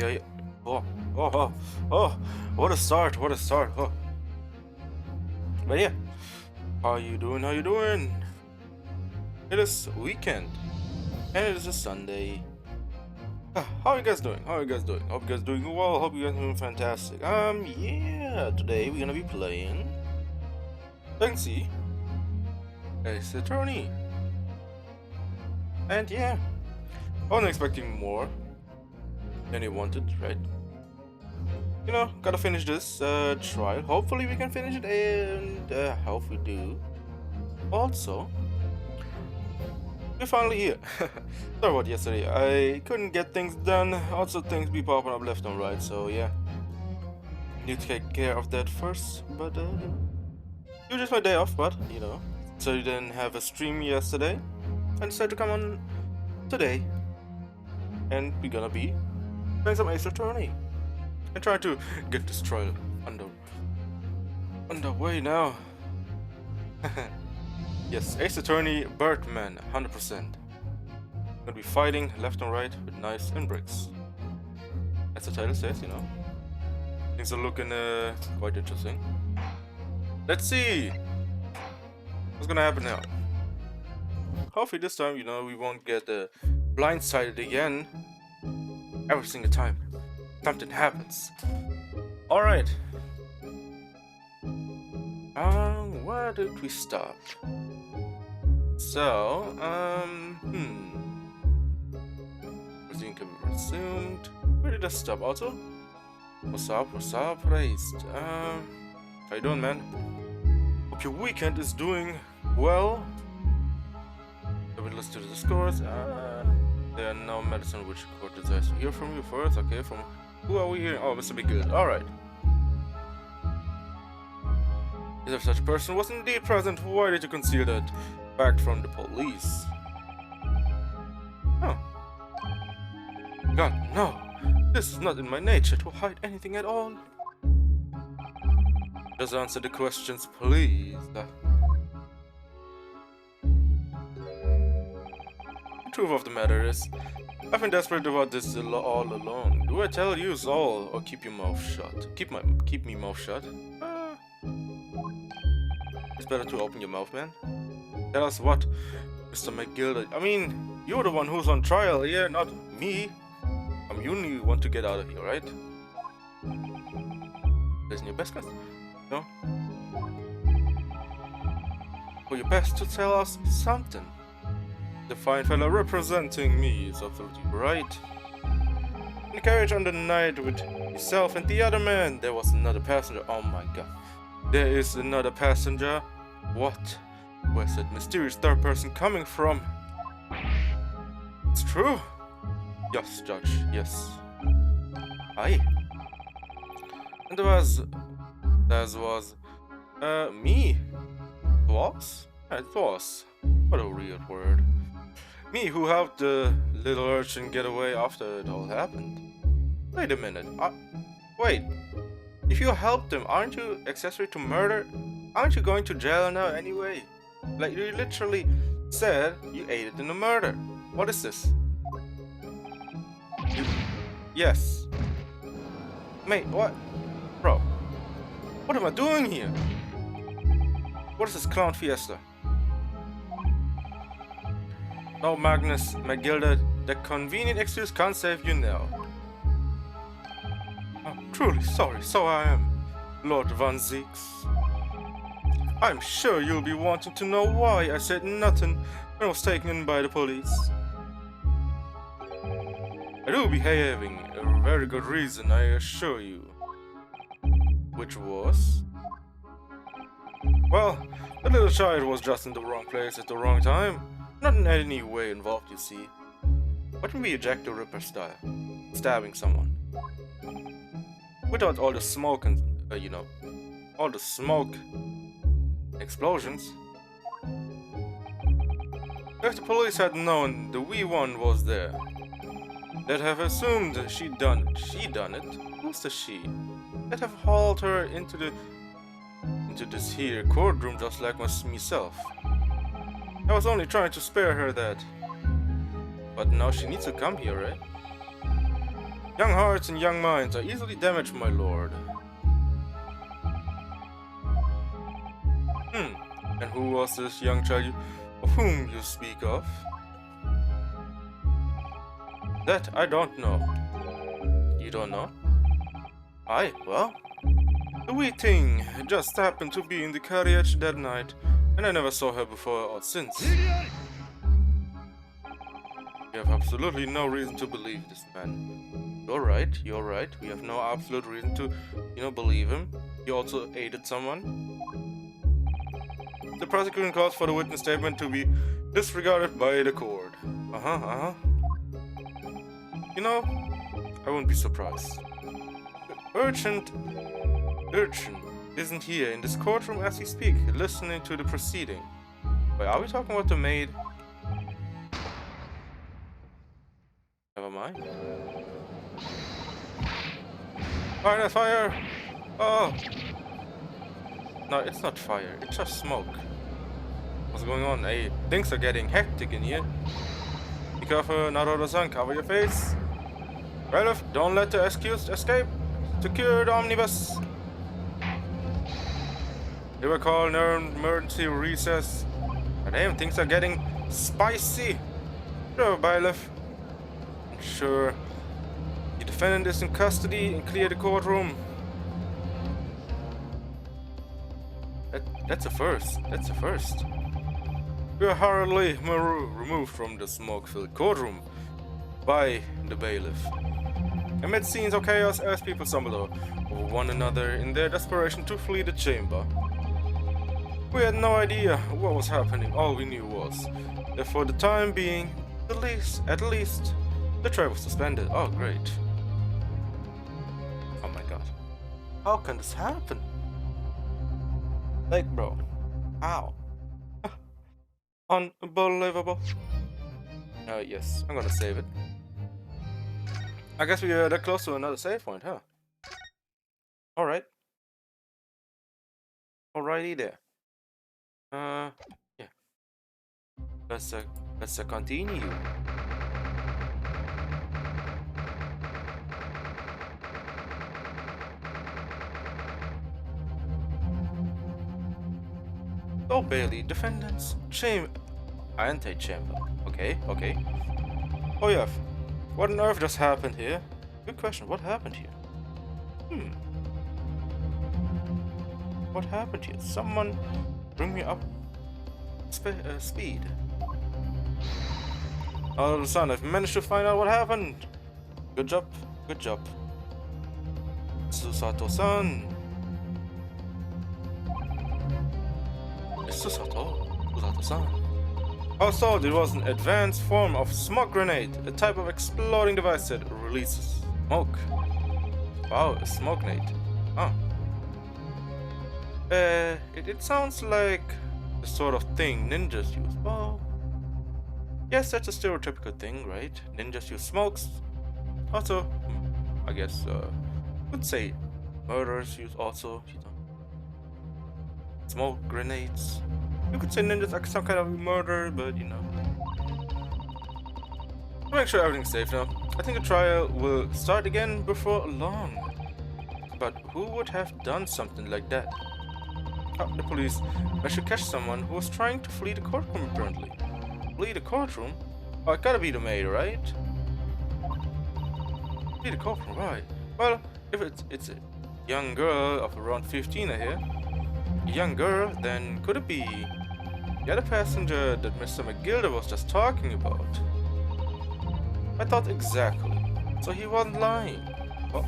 yeah. Oh, oh, oh, oh, what a start, what a start. Oh. But yeah, how you doing, how you doing? It is weekend, and it is a Sunday. How are you guys doing? How are you guys doing? Hope you guys doing well, hope you guys doing fantastic. Yeah, today we're gonna be playing Fancy Ace Attorney. And yeah, I wasn't expecting more than you wanted, right? You know, gotta finish this trial. Hopefully we can finish it, and hope we do. Also, we're finally here. Sorry about yesterday. I couldn't get things done. Also, things be popping up left and right. So yeah, need to take care of that first. But it was just my day off. But you know, so you didn't have a stream yesterday, I decided to come on today, and we're gonna be playing some Ace Attorney and try to get this trial underway now. Yes, Ace Attorney, Birdman, 100%. Gonna be fighting left and right with knives and bricks. As the title says, you know. Things are looking quite interesting. Let's see what's gonna happen now. Hopefully this time, you know, we won't get blindsided again. Every single time something happens. Alright. Where did we stop? So, Resume can be resumed. Where did I stop also? What's up, raised? How you doing, man? Hope your weekend is doing well. Let's do the scores. There are no medicine which court desires to hear from you first. Okay, from who are we hearing? Oh, Mr. Be Good. Alright. If such a person was indeed present, why did you conceal that fact from the police? Oh. God, no. This is not in my nature to hide anything at all. Just answer the questions, please. The truth of the matter is, I've been desperate about this all along. Do I tell you all, or keep your mouth shut? Keep me mouth shut? It's better to open your mouth, man. Tell us what, Mr. McGilda. I mean, you're the one who's on trial here, not me. You only want to get out of here, right? Isn't your best guess? No? For your best to tell us something. The fine fellow representing me is absolutely right. In the carriage on the night with yourself and the other man, there was another passenger. Oh my god. There is another passenger? What? Where's that mysterious third person coming from? It's true. Yes, Judge, yes. Aye. And that was me. Was? It was. What a weird word. Me who helped the little urchin get away after it all happened. Wait a minute. Wait. If you helped him, aren't you accessory to murder? Aren't you going to jail now anyway? Like, you literally said you aided in the murder. What is this? Yes. Mate, what? Bro. What am I doing here? What is this clown fiesta? No, Magnus, McGilda, that convenient excuse can't save you now. I'm truly sorry, so I am, Lord Van Zeeks. I'm sure you'll be wanting to know why I said nothing when I was taken in by the police. I do be having a very good reason, I assure you. Which was? Well, the little child was just in the wrong place at the wrong time. Not in any way involved, you see. What can be a Jack the Ripper style? Stabbing someone. Without all the smoke and, you know, all the smoke explosions. If the police had known the wee one was there, they'd have assumed she done it. Who's the she? They'd have hauled her into this here courtroom just like myself. I was only trying to spare her that. But now she needs to come here, right? Young hearts and young minds are easily damaged, my lord. And who was this young child of whom you speak of? That I don't know. You don't know? Well, the wee thing just happened to be in the carriage that night, and I never saw her before or since. We have absolutely no reason to believe this man. You're right. We have no absolute reason to, believe him. He also aided someone. The prosecution calls for the witness statement to be disregarded by the court. I wouldn't be surprised. The urgent isn't here in this courtroom as we speak, listening to the proceeding. Wait, are we talking about the maid? Never mind. Fire! Fire! Oh! No, it's not fire, it's just smoke. What's going on? Hey, things are getting hectic in here. Be careful, not out of sun, cover your face. Bailiff, don't let the accused escape. Secure the omnibus. They were called an emergency recess. But damn, things are getting spicy. Sure, bailiff. Sure. The defendant is in custody and clear the courtroom. That's a first. We are hurriedly removed from the smoke-filled courtroom by the bailiff. Amid scenes of chaos as people stumble over one another in their desperation to flee the chamber. We had no idea what was happening. All we knew was that for the time being, at least, the trial was suspended. Oh, great. Oh my god. How can this happen? Like, bro. How? Unbelievable. Yes, I'm gonna save it. I guess we are that close to another save point, huh? Alright. Alrighty there. Yeah. Let's continue. Oh, Bailey, defendants, antechamber. Okay. Oh yeah, what on earth just happened here? Good question, what happened here? What happened here? Someone bring me up speed. All of a sudden, I've managed to find out what happened. Good job. Susato-san. Susato-san. Also, it was an advanced form of smoke grenade, a type of exploding device that releases smoke. Wow, a smoke grenade. Oh. It sounds like the sort of thing ninjas use. Oh. Yes, that's a stereotypical thing, right? Ninjas use smokes. Also, I guess, would say murderers use also, smoke grenades. You could say ninjas are some kind of murder, but to make sure everything's safe now, I think the trial will start again before long. But who would have done something like that? Oh, the police managed to catch someone who was trying to flee the courtroom apparently. Flee the courtroom? Oh, it gotta be the maid, right? Flee the courtroom, right? Well, if it's a young girl of around 15, I hear. A young girl, then could it be the other passenger that Mr. McGilder was just talking about? I thought exactly. So he wasn't lying. Oh,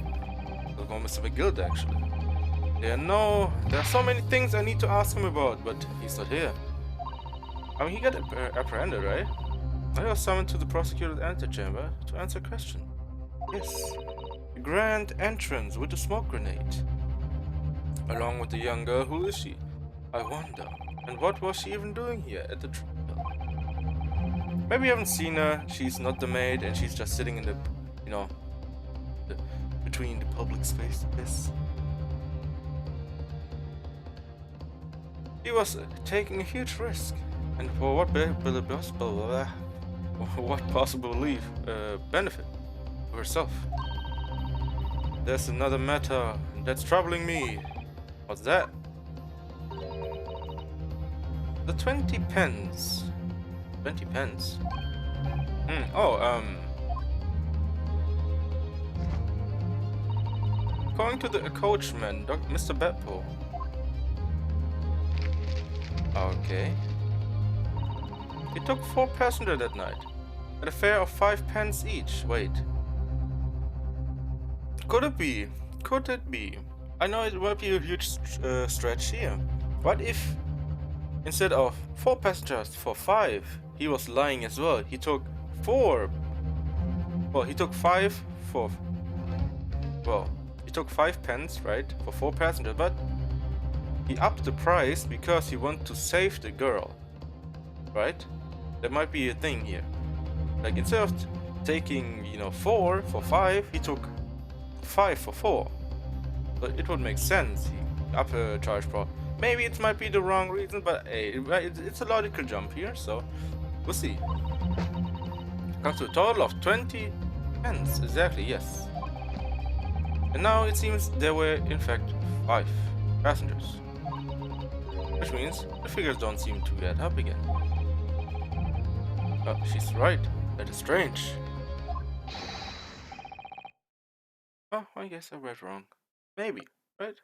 there's no Mr. McGilder actually. There are so many things I need to ask him about, but he's not here. I mean, he got apprehended, right? I was summoned to the prosecutor's antechamber to answer a question. Yes, the grand entrance with the smoke grenade. Along with the young girl, who is she? I wonder. And what was she even doing here at the trial? Maybe you haven't seen her, she's not the maid, and she's just sitting in the, between the public space. Yes. He was taking a huge risk, and for what what possible benefit to herself? there's another matter that's troubling me. What's that? The 20 pence. 20 pence? According to the coachman, Mr. Beppo. Okay. He took 4 passengers that night, at a fare of 5 pence each. Wait. Could it be? Could it be? I know it might be a huge stretch here. What if, instead of 4 passengers for 5, he was lying as well? He took 4. Well, he took 5 for... Well, he took 5 pence, right? For 4 passengers, but he upped the price because he wanted to save the girl. Right? There might be a thing here. Like, instead of taking, 4 for 5, he took 5 for 4. So it would make sense. He upped the charge for... Maybe it might be the wrong reason, but hey, it's a logical jump here, so we'll see. Comes to a total of 20 pence, exactly, yes. And now it seems there were, in fact, 5 passengers. Which means the figures don't seem to add up again. Oh, she's right. That is strange. Oh, I guess I read wrong. Maybe, right?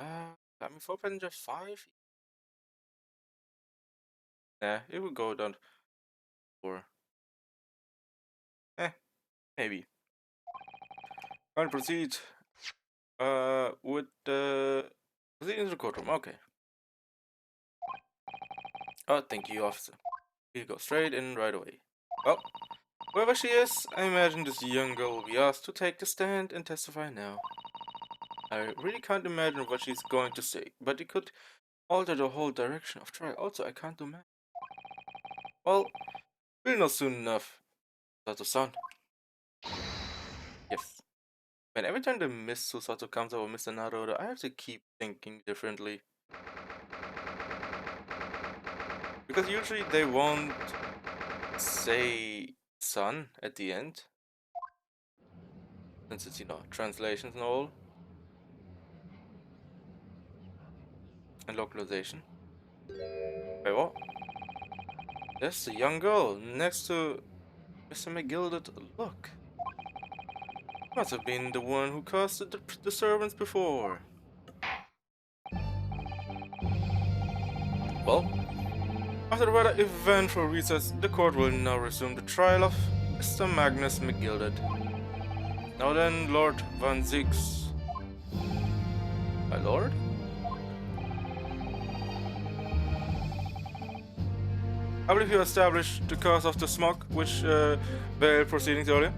I mean, 4 passengers, 5? Nah, it would go down to 4. Maybe. I'll proceed with the proceed into the courtroom. Okay. Oh, thank you, officer. We'll go straight in right away. Well, whoever she is, I imagine this young girl will be asked to take the stand and testify now. I really can't imagine what she's going to say, but it could alter the whole direction of trial. Also, I can't do math. Well, we'll know soon enough. Sato-san. Yes. Man, every time the Miss Susato comes up with Mr. Naruto, I have to keep thinking differently. Because usually they won't say son at the end. Since it's, translations and all. And localization. Wait, what? There's the young girl next to Mr. McGilded. Look. Must have been the one who caused the disturbance before. Well, after the rather eventful recess, the court will now resume the trial of Mr. Magnus McGilded. Now then, Lord Van Zix. My lord? I believe you established the cause of the smoke which veiled proceedings earlier.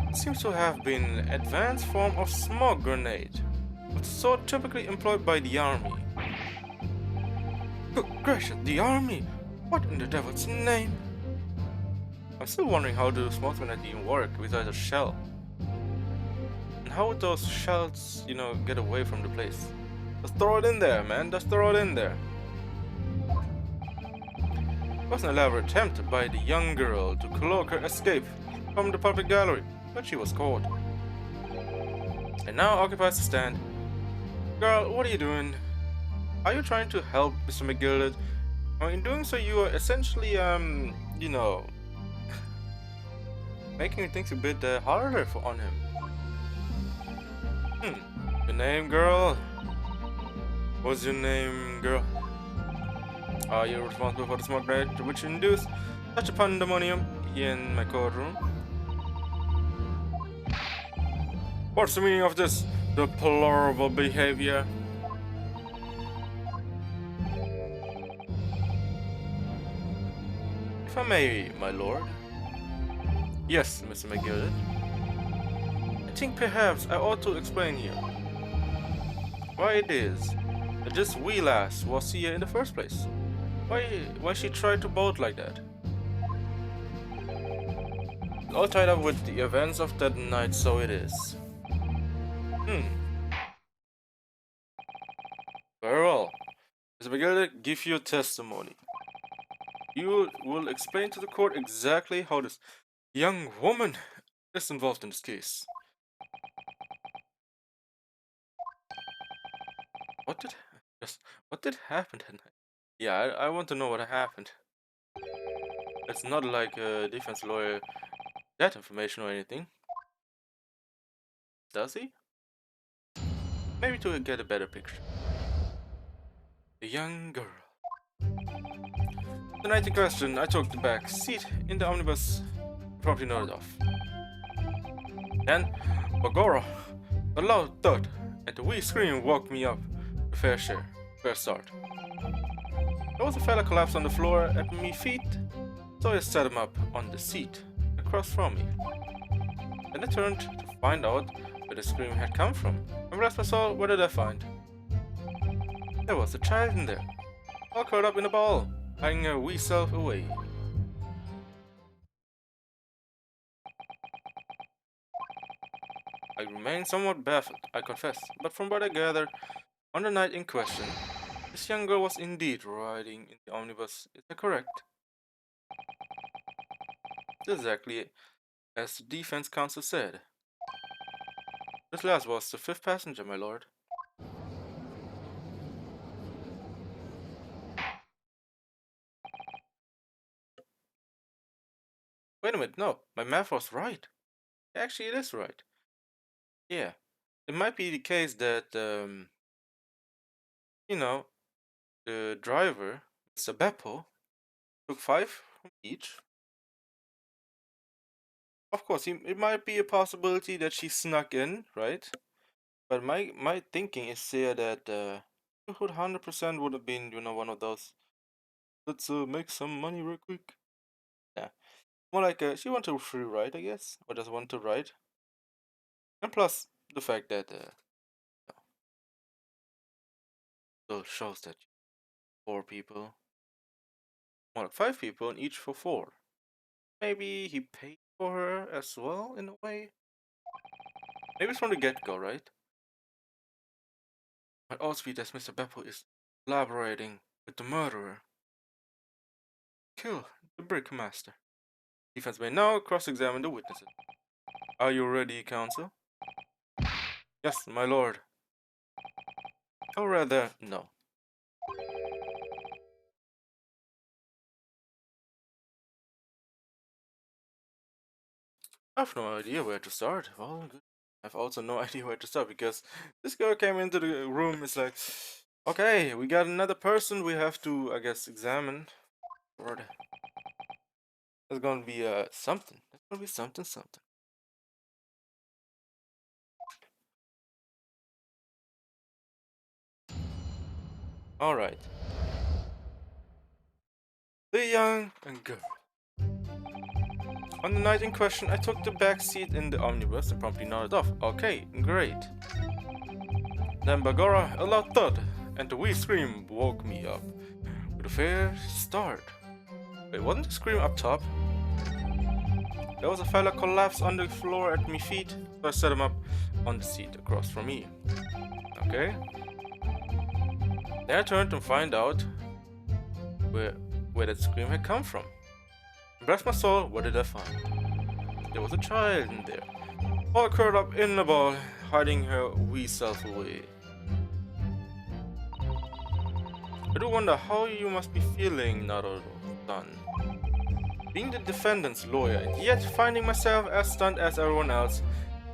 It seems to have been an advanced form of smoke grenade, but so typically employed by the army. Good gracious, the army! What in the devil's name? I'm still wondering how the smoke grenade even work without a shell. And how would those shells, get away from the place? Just throw it in there, man. Just throw it in there. It was an elaborate attempt by the young girl to cloak her escape from the public gallery, but she was caught. And now occupies the stand. Girl, what are you doing? Are you trying to help Mr. McGilded? Well, in doing so, you are essentially, making things a bit harder on him. Your name, girl? What's your name, girl? Are you responsible for the smoke grenade which induced such a pandemonium in my courtroom? What's the meaning of this deplorable behavior? If I may, my lord. Yes, Mr. McGilded. I think perhaps I ought to explain here why it is that this wee lass was here in the first place. Why she tried to boat like that. All tied up with the events of that night, so it is. Very well. Mr. McGilded, give your testimony. You will explain to the court exactly how this young woman is involved in this case. What did just what did happen tonight? Yeah, I want to know what happened. It's not like a defense lawyer that information or anything. Does he? Maybe to get a better picture. The young girl. The night in question, I took the back seat in the omnibus, promptly nodded off. Then, Bagora, a loud thud, and a wee scream woke me up. A fair start. There was a fella collapsed on the floor at my feet, so I set him up on the seat across from me. Then I turned to find out where the scream had come from, and bless my soul, what did I find? There was a child in there, all curled up in a ball, hiding her wee self away. I remain somewhat baffled, I confess, but from what I gathered, on the night in question, this young girl was indeed riding in the omnibus. Is that correct? Exactly as the defense counsel said. This last was the fifth passenger, my lord. Wait a minute, no, my math was right. Actually, it is right. Yeah, it might be the case that, you know, the driver, Mr. Beppo, took 5 from each. Of course, it might be a possibility that she snuck in, right? But my thinking is here that it would 100% would have been, one of those. Let's make some money real quick. Yeah, more like she wanted a free ride, I guess, or just want to ride. And plus the fact that so shows that 4 people, more like 5 people, and each for 4. Maybe he paid for her as well in a way. Maybe it's from the get-go, right? But all speed as Mr. Beppo is collaborating with the murderer. Kill the brickmaster. Defense may now cross-examine the witnesses. Are you ready, counsel? Yes, my lord. Or rather, no. I have no idea where to start. Well, good. I have also no idea where to start because this girl came into the room. It's like, okay, we got another person we have to, I guess, examine. Lord. There's gonna be something. There's gonna be something. Alright. The young girl. On the night in question, I took the back seat in the omnibus and promptly nodded off. Okay, great. Then Bagora, a loud thud, and a wee scream woke me up. With a fair start. Wait, wasn't the scream up top? There was a fella collapsed on the floor at my feet, so I set him up on the seat across from me. Okay. Then I turned to find out where that scream had come from. Bless my soul, what did I find? There was a child in there, all curled up in a ball, hiding her wee self away. I do wonder how you must be feeling, Naruto-san. Being the defendant's lawyer, and yet finding myself as stunned as everyone else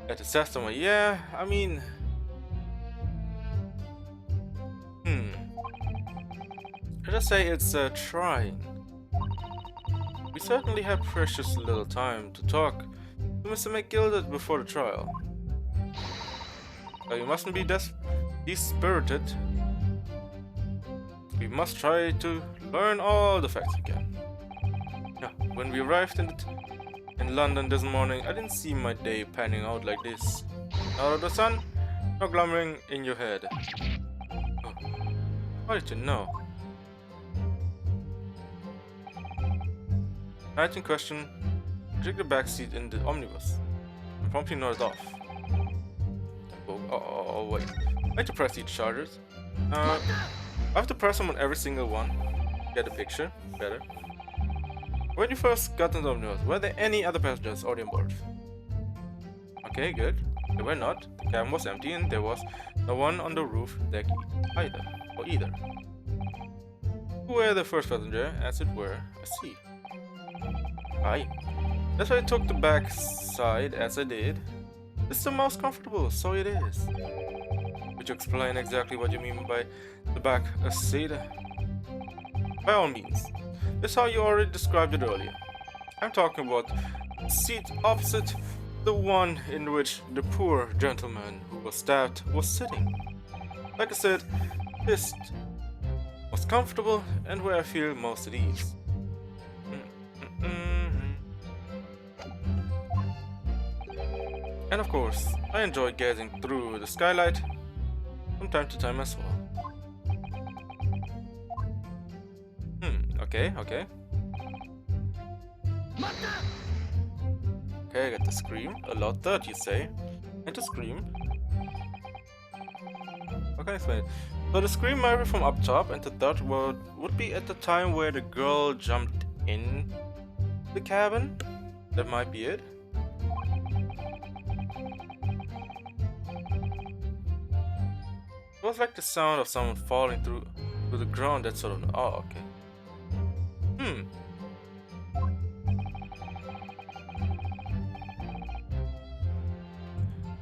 at the testimony. Yeah, I mean... Let us say it's trying. We certainly had precious little time to talk to Mr. McGilded before the trial. But you mustn't be dispirited. We must try to learn all the facts we can. Yeah, when we arrived in London this morning, I didn't see my day panning out like this. Out of the sun, no glimmering in your head. Oh, how did you know? Night in question, I took the back seat in the omnibus and promptly nodded off. Oh, wait. I need to press each charges. I have to press them on every single one. Get the picture better. When you first got into the news, were there any other passengers already on board? Okay, good. There were not. The cabin was empty and there was no one on the roof deck either. Who were the first passenger, as it were? I see. Aye. That's why I took the back side as I did. It's the most comfortable, so it is. Could you explain exactly what you mean by the back seat? By all means. That's how you already described it earlier. I'm talking about the seat opposite the one in which the poor gentleman who was stabbed was sitting. Like I said, this most comfortable and where I feel most at ease. And of course, I enjoy gazing through the skylight from time to time as well. Okay. Okay, I got the scream. A lot that you say. And the scream. How can I explain it? So the scream might be from up top, and the third word would be at the time where the girl jumped in the cabin. That might be it. It was like the sound of someone falling through the ground. That sort of. Oh, okay.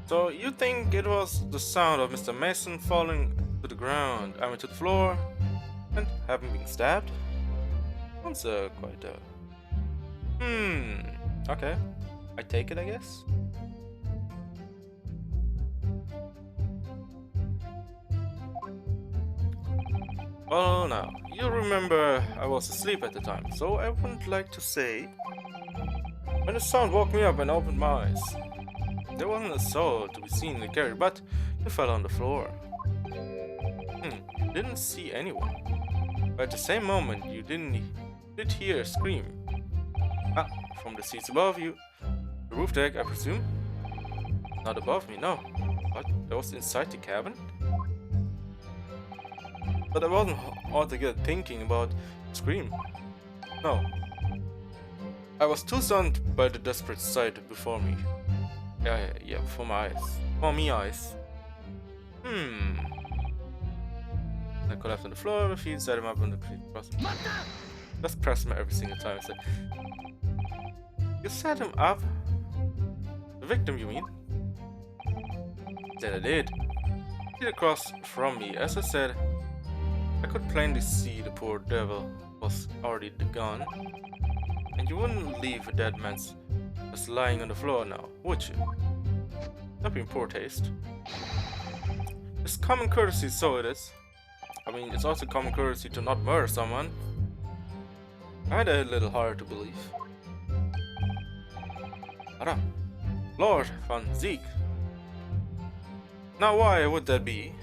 So you think it was the sound of Mr. Mason falling to the ground, to the floor, and having been stabbed? Sounds quite okay. I take it, I guess. Well, now, you remember I was asleep at the time, so I wouldn't like to say when the sound woke me up and opened my eyes. There wasn't a soul to be seen in the carriage, but you fell on the floor. You didn't see anyone. But at the same moment, you did hear a scream. From the seats above you. The roof deck, I presume? Not above me, no. But that was inside the cabin? But I wasn't altogether thinking about the scream. No. I was too stunned by the desperate sight before me. Yeah, before my eyes. For me eyes. I collapsed on the floor, my feet set him up on the cross. Just press him every single time I said. You set him up? The victim, you mean? Then I did. He across from me, as I said. I could plainly see the poor devil was already gone. And you wouldn't leave a dead man just lying on the floor now, would you? That'd be in poor taste. It's common courtesy, so it is. I mean, it's also common courtesy to not murder someone. I find it a little hard to believe. Lord van Ziek. Now why would that be?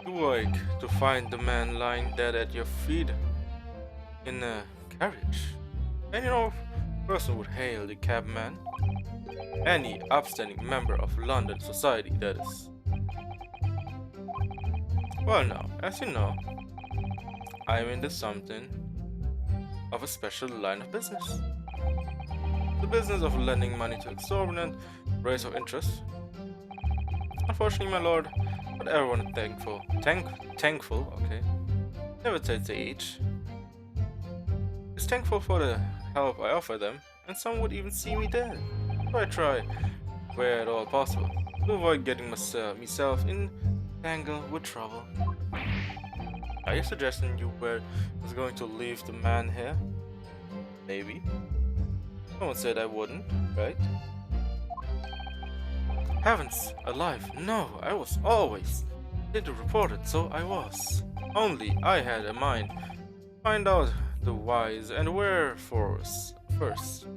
You wake to find the man lying dead at your feet in a carriage. And you know, a person would hail the cabman. Any upstanding member of London society, that is. Well now, as you know, I am into something of a special line of business. The business of lending money to exorbitant rates of interest. Unfortunately, my lord, not everyone is thankful, okay, never takes the age. Is thankful for the help I offer them, and some would even see me dead. So I try, where at all possible, to avoid getting myself entangled with trouble. Are you suggesting you were going to leave the man here? Maybe. No one said I wouldn't, right? Heavens alive, no, I was always. Did report it, so I was. Only I had a mind to find out the whys and wherefores first.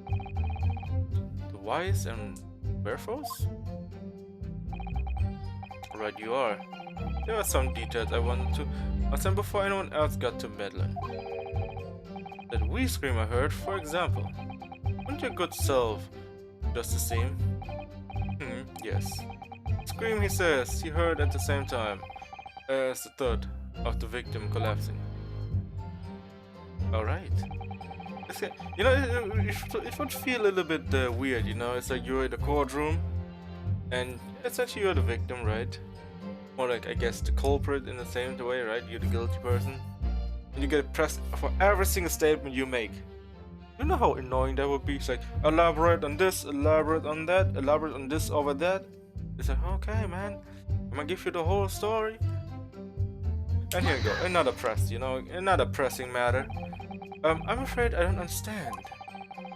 The whys and wherefores? Right you are. There are some details I wanted to understand before anyone else got to meddling. That wee scream I heard, for example. Wouldn't your good self just the same? Yes. Scream, he says, he heard at the same time as the thud of the victim collapsing. Alright. You know, it would feel a little bit weird, you know? It's like you're in the courtroom, and essentially you're the victim, right? Or like, I guess, the culprit in the same way, right? You're the guilty person. And you get pressed for every single statement you make. You know how annoying that would be? It's like, elaborate on this, elaborate on that, elaborate on this over that. It's like, okay, man, I'm gonna give you the whole story. And here you go, another press, you know, another pressing matter. I'm afraid I don't understand.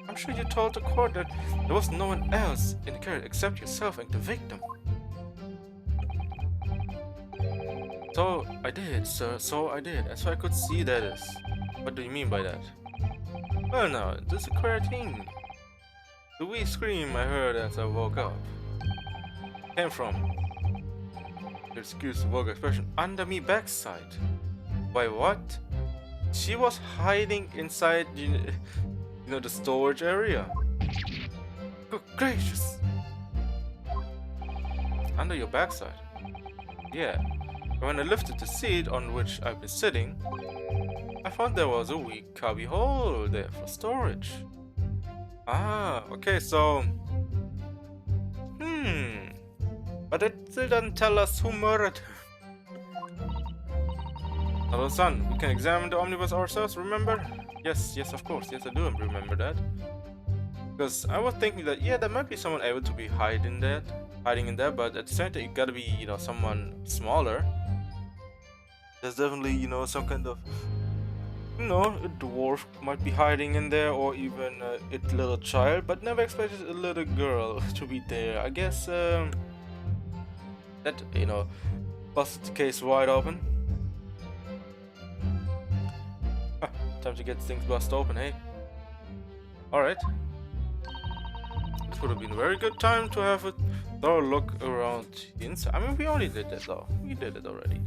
I'm sure you told the court that there was no one else in the carriage except yourself and the victim. So I did, sir, so I did, and so I could see that is. What do you mean by that? Well now, this is a queer thing. The wee scream I heard as I woke up came from, excuse the vulgar expression, under me backside. Why what? She was hiding inside, you know, the storage area. Good gracious! Under your backside? Yeah. When I lifted the seat on which I've been sitting, I found there was a wee cubby hole there for storage. Ah, okay, so... But it still doesn't tell us who murdered her. Hello, son. We can examine the omnibus ourselves, remember? Yes, of course. Yes, I do remember that. Because I was thinking that, yeah, there might be someone able to be hiding in there, but at the same time, it gotta be, you know, someone smaller. There's definitely, you know, some kind of, you know, a dwarf might be hiding in there, or even a little child, but never expected a little girl to be there. I guess, that, you know, busted the case wide open. Time to get things bust open, hey? Alright. This would have been a very good time to have a thorough look around the inside. I mean, we already did that though. We did it already.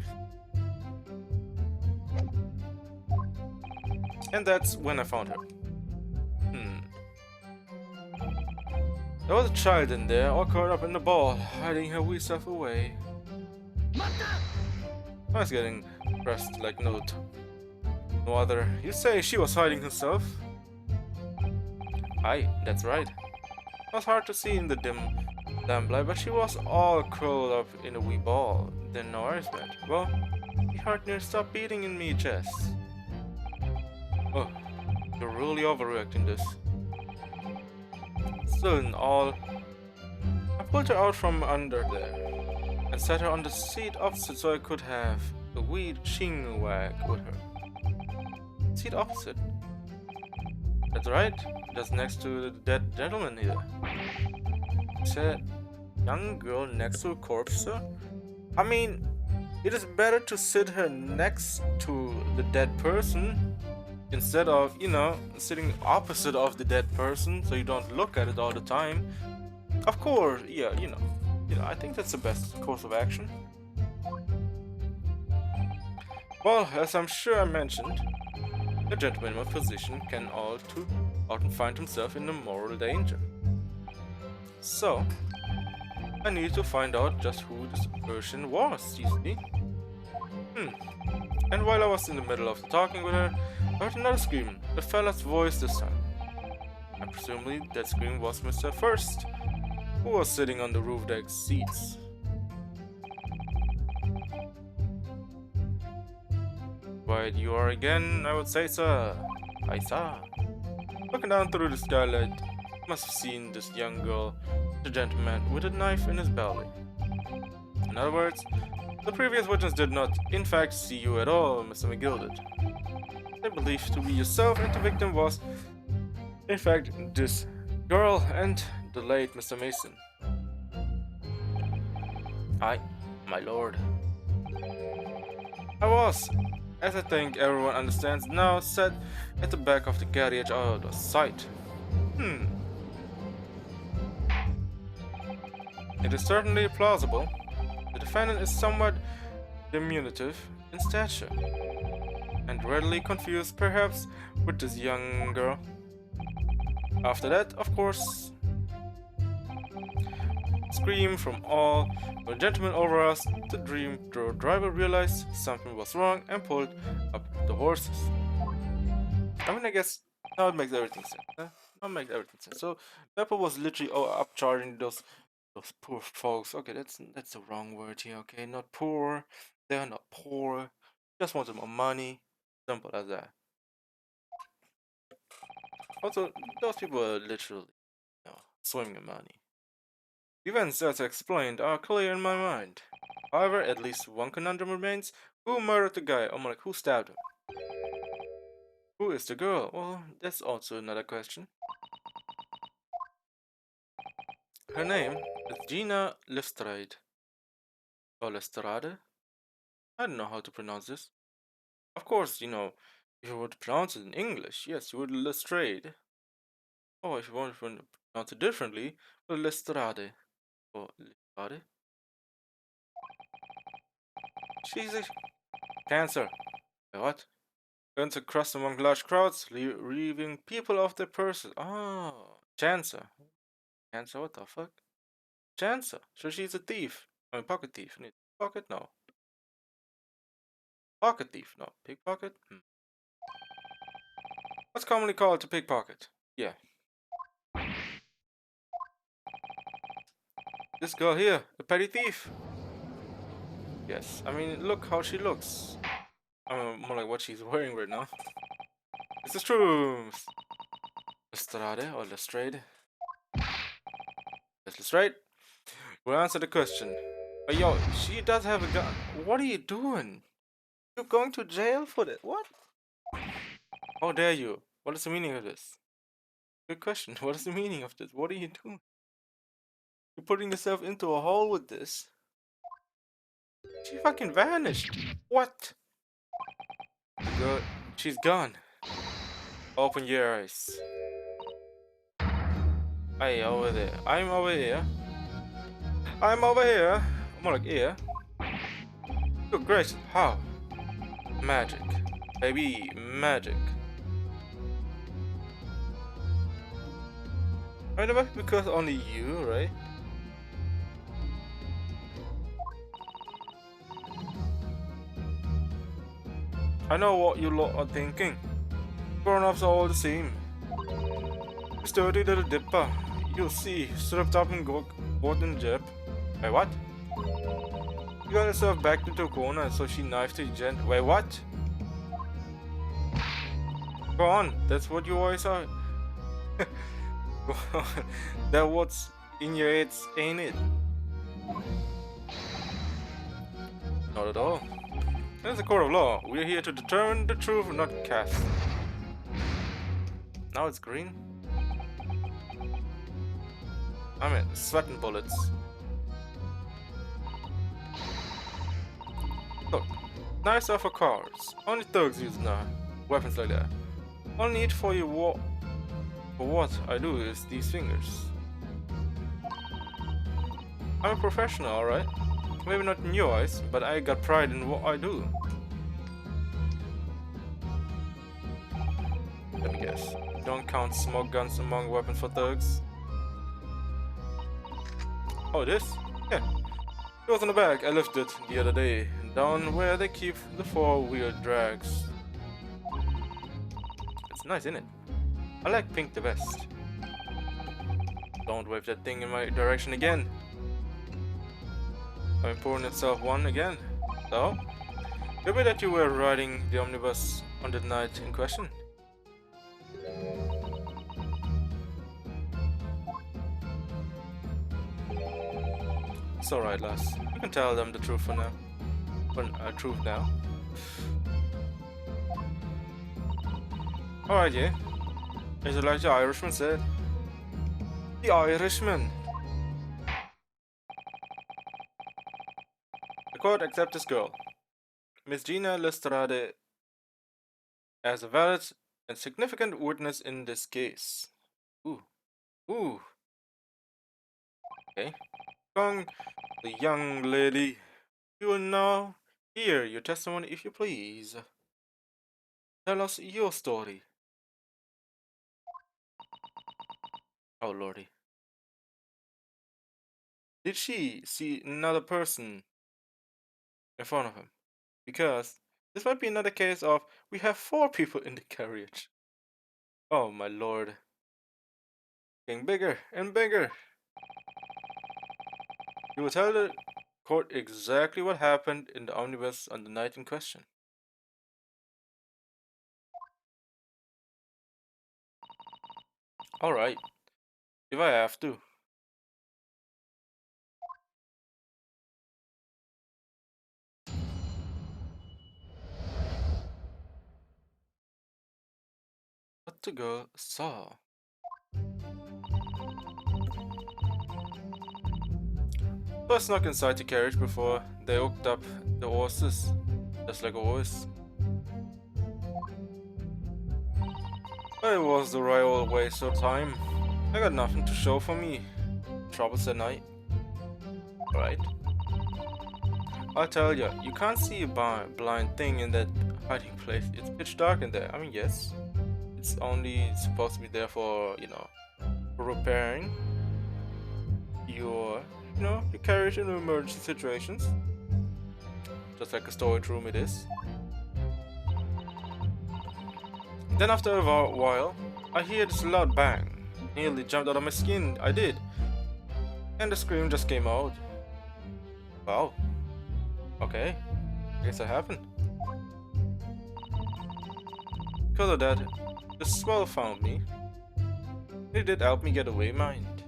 And that's when I found her. There was a child in there, all caught up in the ball, hiding her wee self away. I was getting pressed like no other. You say she was hiding herself? Aye, that's right. It was hard to see in the dim light, but she was all curled up in a wee ball. Then no nourishment. Well, the heart nearly stopped beating in me chest. Oh, you're really overreacting this. Still in all, I pulled her out from under there and set her on the seat opposite so I could have a wee ching-wag with her. Seat opposite? That's right, just next to the dead gentleman here. Said, young girl next to a corpse, sir? I mean, it is better to sit her next to the dead person instead of, you know, sitting opposite of the dead person so you don't look at it all the time. Of course, yeah, you know, I think that's the best course of action. Well, as I'm sure I mentioned, a gentleman in my position can all too often find himself in a moral danger. So, I need to find out just who this person was, you see. And while I was in the middle of talking with her, I heard another scream, a fella's voice this time. And presumably that scream was Mr. First, who was sitting on the roof deck seats. Quiet you are again, I would say, sir. I saw. Looking down through the skylight, must have seen this young girl, the gentleman with a knife in his belly. In other words, the previous witness did not, in fact, see you at all, Mr. McGilded. They believed to be yourself, and the victim was, in fact, this girl and the late Mr. Mason. Aye, my lord. I was, as I think everyone understands now, sat at the back of the carriage out of sight. It is certainly plausible. The defendant is somewhat diminutive in stature, and readily confused perhaps with this young girl. After that, of course, scream from all the gentlemen over us, the driver realized something was wrong and pulled up the horses. I mean, I guess now it makes everything sense. Now it makes everything sense. So Pepper was literally upcharging those poor folks. Okay, that's the wrong word here. Okay, not poor. They're not poor. Just wanted more money. Simple as that. Also, those people are literally, swimming in money. The events as explained are clear in my mind. However, at least one conundrum remains. Who murdered the guy? I'm like, who stabbed him? Who is the girl? Well, that's also another question. Her name is Gina Lestrade. Or Lestrade? I don't know how to pronounce this. Of course, if you would pronounce it in English, yes, you would Lestrade. Or if you want to pronounce it differently, well, Lestrade. Or Lestrade. She's a cancer. What? Guns across among large crowds, relieving people of their purses. Oh, Chancer. Chancer, what the fuck? Chancer. So she's a thief. I mean, pocket thief. Pocket? No. Pocket thief. No. Pickpocket? What's commonly called a pickpocket? Yeah. This girl here, a petty thief. Yes. I mean, look how she looks. I mean, more like what she's wearing right now. It's the shrooms. Lestrade or Lestrade? Yes, Lestrade. We'll answer the question. But yo, she does have a gun. What are you doing? You're going to jail for that? What? How dare you? What is the meaning of this? Good question. What is the meaning of this? What are you doing? You're putting yourself into a hole with this. She fucking vanished. What? Good. She's gone. Open your eyes. Hey, over there. I'm over here. I'm over here. More like here. Good gracious. How? Magic. Baby, magic. I mean, because only you, right? I know what you lot are thinking. Grown-ups are all the same. Sturdy little dipper. You'll see, stripped up in golden jib. Wait, what? You got herself backed into a corner, so she knifed a gent. Wait, what? Go on, that's what you always are. Go on. That's what's in your heads, ain't it? Not at all. That's a court of law. We're here to determine the truth, not cast. Now it's green. I mean, sweating bullets. Look, knives are for cowards. Only thugs use weapons like that. All need for what I do is these fingers. I'm a professional, alright? Maybe not in your eyes, but I got pride in what I do. Let me guess. Don't count smoke guns among weapons for thugs. Oh, this? Yeah. It was in the bag. I left it the other day, down where they keep the four-wheel drags. It's nice, isn't it? I like pink the best. Don't wave that thing in my direction again. I'm pouring itself one again. So, maybe that you were riding the omnibus on the night in question. It's alright, lass. You can tell them the truth for now. Truth now. Alright, yeah. Is it like the Irishman said? The Irishman! The court accepts this girl, Miss Gina Lestrade, as a valid and significant witness in this case. Ooh. Ooh. Okay. The young lady. You will now hear your testimony if you please. Tell us your story. Oh lordy. Did she see another person in front of him? Because this might be another case of we have 4 people in the carriage. Oh my lord. Getting bigger and bigger. You will tell the court exactly what happened in the omnibus on the night in question. Alright, if I have to. What the girl saw. So I snuck inside the carriage before they hooked up the horses, just like always. But it was the royal waste of time. I got nothing to show for me. Troubles at night. Right? I'll tell ya, you can't see a blind thing in that hiding place. It's pitch dark in there. I mean, yes. It's only supposed to be there for, for repairing your, your carriage in emergency situations. Just like a storage room it is. Then after a while, I hear this loud bang. Nearly jumped out of my skin. I did. And the scream just came out. Wow. Okay. I guess that happened. Because of that, the swell found me. It did help me get away, mind.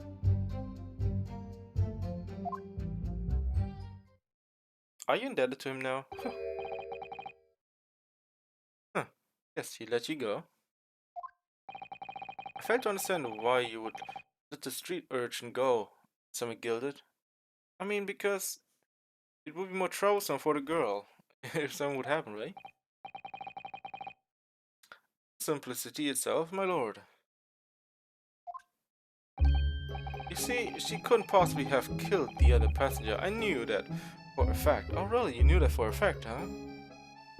Are you indebted to him now? Huh. Yes, he let you go. I fail to understand why you would let the street urchin go, semi-gilded. I mean, because it would be more troublesome for the girl if something would happen, right? Simplicity itself, my lord. You see, she couldn't possibly have killed the other passenger. I knew that for a fact. Oh, really? You knew that for a fact, huh?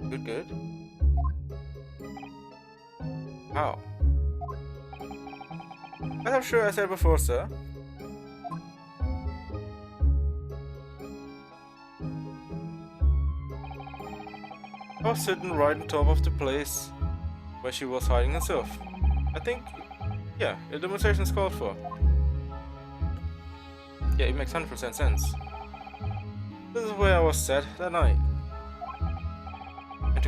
Good, good. How? As I'm sure I said before, sir. I was sitting right on top of the place where she was hiding herself. I think, yeah, a demonstration is called for. Yeah, it makes 100% sense. This is where I was sat that night. And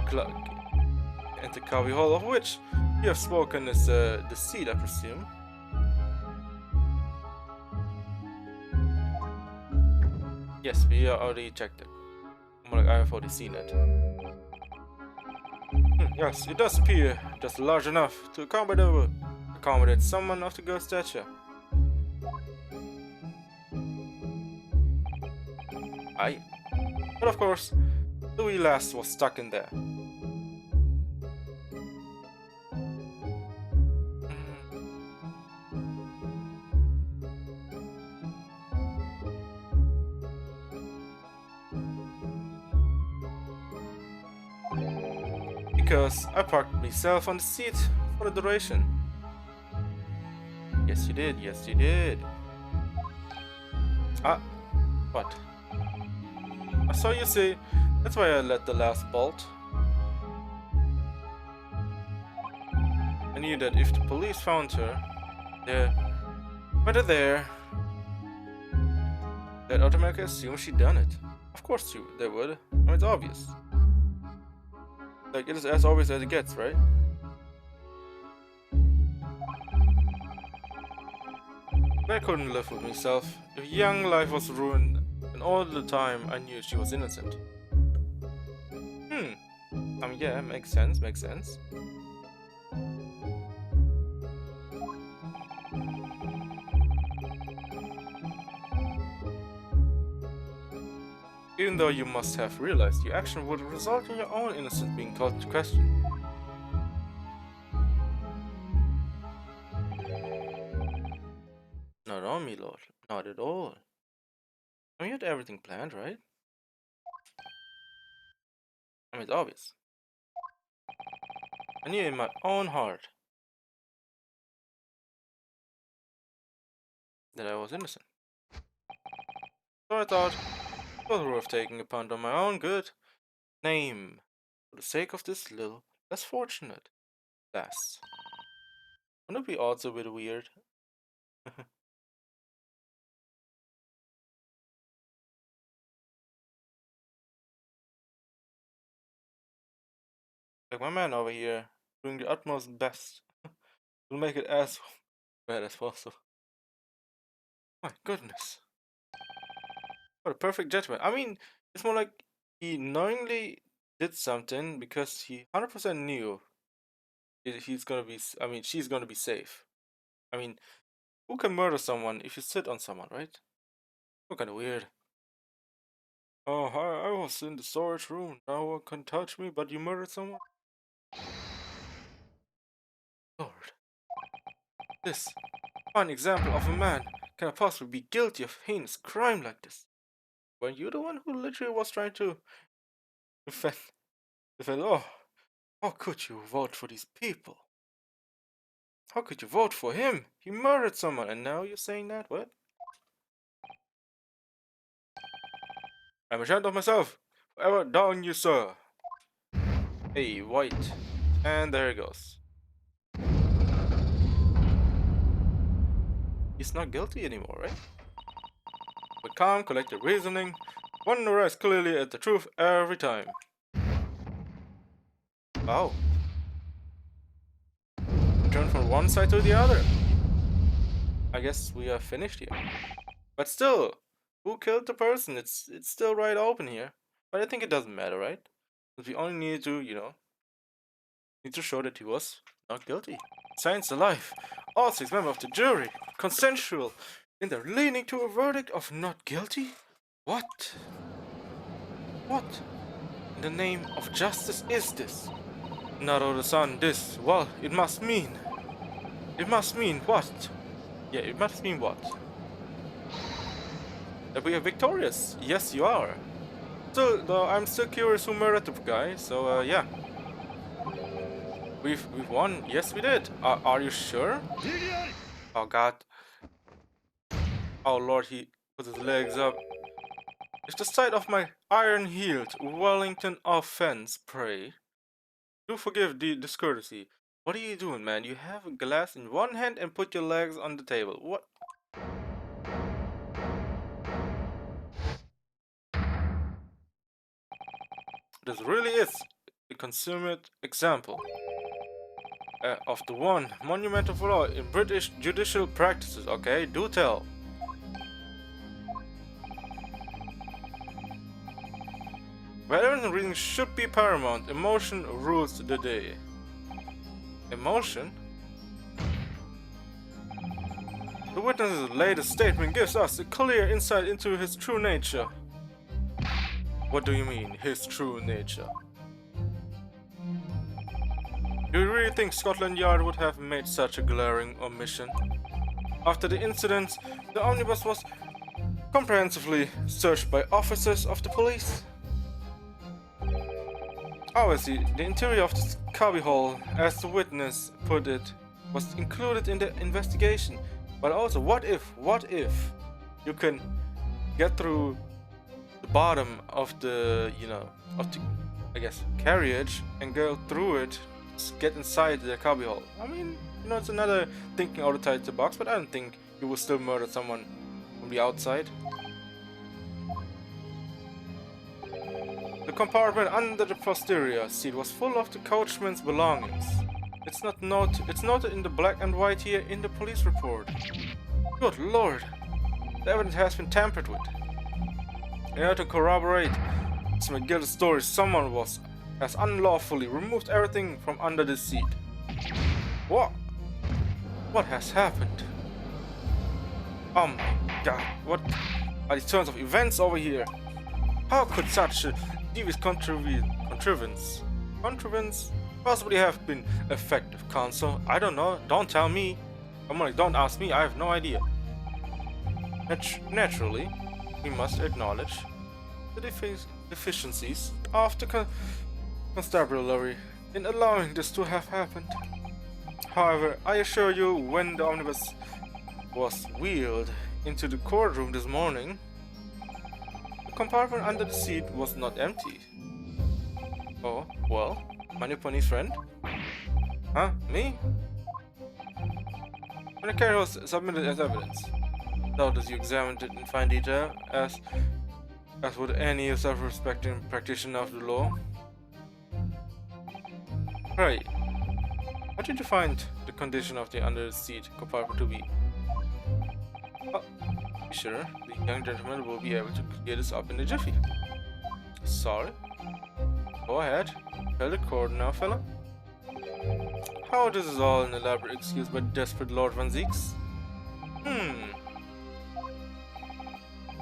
the cubby hole of which you have spoken is the seat, I presume. Yes, we already checked it. More like I have already seen it. Yes, it does appear just large enough to accommodate someone of the girl's stature. Aye. But of course, the wee lass was stuck in there. Because I parked myself on the seat for the duration. Yes, you did. Yes, you did. Ah, what? I saw you say that's why I let the last bolt. I knew that if the police found her, whether there, they'd automatically assume she'd done it. Of course they would. I mean, it's obvious. Like, it is as obvious as it gets, right? I couldn't live with myself. If young life was ruined, and all the time I knew she was innocent. I mean, yeah, makes sense, makes sense. Even though you must have realized your action would result in your own innocence being called into question. Not on me, Lord. Not at all. I mean, you had everything planned, right? I mean, it's obvious. I knew in my own heart that I was innocent. So I thought it was worth taking a punt on my own good name for the sake of this little less fortunate lass. Wouldn't it be also a bit weird? Like my man over here, doing the utmost best to make it as bad as possible. My goodness. What a perfect judgment. I mean, it's more like he knowingly did something because he 100% knew he's gonna be, I mean, she's gonna be safe. I mean, who can murder someone if you sit on someone, right? What kind of weird. Oh, I was in the storage room. No one can touch me, but you murdered someone? Lord. This fine example of a man can possibly be guilty of heinous crime like this. Were you the one who literally was trying to defend, oh, how could you vote for these people? How could you vote for him? He murdered someone and now you're saying that? What? I'm ashamed of myself. Forever down you, sir. Hey, white. And there he goes. He's not guilty anymore, right? With calm, collected reasoning, one arrives clearly at the truth every time. Oh. Turn from one side to the other. I guess we are finished here. But still, who killed the person? It's still right open here. But I think it doesn't matter, right? Because we only need to, need to show that he was not guilty. Science alive. All 6 members of the jury, consensual, and they're leaning to a verdict of not guilty? What? What in the name of justice is this? Naruto-san, this, well, it must mean. It must mean what? Yeah, it must mean what? That we are victorious. Yes, you are. Still, though, I'm still curious who murdered the guy, so, yeah. We've won. Yes, we did. Are you sure? Oh, God. Oh, Lord, he put his legs up. If the sight of my iron-heeled Wellington offense, pray. Do forgive the discourtesy. What are you doing, man? You have a glass in one hand and put your legs on the table. What? This really is a consummate example of the one monumental flaw in British judicial practices. Okay, do tell. Where evidence and reason should be paramount, emotion rules the day. Emotion? The witness's latest statement gives us a clear insight into his true nature. What do you mean, his true nature? Do you really think Scotland Yard would have made such a glaring omission? After the incident, the omnibus was comprehensively searched by officers of the police. Obviously, the interior of the cubbyhole, as the witness put it, was included in the investigation. But also, what if you can get through the bottom of the, I guess, carriage and go through it, get inside the cubbyhole? I mean, it's another thinking outside the box, but I don't think you will still murder someone from the outside. The compartment under the posterior seat was full of the coachman's belongings. It's noted in the black and white here in the police report. Good lord, the evidence has been tampered with. In order to corroborate Miss McGill's story, someone has unlawfully removed everything from under the seat. What? What has happened? Oh my god, what are these turns of events over here? How could such a devious contrivance possibly have been effective, counsel? I don't know. Don't tell me. Don't ask me. I have no idea. Naturally, we must acknowledge the deficiencies of the constabulary in allowing this to have happened. However, I assure you, when the omnibus was wheeled into the courtroom this morning, the compartment under the seat was not empty. Oh, well, my Nipponese friend? Huh? Me? When the carry was submitted as evidence, how does you examine it in fine detail, as would any self-respecting practitioner of the law? Right. What did you find the condition of the under the seat compartment to be? Oh, be sure the young gentleman will be able to clear this up in a jiffy. Sorry? Go ahead. Tell the court now, fella. How this is all an elaborate excuse by the desperate Lord Van Zeeks?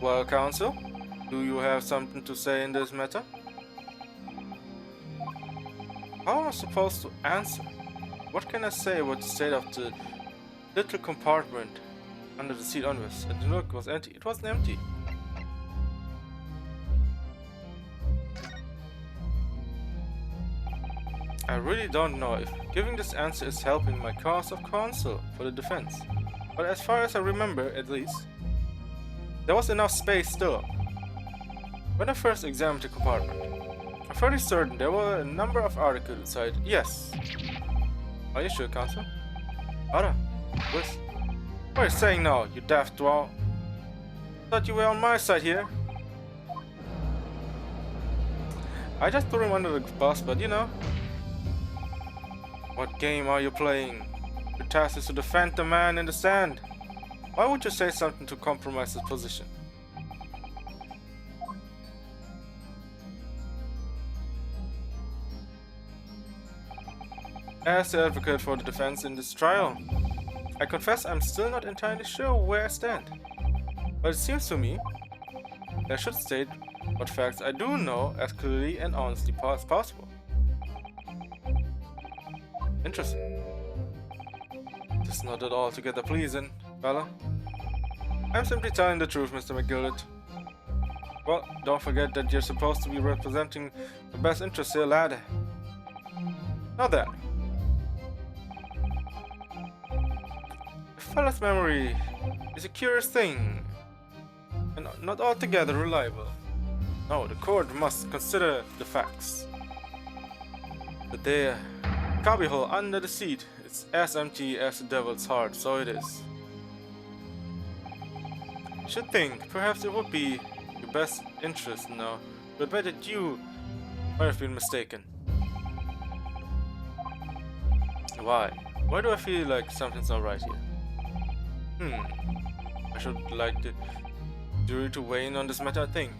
Well, counsel, do you have something to say in this matter? How am I supposed to answer? What can I say about the state of the little compartment under the seat onwards? And the look was empty. It wasn't empty. I really don't know if giving this answer is helping my cause of counsel for the defense. But as far as I remember, at least, there was enough space still. When I first examined the compartment, I'm fairly certain there were a number of articles inside. Yes. Are you sure, counsel? Ada, Liz. What are you saying now, you daft dwarf? Thought you were on my side here. I just threw him under the bus, but you know. What game are you playing? Your task is to defend the man in the stand. Why would you say something to compromise his position? As the advocate for the defense in this trial, I confess I'm still not entirely sure where I stand. But it seems to me that I should state what facts I do know as clearly and honestly as possible. Interesting. This is not at all together pleasing, fella. I'm simply telling the truth, Mr. McGillet. Well, don't forget that you're supposed to be representing the best interests here, lad. Now then. A fella's memory is a curious thing, and not altogether reliable. No, the court must consider the facts. But there, cubbyhole under the seat, it's as empty as the devil's heart, so it is. Should think, perhaps it would be your best interest now, but I bet that you might have been mistaken. Why? Why do I feel like something's not right here? I should like the jury to weigh in on this matter, I think.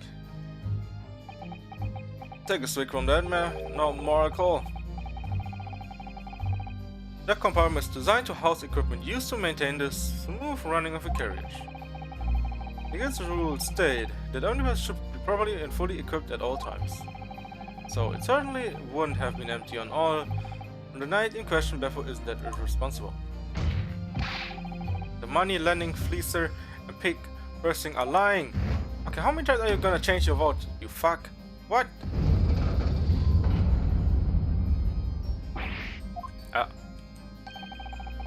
Take a swig from that, man. No more alcohol. That compartment is designed to house equipment used to maintain the smooth running of a carriage. Against the rules state that omnibus should be properly and fully equipped at all times. So it certainly wouldn't have been empty on the night in question, therefore isn't that irresponsible. The money-lending fleecer and pig bursting are lying. Okay, how many times are you gonna change your vote, you fuck? What?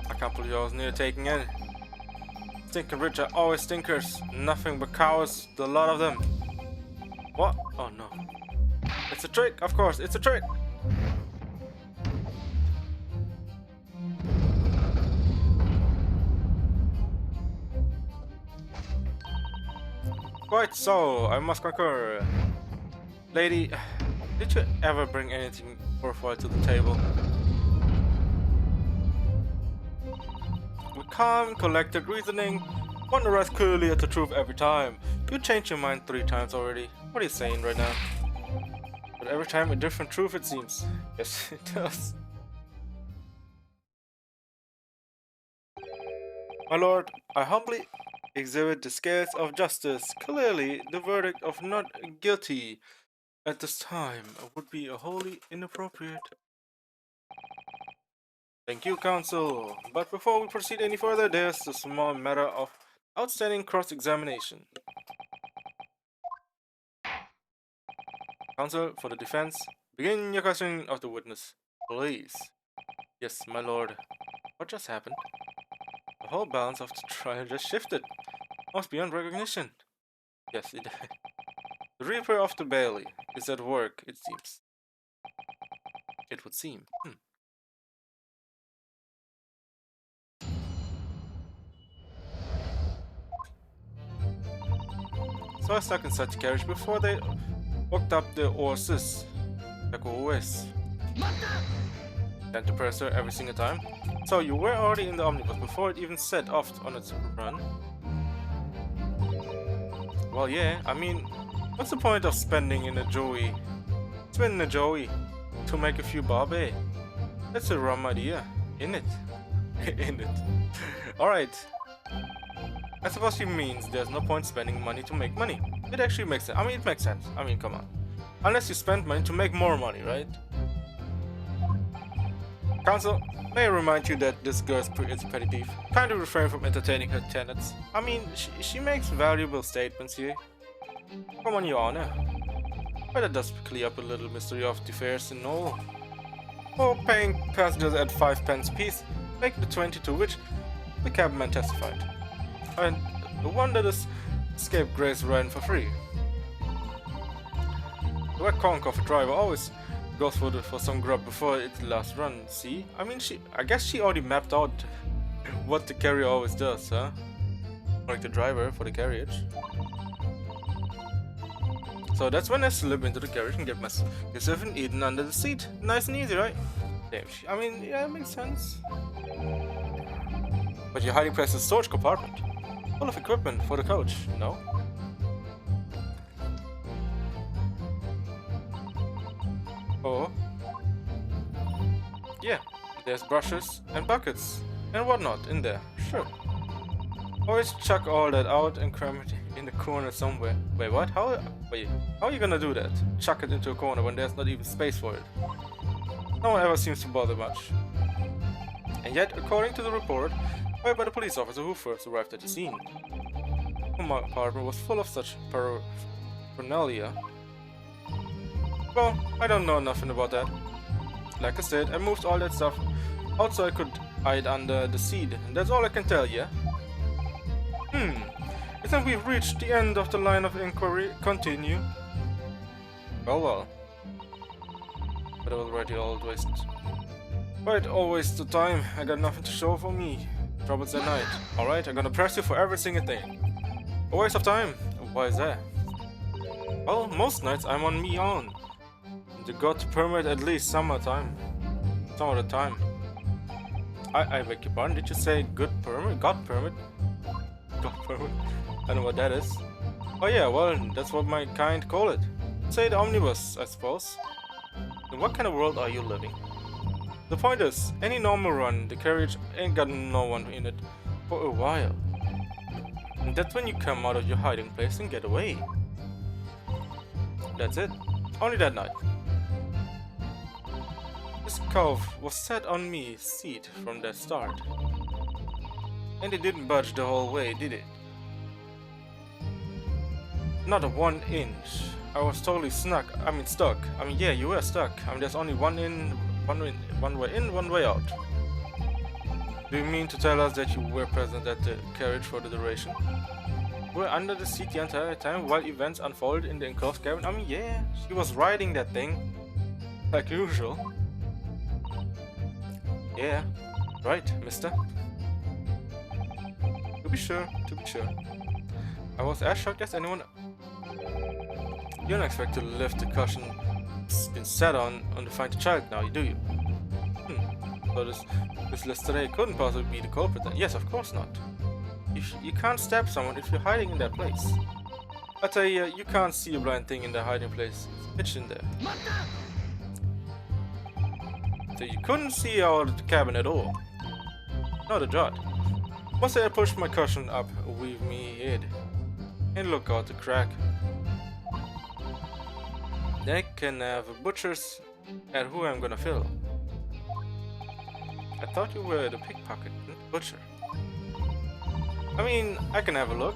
I can't believe I was near taking in. Stinking rich are always stinkers. Nothing but cowards, the lot of them. What? Oh no. It's a trick, of course, it's a trick! Quite so, I must concur. Lady, did you ever bring anything worthwhile to the table? With calm, collected reasoning, one arrives clearly at the truth every time. You changed your mind 3 times already. What are you saying right now? But every time a different truth, it seems. Yes, it does. My lord, I humbly exhibit the scales of justice. Clearly, the verdict of not guilty at this time would be wholly inappropriate. Thank you, counsel. But before we proceed any further, there's a small matter of outstanding cross-examination. Counsel, for the defense, begin your questioning of the witness, please. Yes, my lord. What just happened? The whole balance of the trial just shifted. Almost beyond recognition. Yes, it did. The Reaper of the Bailey is at work, it seems. It would seem. so I stuck inside the carriage before they hooked up the horses, like always. Then to press her every single time. So you were already in the omnibus before it even set off on its run? Well, yeah, I mean, what's the point of spending a joey to make a few bob, eh? That's a rum idea, in it. In it. Alright. I suppose she means there's no point spending money to make money. It actually makes sense. I mean, it makes sense. I mean, come on. Unless you spend money to make more money, right? Counsel, may I remind you that this girl is a petty thief. Kindly refrain from entertaining her tenants. I mean, she makes valuable statements here. Come on, Your Honor. But that does clear up a little mystery of the fares and all. Or paying passengers at 5 pence apiece, making it 22, which the cabman testified. And the one that escaped Grace ran for free. The whack conk of a driver always goes for some grub before its last run, see? I mean, I guess she already mapped out what the carrier always does, huh? Like the driver for the carriage. So that's when I slip into the carriage and get myself eaten under the seat. Nice and easy, right? Damn, I mean, yeah, it makes sense. But your hiding place is a storage compartment, full of equipment for the coach, no? Oh. Yeah, there's brushes and buckets and whatnot in there, sure. Always chuck all that out and cram it in the corner somewhere. Wait, what? How are you gonna do that? Chuck it into a corner when there's not even space for it? No one ever seems to bother much. And yet, according to the report made by the police officer who first arrived at the scene, my apartment was full of such paraphernalia. Well, I don't know nothing about that. Like I said, I moved all that stuff out so I could hide under the seat, and that's all I can tell you. Isn't we've reached the end of the line of inquiry? Continue. Well. But I was already all wasted. Right, all wasted time. I got nothing to show for me. Troubles at night. Alright, I'm gonna press you for every single thing. A waste of time. Why is that? Well, most nights I'm on me own. You got to permit at least some of the time. I beg your pardon, did you say good permit? Got permit? Got permit? I don't know what that is. Oh yeah, well, that's what my kind call it. Say the omnibus, I suppose. In what kind of world are you living? The point is, any normal run, the carriage ain't got no one in it for a while. And that's when you come out of your hiding place and get away. That's it. Only that night. This cove was set on me seat from the start. And it didn't budge the whole way, did it? Not a 1 inch. I was totally stuck. I mean, yeah, you were stuck. I mean, there's only one way in, one way out. Do you mean to tell us that you were present at the carriage for the duration? You were under the seat the entire time while events unfolded in the enclosed cabin? I mean, yeah, she was riding that thing. Like usual. Yeah, right, mister. To be sure. I was as shocked as anyone. You don't expect to lift the cushion it's been sat on to find the child now, do you? So this list today couldn't possibly be the culprit then? Yes, of course not. You can't stab someone if you're hiding in that place. I tell you, you can't see a blind thing in the hiding place. It's pitch in there. So you couldn't see out of the cabin at all. Not a jot. Once I pushed my cushion up with me head and look out the crack. Then I can have butchers at who I'm gonna fill. I thought you were the pickpocket, not the butcher. I mean, I can have a look.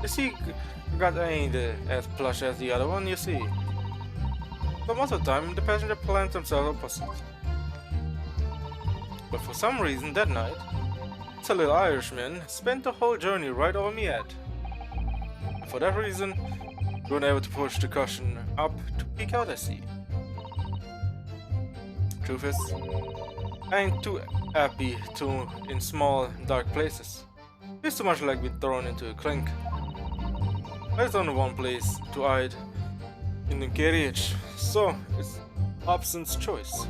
You see, you got ain't as plush as the other one, you see. But most of the time, the passenger plants themselves opposite. But for some reason, that night, this little Irishman spent the whole journey right over me head. And for that reason, we weren't able to push the cushion up to peek out, I see. Truth is, I ain't too happy in small, dark places. It's too much like being thrown into a clink. There's only one place to hide in the carriage, so it's Hobson's choice.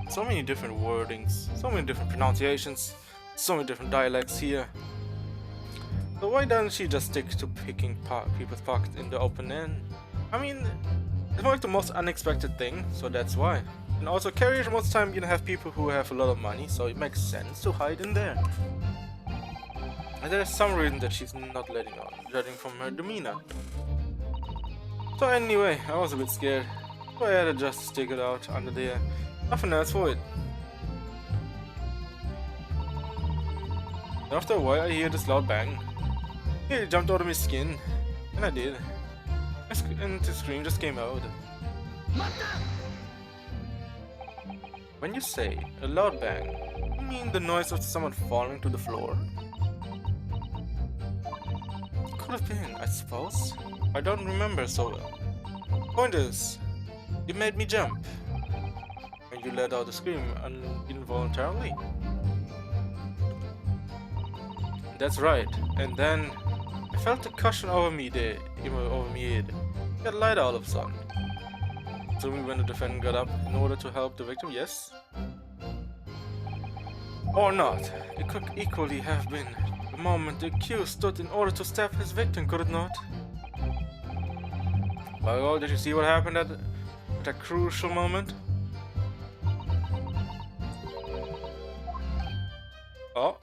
So many different wordings, so many different pronunciations, so many different dialects here. So why doesn't she just stick to picking people's pockets in the open end? I mean, it's like the most unexpected thing, so that's why. And also, carriage most of the time you have people who have a lot of money, so it makes sense to hide in there. And there's some reason that she's not letting on, judging from her demeanor. So anyway, I was a bit scared, so I had to just stick it out under there. Nothing else for it. After a while I hear this loud bang. It jumped out of my skin, and I did. And the scream just came out. When you say a loud bang, you mean the noise of someone falling to the floor? Could have been, I suppose. I don't remember so well. Point is, it made me jump. And you let out a scream involuntarily. That's right. And then I felt the cushion over me there, over me head. It got lighter all of a sudden. So when the defendant got up in order to help the victim, yes? Or not. It could equally have been the moment the accused stood in order to stab his victim, could it not? Well, did you see what happened at that crucial moment? Oh.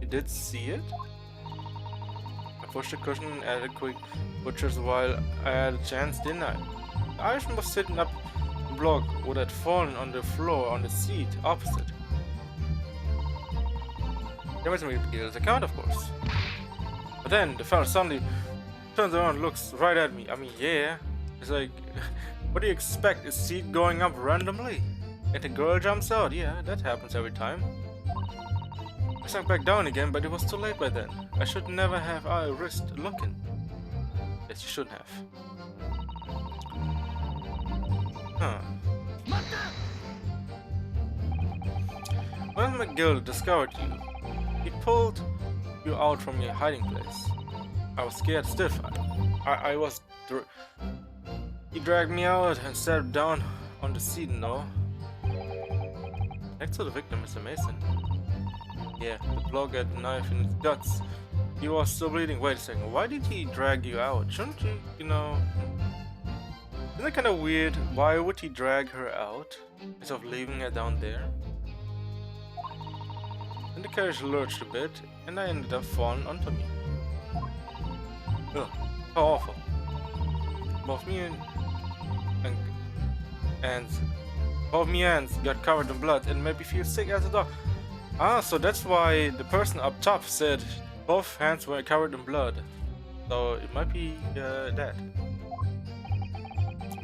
You did see it? I pushed the cushion and added quick butchers while I had a chance, didn't I? The Irishman was sitting up the block would have fallen on the floor on the seat opposite. There was Miguel's account, of course. But then the fellow suddenly turns around and looks right at me. I mean, yeah. It's like, what do you expect? Is seat going up randomly? And the girl jumps out. Yeah, that happens every time. I sank back down again, but it was too late by then. I should never have risked looking. Yes, you shouldn't have. Huh. When McGill discovered you, he pulled you out from your hiding place. I was scared stiff. I was... He dragged me out and sat down on the seat, no? Next to the victim, Mr. Mason. Yeah, the bloke had the knife in his guts. He was still bleeding. Wait a second, why did he drag you out? Shouldn't you, Isn't that kind of weird? Why would he drag her out instead of leaving her down there? Then the carriage lurched a bit, and I ended up falling onto me. Ugh, how awful. Both me hands got covered in blood and made me feel sick as a dog. Ah, so that's why the person up top said both hands were covered in blood. So it might be that.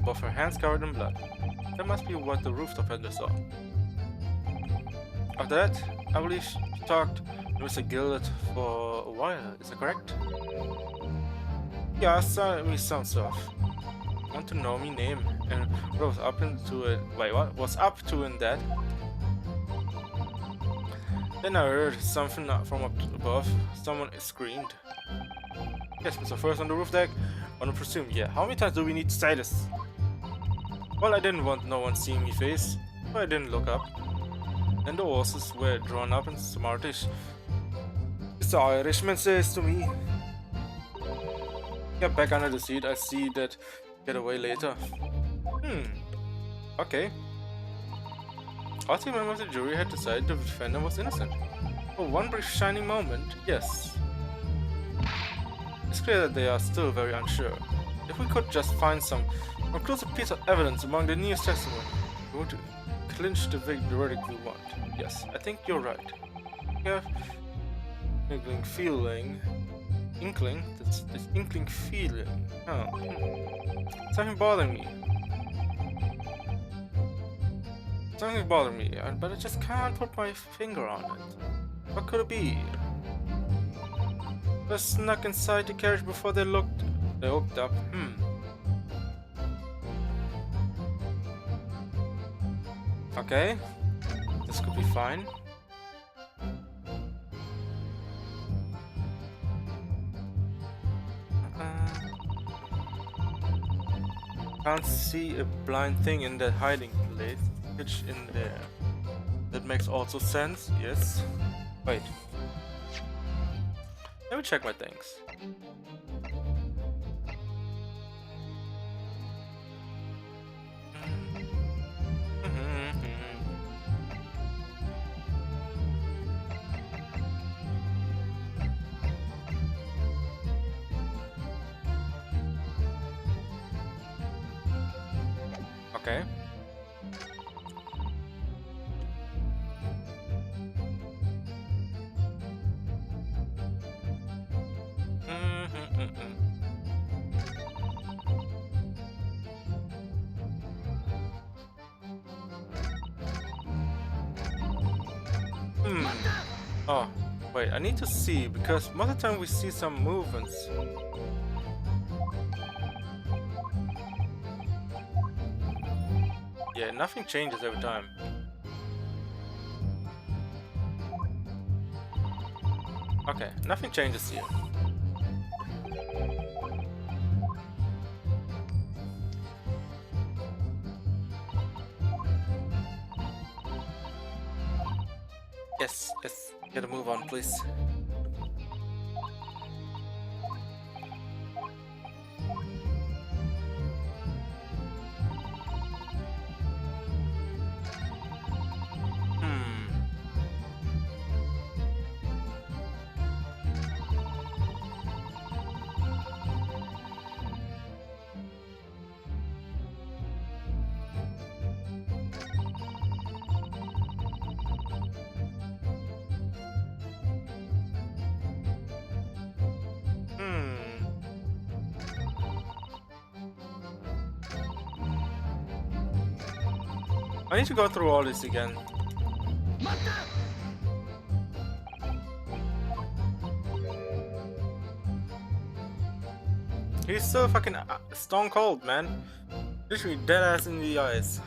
Both her hands covered in blood. That must be what the rooftop vendor saw. After that, I believe she talked to Mr. Gilded for a while. Is that correct? Yeah, me sounds off. Want to know me name and what was up into it. Wait, what was up to in that? Then I heard something from up above. Someone screamed. Yes, Mr. First on the roof deck. I want to presume, yeah. How many times do we need to say this? Well, I didn't want no one seeing me face, so I didn't look up. Then the horses were drawn up in smartish. Mr. Irishman says to me. Get back under the seat. I see that. Get away later. Okay. All three members of the jury had decided the defendant was innocent. For one brief shining moment, yes. It's clear that they are still very unsure. If we could just find some conclusive piece of evidence among the nearest testimony, we would clinch the verdict we want. Yes, I think you're right. We have this inkling feeling. Oh. Something bothering me. Something bothering me, but I just can't put my finger on it. What could it be? They snuck inside the carriage before they hooked up. Okay. This could be fine. Can't see a blind thing in that hiding place. Pitch in there. That makes also sense, yes. Wait. Let me check my things. Okay. Oh, wait, I need to see, because most of the time we see some movements. Yeah, nothing changes every time. Okay, nothing changes here. Yes, yes, gotta move on, please. I need to go through all this again. He's so fucking stone cold, man. Literally dead ass in the eyes.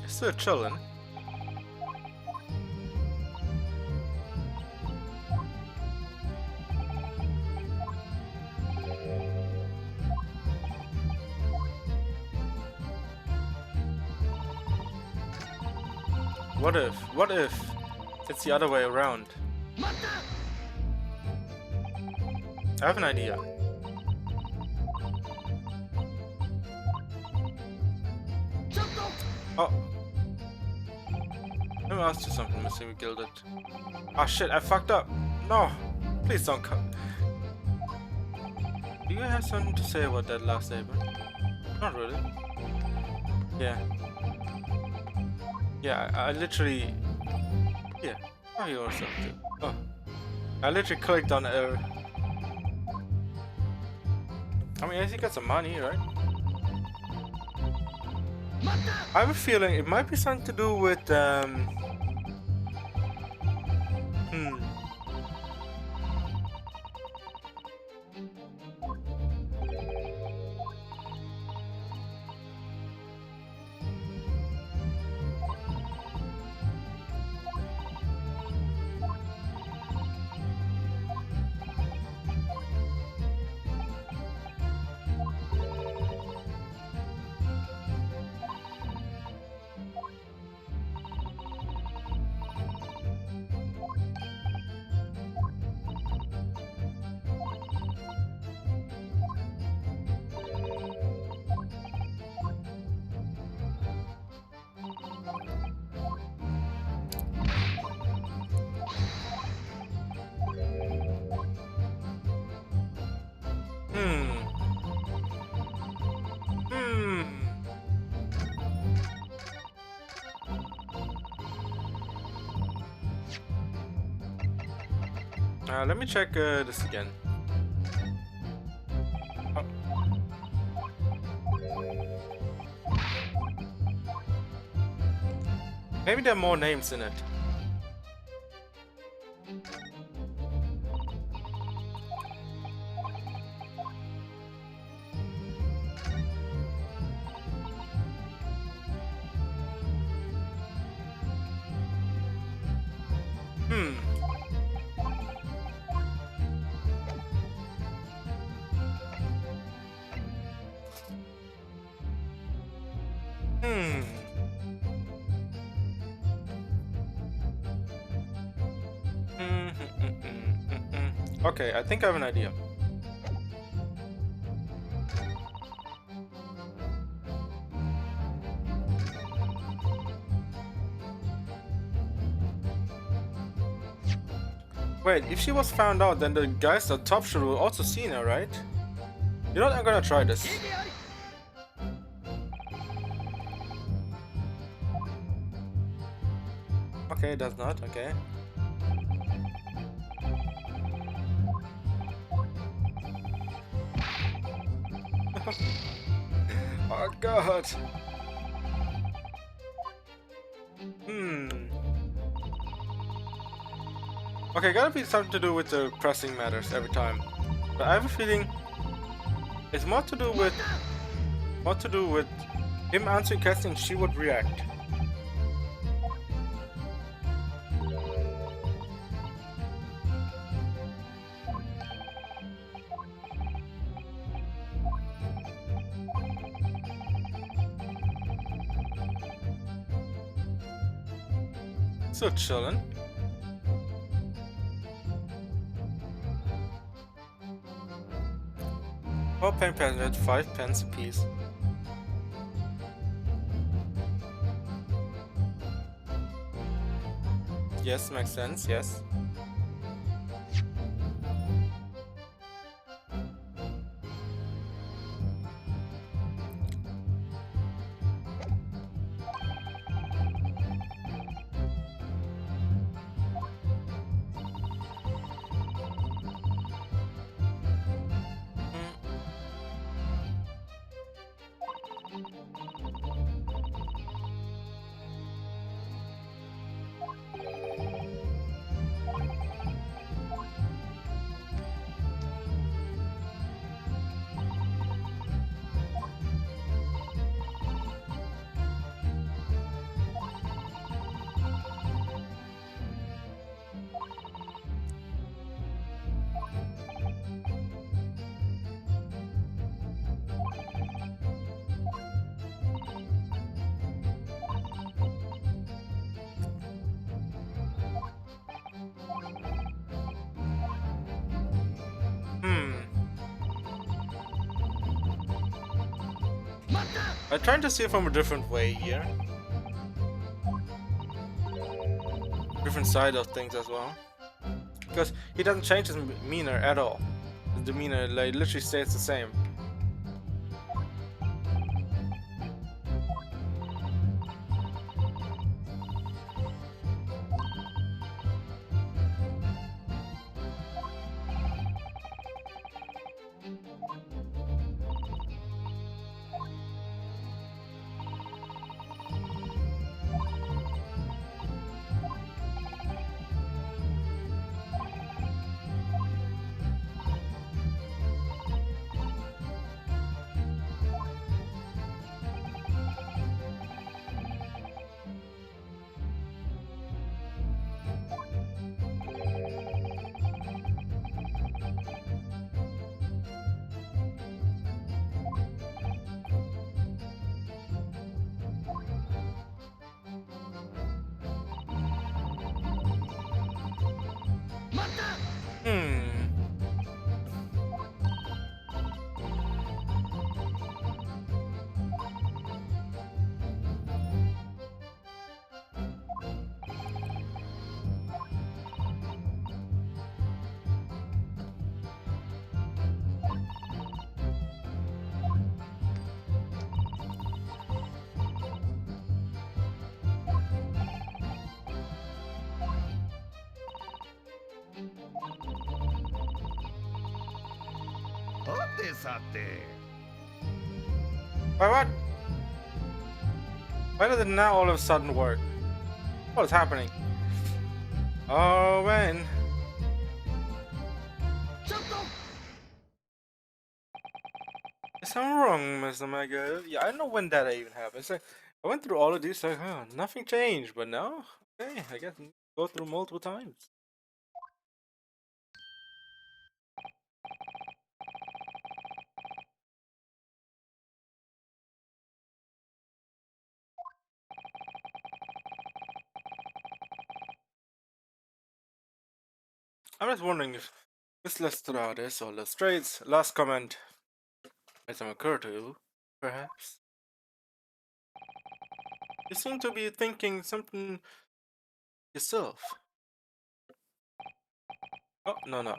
Still chillin'. What if it's the other way around? I have an idea. Oh. Let me ask you something, Mr. Gilded. Oh shit, I fucked up. No, please don't come. Do you have something to say about that last statement? Not really. Yeah. Yeah, I literally... Yeah. Oh, you also too. Oh. I literally clicked on error. I mean, I think got some money, right? I have a feeling it might be something to do with, let me check this again. Oh. Maybe there are more names in it. Okay, I think I have an idea. Wait, if she was found out, then the guys at top should have also seen her, right? You know what? I'm gonna try this. Okay, it does not. Okay. Oh god. Hmm. Okay, gotta be something to do with the pressing matters every time. But I have a feeling it's more to do with him answering questions she would react. So chillin'. All pen pens at 5 pence a piece. Yes, makes sense, yes. Hmm. Hmm. I'm trying to see it from a different way here. Different side of things as well. Because he doesn't change his demeanor at all. His demeanor like literally stays the same. Hmm. Why what? Why does it now all of a sudden work? What is happening? Oh man. Is I'm wrong, Mr. Mega? Yeah, I don't know when that even happened. It's like, I went through all of these, like, huh, nothing changed, but now, okay, I guess go through multiple times. I'm just wondering if Miss Lestrades or Lestrades, last comment has occurred to you, perhaps? You seem to be thinking something yourself. Oh, no. That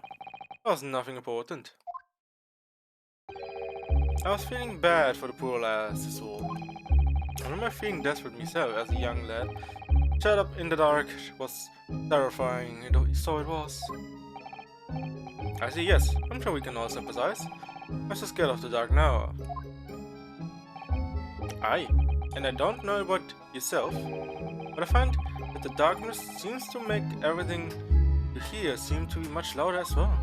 was nothing important. I was feeling bad for the poor lass, is all. I remember feeling desperate myself as a young lad. Shut up in the dark was terrifying, so it was. I see, yes, I'm sure we can all sympathize. I'm so scared of the dark now. Aye, and I don't know about yourself, but I find that the darkness seems to make everything you hear seem to be much louder as well.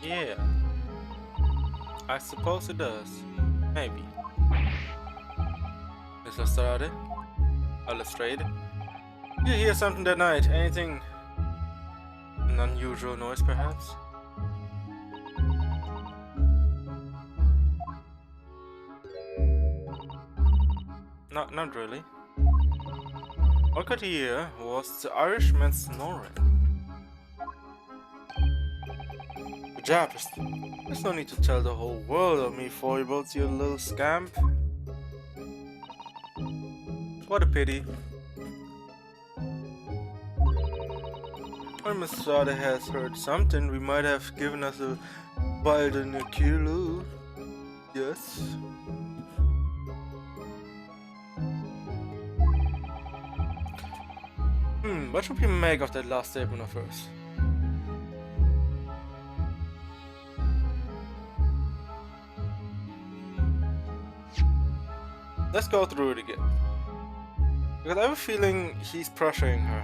Yeah, I suppose it does. Maybe. Miss Lestrade? Lestrade? Did you hear something that night? Anything? An unusual noise, perhaps? Not really. All I could hear was the Irishman snoring. Japs, there's no need to tell the whole world of me foibles, you little scamp. What a pity. When Miss Sada has heard something, we might have given us a clue. Yes. What should we make of that last statement of hers? Let's go through it again. Because I have a feeling he's pressuring her.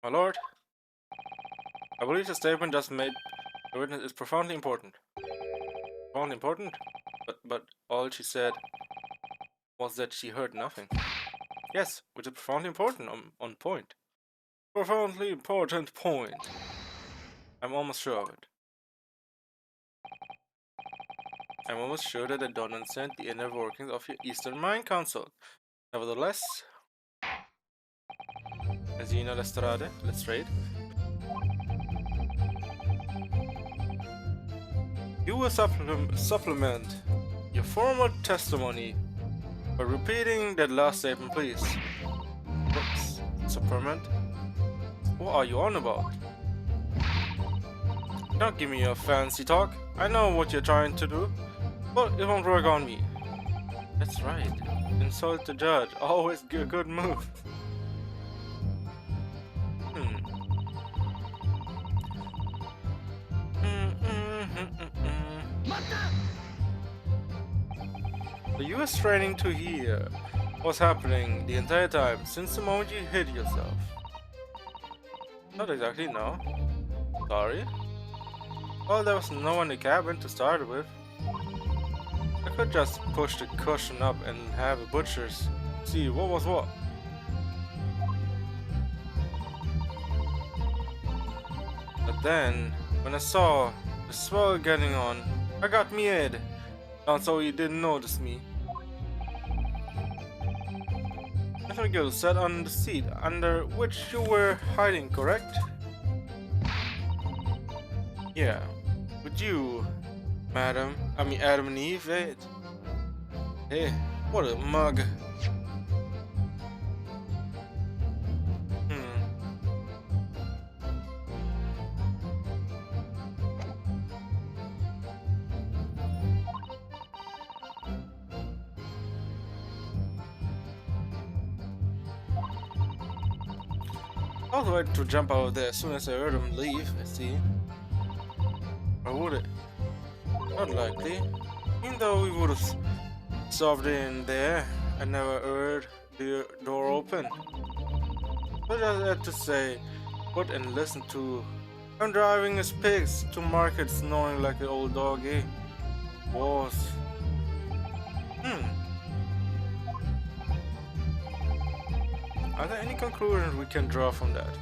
My lord, I believe the statement just made the witness is profoundly important. Profoundly important? But all she said was that she heard nothing. Yes, which is profoundly important, on point. Profoundly important point. I'm almost sure of it. I'm almost sure that I don't understand the inner workings of your Eastern Mind Council. Nevertheless, as you know, Lestrade, you will supplement your formal testimony by repeating that last statement, please. Oops, supplement? What are you on about? Don't give me your fancy talk. I know what you're trying to do, but it won't work on me. That's right. Insult the judge. Always a good move. So you were straining to hear what's happening the entire time since the moment you hit yourself. Not exactly, no. Sorry. Well, there was no one in the cabin to start with. I could just push the cushion up and have a butcher's see what was what. But then, when I saw the swell getting on, I got mad. Not so you didn't notice me. Miguel sat on the seat under which you were hiding, correct? Yeah. With you, Adam and Eve, eh? Hey, what a mug. I was ready to jump out of there as soon as I heard him leave, I see. Or would it? Unlikely. Even though we would have shoved in there, I never heard the door open. But I had to say, put and listen to. I'm driving his pigs to market snoring like an old doggy. Was. Hmm. Are there any conclusions we can draw from that?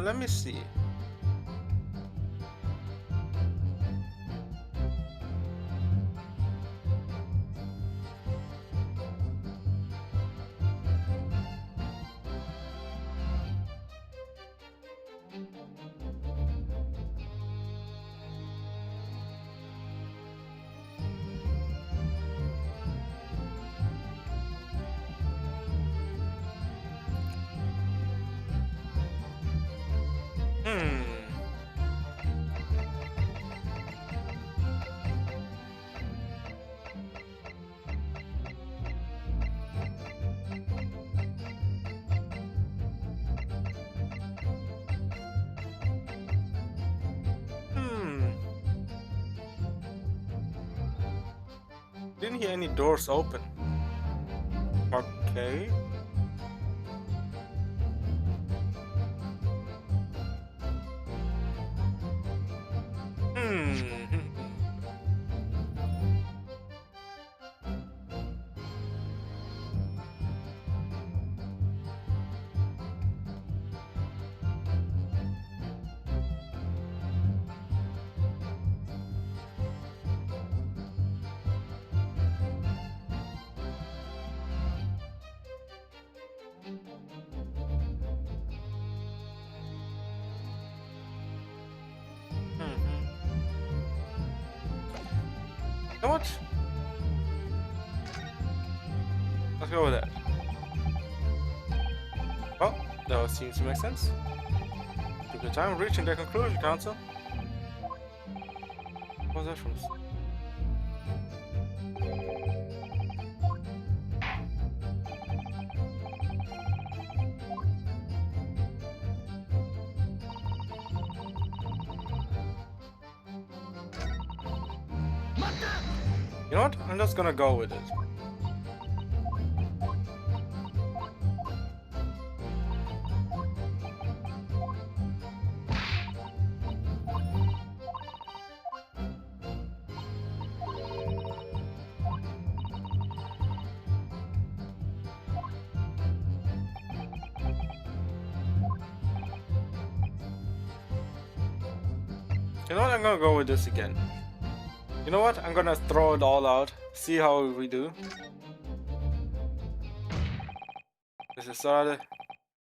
Let me see. Hmm. Hmm. Didn't hear any doors open. Okay. Hmm. Hmm. You know what? Let's go with that. Well, that seems to make sense. Took the time reaching that conclusion, Council. What was that from? You know what? I'm just gonna go with it. You know what? I'm gonna go with this again. You know what? I'm gonna throw it all out. See how we do. This is started.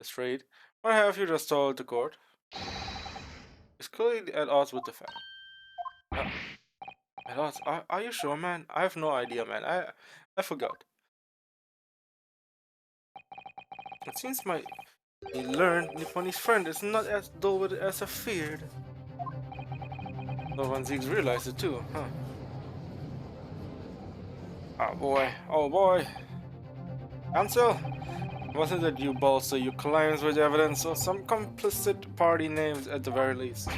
Straight. What have you just told the court? It's clearly at odds with the fact. At odds? Are you sure, man? I have no idea, man. I forgot. It seems he learned Nipponi's friend is not as dull as I feared. No one Ziggs realized it too, huh? Oh boy, oh boy. Counsel? Wasn't it you bolster your claims with evidence or some complicit party names at the very least?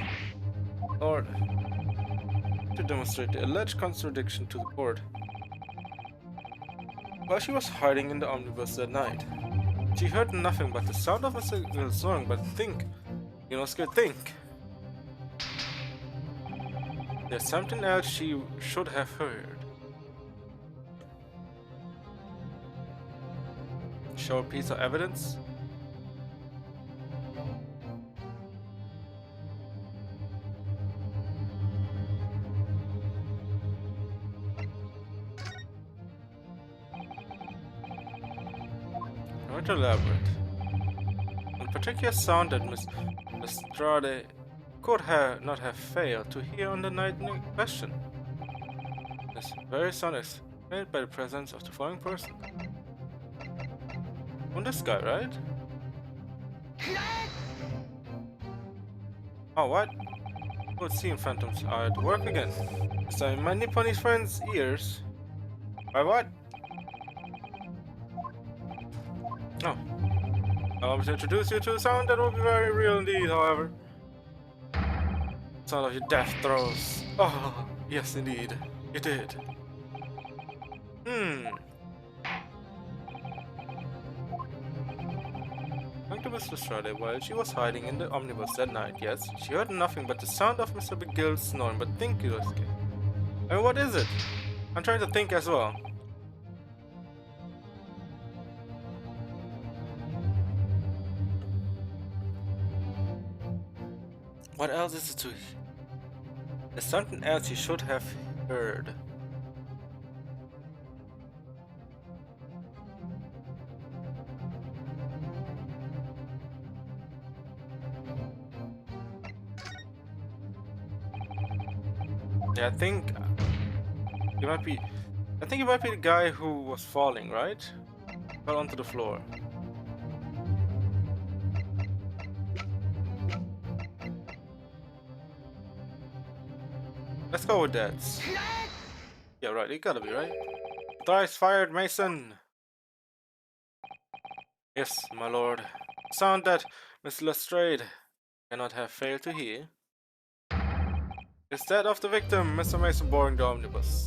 Lord, to demonstrate the alleged contradiction to the court. While she was hiding in the omnibus that night, she heard nothing but the sound of a single song, but think, you know, Skid, think. There's something else she should have heard. Show a piece of evidence? Not elaborate. particular sound that Miss Lestrade could not have failed to hear on the night in question. This very sound is made by the presence of the following person. On this guy, right? Oh, what? Good seeing phantoms are at work again. This time my Nipponish friend's ears. By what? Oh. Allow me to introduce you to a sound that will be very real indeed, however. Sound of your death throes. Oh, yes indeed. You did. According to Miss Lestrade, while she was hiding in the omnibus that night, yes, she heard nothing but the sound of Mr. McGill's snoring, but think it was okay. I mean, what is it? I'm trying to think as well. What else is it to... There's something else you should have heard. Yeah, I think you might be... I think you might be the guy who was falling, right? Fell onto the floor. Let's go with that. Yeah, right, it gotta be, right? Thrice fired, Mason! Yes, my lord. Sound that Miss Lestrade cannot have failed to hear. Is that of the victim, Mr. Mason boarding the omnibus.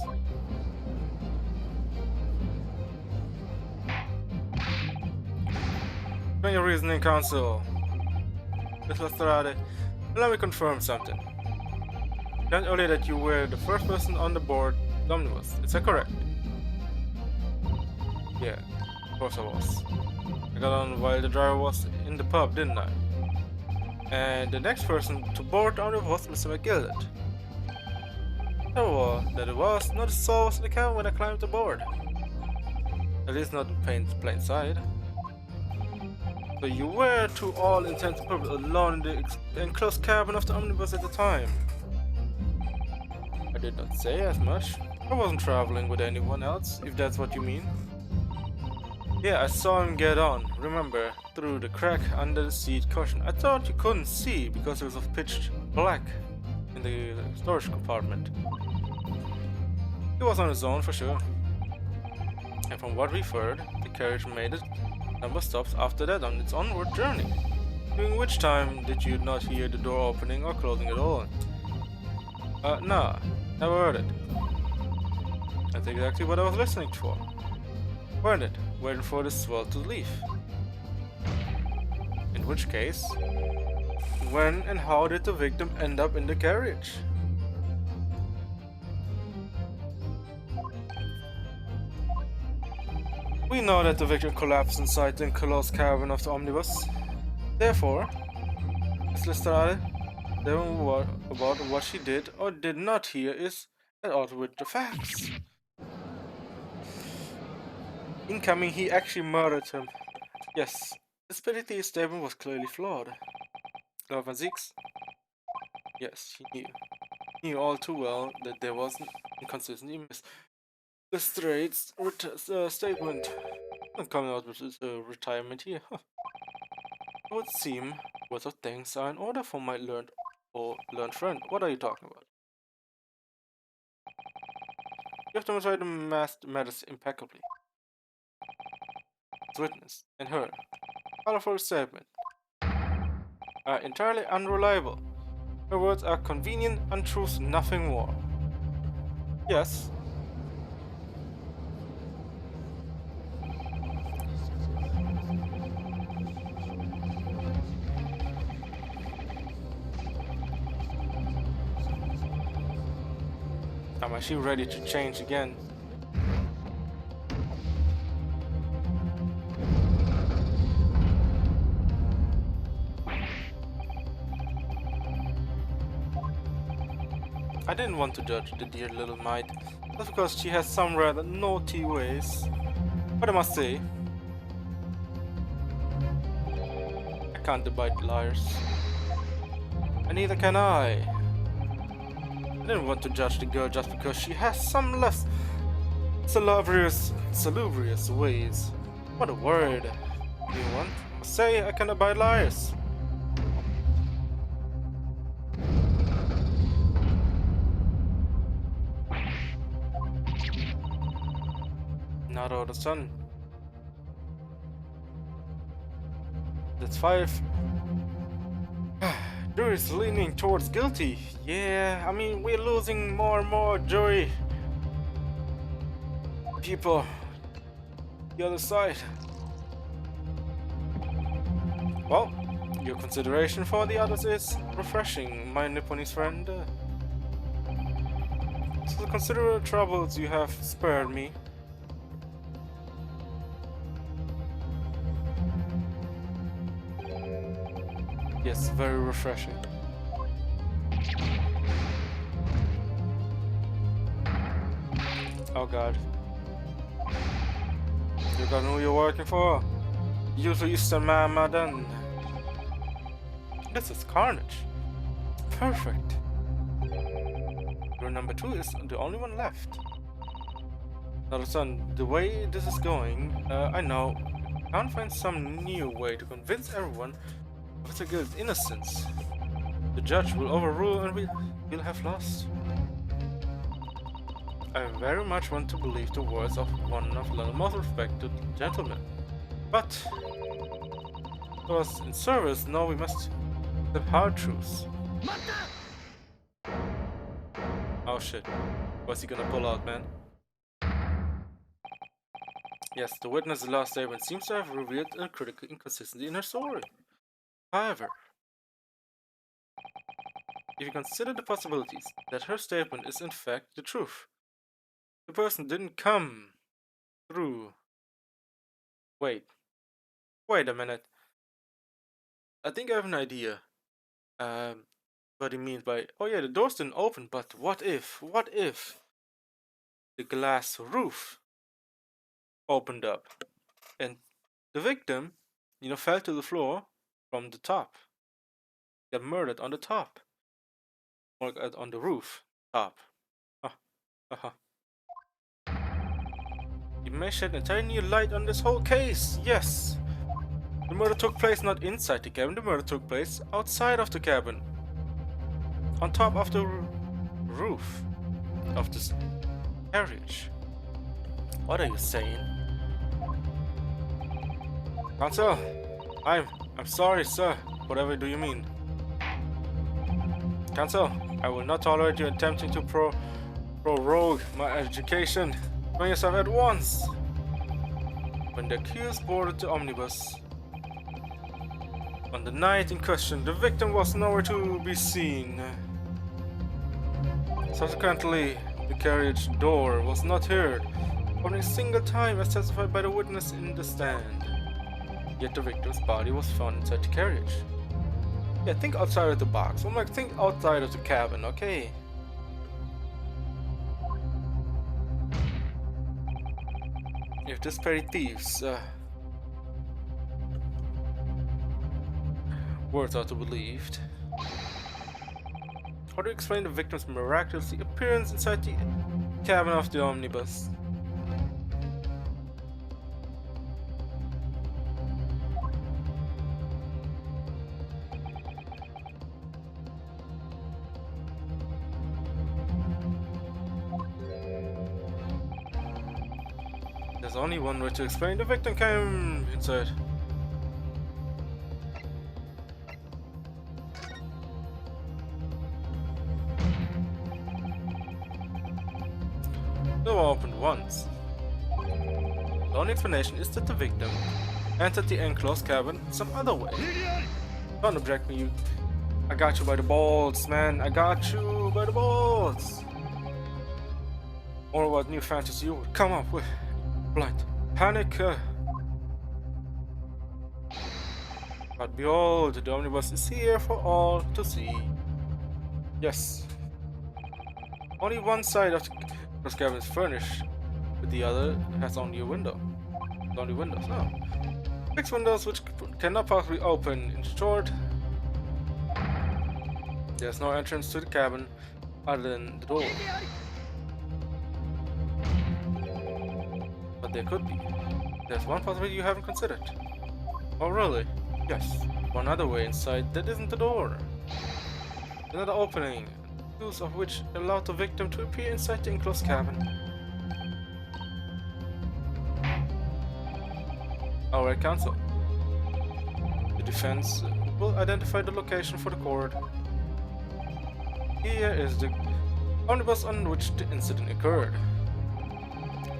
Bring your reasoning, counsel. Miss Lestrade, let me confirm something. You learned earlier that you were the first person on the board the omnibus. Is that correct? Yeah, of course I was. I got on while the driver was in the pub, didn't I? And the next person to board the omnibus was Mr. McGill. That it was not a soul was in the cabin when I climbed aboard. At least not in plain sight. So you were, to all intents and purposes, alone in the enclosed cabin of the omnibus at the time. I did not say as much. I wasn't traveling with anyone else, if that's what you mean. Yeah, I saw him get on, remember, through the crack under the seat cushion. I thought you couldn't see because it was pitch black in the storage compartment. He was on his own for sure. And from what we've heard, the carriage made a number of stops after that on its onward journey. During which time did you not hear the door opening or closing at all? Nah, never heard it. That's exactly what I was listening for. Weren't it? Waiting for the swell to leave. In which case, when and how did the victim end up in the carriage? We know that the victim collapsed inside the enclosed cabin of the omnibus. Therefore, Miss Lestrade, about what she did or did not hear is at odds with the facts. Incoming, he actually murdered him. Yes, his ability statement was clearly flawed. Love and Zeeks? Yes, he knew. He knew all too well that there was an inconsistency in Miss Lestrade's statement. I'm coming out with his retirement here. It would seem words of thanks are in order for my learned friend. What are you talking about? You have demonstrated the matters impeccably. His witness and her colorful statement are entirely unreliable. Her words are convenient untruths, nothing more. Yes. Am she ready to change again? I didn't want to judge the dear little mite, just because she has some rather naughty ways. But I must say, can't abide liars. And neither can I. I didn't want to judge the girl just because she has some less salubrious ways. What a word. Do you want? I must say I can abide liars. Not all the sun. That's 5. Jury's leaning towards guilty. Yeah, I mean, we're losing more and more jury people. The other side. Well, your consideration for the others is refreshing, my Nipponese friend. So consider the troubles you have spared me. Yes, very refreshing. Oh god. You got who you're working for? Usually Eastern Madden. This is carnage. Perfect. Your number 2 is the only one left. Now son, the way this is going, I know. I can't find some new way to convince everyone of the guild's innocence. The judge will overrule and we'll have lost. I very much want to believe the words of one of the most respected gentlemen. But those in service know we must accept hard truths. Oh shit. What's he gonna pull out, man? Yes, the witness's last statement seems to have revealed a critical inconsistency in her story. However, if you consider the possibilities that her statement is in fact the truth, the person didn't come through. Wait a minute. I think I have an idea. What he means by, oh yeah, the doors didn't open, but what if the glass roof opened up and the victim, fell to the floor from the top. Got murdered on the top. Or on the roof top. It may shed entirely new light on this whole case, yes! The murder took place not inside the cabin, the murder took place outside of the cabin. On top of the roof of this carriage. What are you saying? Counsel, I'm sorry, sir. Whatever do you mean? Counsel, I will not tolerate you attempting to prorogue my education. Bring yourself at once. When the accused boarded the omnibus, on the night in question, the victim was nowhere to be seen. Subsequently, the carriage door was not heard only a single time as testified by the witness in the stand. Yet the victim's body was found inside the carriage. Yeah, think outside of the box. I'm like, think outside of the cabin, okay? If this petty thieves words are to be believed, how do you explain the victim's miraculous appearance inside the cabin of the omnibus? There's only one way to explain. The victim came inside. The door opened once. The only explanation is that the victim entered the enclosed cabin some other way. Don't object me, you. I got you by the balls, man. I got you by the balls. Or what new fantasy you would come up with. Blind panic. But behold, the omnibus is here for all to see. Yes. Only one side of the cabin is furnished, but the other has only a window. Only windows. No. Fixed windows which cannot possibly open. In short, there's no entrance to the cabin other than the door. But there could be. There's one possibility you haven't considered. Oh really? Yes. One other way inside that isn't the door. Another opening, use of which allowed the victim to appear inside the enclosed cabin. Alright, counsel. The defense will identify the location for the court. Here is the omnibus on which the incident occurred.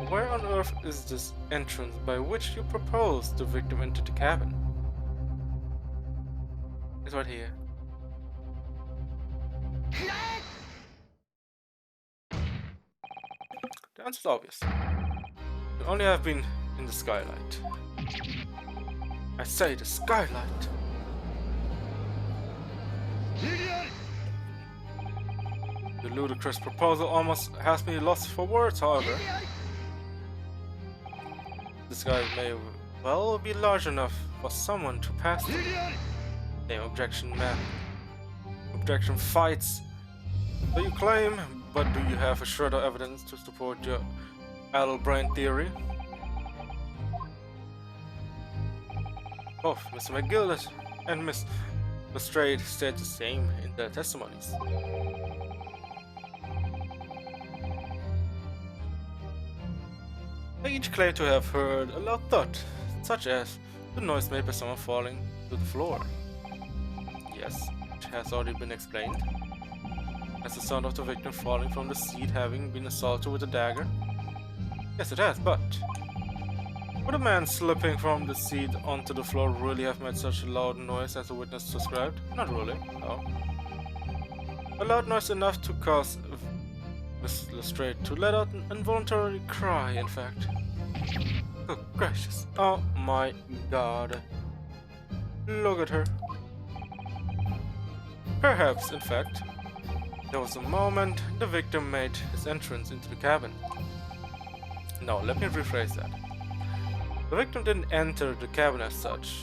Where on earth is this entrance by which you propose the victim enter the cabin? It's right here. The answer is obvious. You only have been in the skylight. I say the skylight. The ludicrous proposal almost has me lost for words, however. The sky may well be large enough for someone to pass through. Damn objection, man. Objection fights. So you claim, but do you have a shred of evidence to support your addle brain theory? Both Mr. McGillis and Miss Lestrade said the same in their testimonies. They each claim to have heard a loud thud, such as the noise made by someone falling to the floor. Yes, it has already been explained. As the sound of the victim falling from the seat having been assaulted with a dagger. Yes, it has, but would a man slipping from the seat onto the floor really have made such a loud noise as the witness described? Not really, no. A loud noise enough to cause Miss Lestrade to let out an involuntary cry, in fact. Good gracious. Oh my god. Look at her. Perhaps, in fact, there was a moment the victim made his entrance into the cabin. No, let me rephrase that. The victim didn't enter the cabin as such.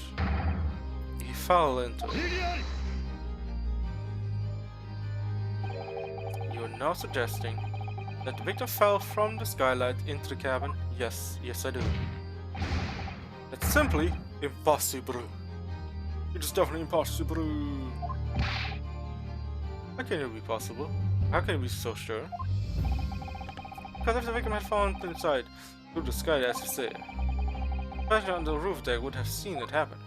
He fell into it. You are now suggesting that the victim fell from the skylight into the cabin? Yes, yes I do. That's simply impossible. It is definitely impossible. How can it be possible? How can you be so sure? Because if the victim had fallen inside through the sky, as you say, the person on the roof deck would have seen it happen.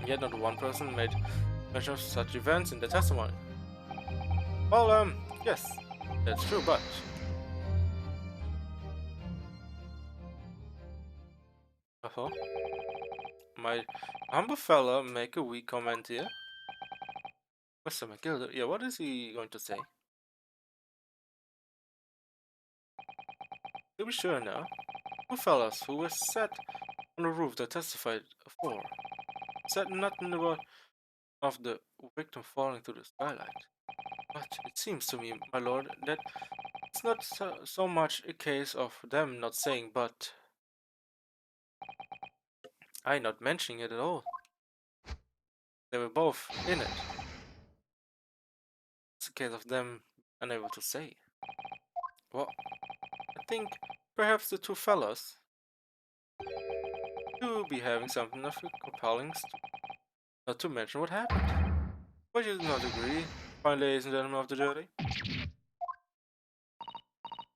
Yet not one person made mention of such events in their testimony. Well, yes, that's true, but my humble fella make a weak comment here. Mr. McGilder, yeah, what is he going to say? To be sure now, two fellas who were sat on the roof that testified for said nothing about of the victim falling through the skylight. But it seems to me, my lord, that it's not so much a case of them not saying, but I not mentioning it at all. They were both in it. It's a case of them unable to say. Well, I think perhaps the two fellas do be having something of a compelling not to mention what happened. But you do not agree, fine ladies and gentlemen of the jury?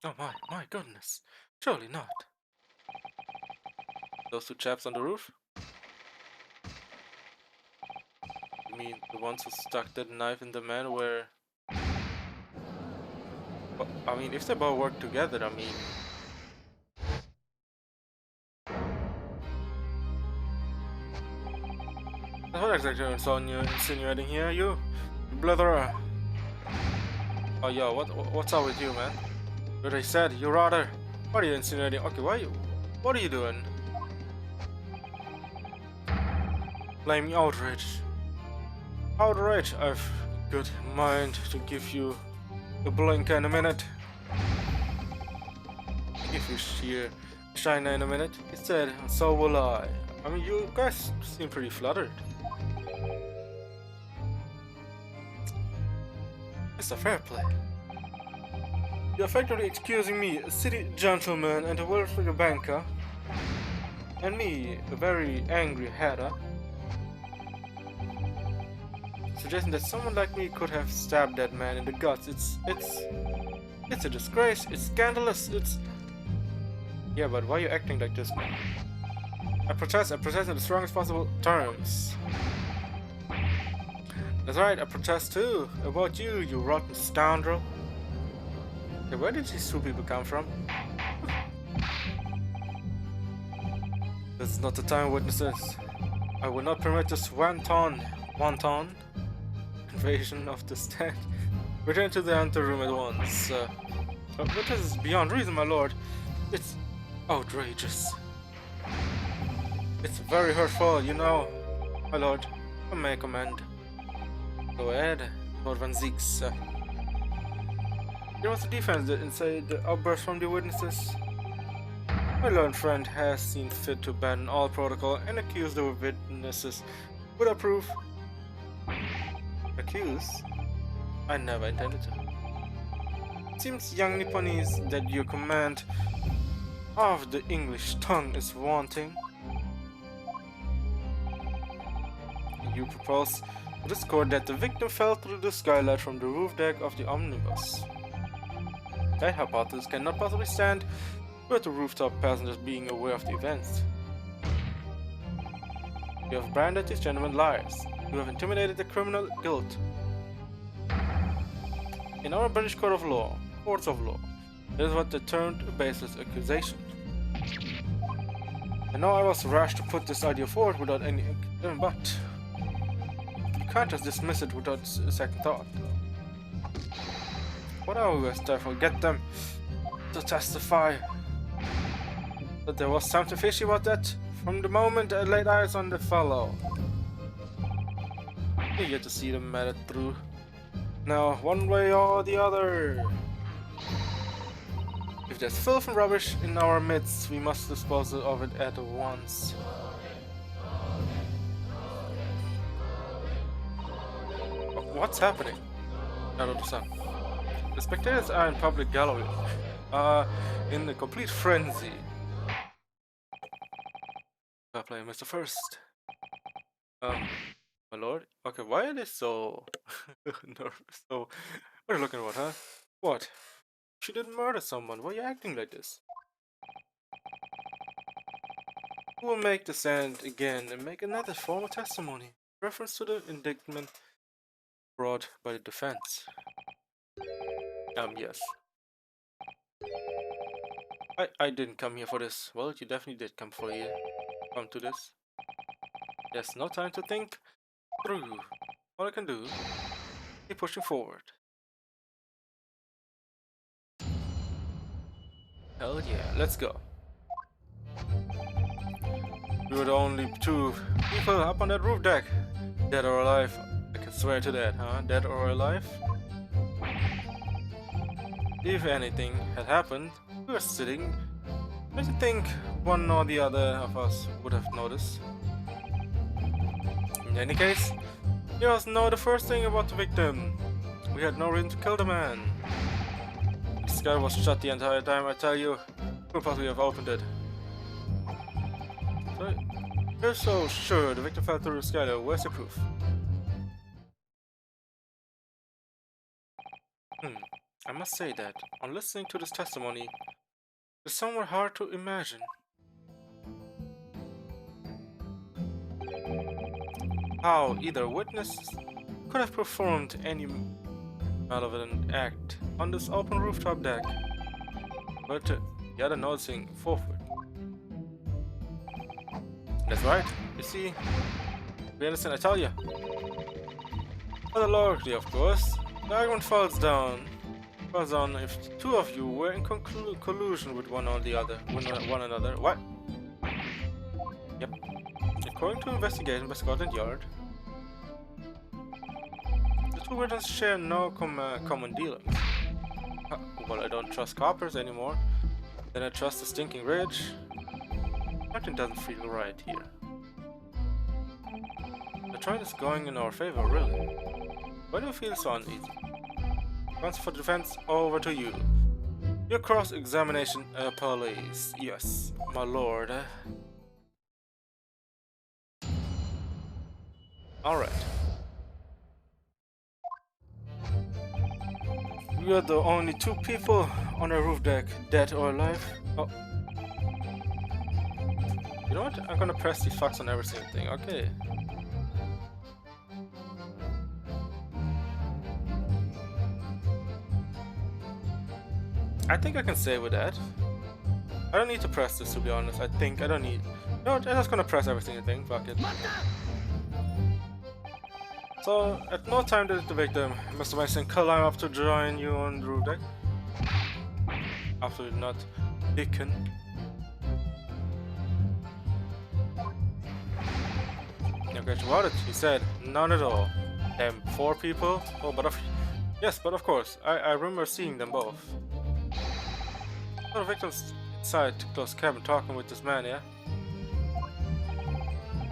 Oh my goodness, surely not. Those two chaps on the roof? You mean the ones who stuck that knife in the man where... Well, I mean, if they both work together, I mean... What exactly are you insinuating here, you blitherer? Oh yo, what's up with you, man? What I said, you rather... What are you insinuating? Okay, what are you doing? Blaming outrage. Outrage, I've good mind to give you a blink in a minute. Give you sheer China in a minute, he said, and so will I. I mean, you guys seem pretty fluttered. It's a fair play. You're effectively excusing me, a city gentleman and a well-figured banker, and me, a very angry hatter, suggesting that someone like me could have stabbed that man in the guts. It's a disgrace. It's scandalous. Yeah, but why are you acting like this, man? I protest in the strongest possible terms. That's right, I protest too. About you, you rotten scoundrel. Hey, where did these two people come from? This is not the time, witnesses. I will not permit this wanton invasion of the state. Return to the anteroom at once. But this is beyond reason, my lord. It's outrageous. It's very hurtful, you know, my lord. I may command. Go ahead, Lord Van Zieks. There was a defense inside the outburst from the witnesses. My learned friend has seen fit to abandon all protocol and accuse the witnesses without proof. Accuse? I never intended to. It seems, young Nipponese, that your command of the English tongue is wanting. You propose to this court that the victim fell through the skylight from the roof deck of the omnibus. That hypothesis cannot possibly stand with the rooftop passengers being aware of the events. You have branded these gentlemen liars. You have intimidated the criminal guilt. In our British courts of law, that is what they termed a baseless accusation. I know I was rash to put this idea forward without any but you can't just dismiss it without a second thought. What are we therefore? Get them to testify that there was something fishy about that from the moment I laid eyes on the fellow. You get to see the matter through. Now, one way or the other. If there's filth and rubbish in our midst, we must dispose of it at once. What's happening? I don't understand. The spectators are in public gallery, in a complete frenzy. I play Mr. First. My lord? Okay, why are they so nervous? So, what are you looking at, huh? What? She didn't murder someone. Why are you acting like this? We will make the stand again and make another formal testimony. Reference to the indictment brought by the defense. Yes. I didn't come here for this. Well, you definitely did come to this. There's no time to think through. All I can do is keep pushing forward. Hell yeah, let's go. We were the only two people up on that roof deck. Dead or alive. I can swear to that, huh? Dead or alive? If anything had happened, we were sitting. Don't you think one or the other of us would have noticed? In any case, you must know the first thing about the victim. We had no reason to kill the man. This guy was shot the entire time, I tell you. Who possibly have opened it? So, you're so sure the victim fell through the sky, where's the proof? I must say that, on listening to this testimony, it's somewhat hard to imagine. How either witness could have performed any malevolent act on this open rooftop deck, but the other noticing forward. That's right, you see, we understand, I tell you. Allegorically, of course, the argument falls down if the two of you were in collusion with one another. What? Yep. According to investigation by Scotland Yard, the two witnesses share no common dealings. Well, I don't trust coppers anymore. Then I trust the stinking ridge. Something doesn't feel right here. The trend is going in our favor, really. Why do you feel so uneasy? Once for defense, over to you. Your cross-examination, police. Yes, my lord. Alright. We are the only two people on the roof deck, dead or alive. Oh. You know what? I'm gonna press these fucks on every single thing, okay. I think I can save with that. I don't need to press this, to be honest. I don't need... No, I'm just gonna press every single thing, fuck it. So, at no time did the victim, Mr. Mason, climb up to join you on the roof deck. Absolutely not. Beacon. No question about it, he said. None at all. Damn, 4 people? Oh, but yes, but of course. I remember seeing them both. The victim's inside to close cabin talking with this man, yeah?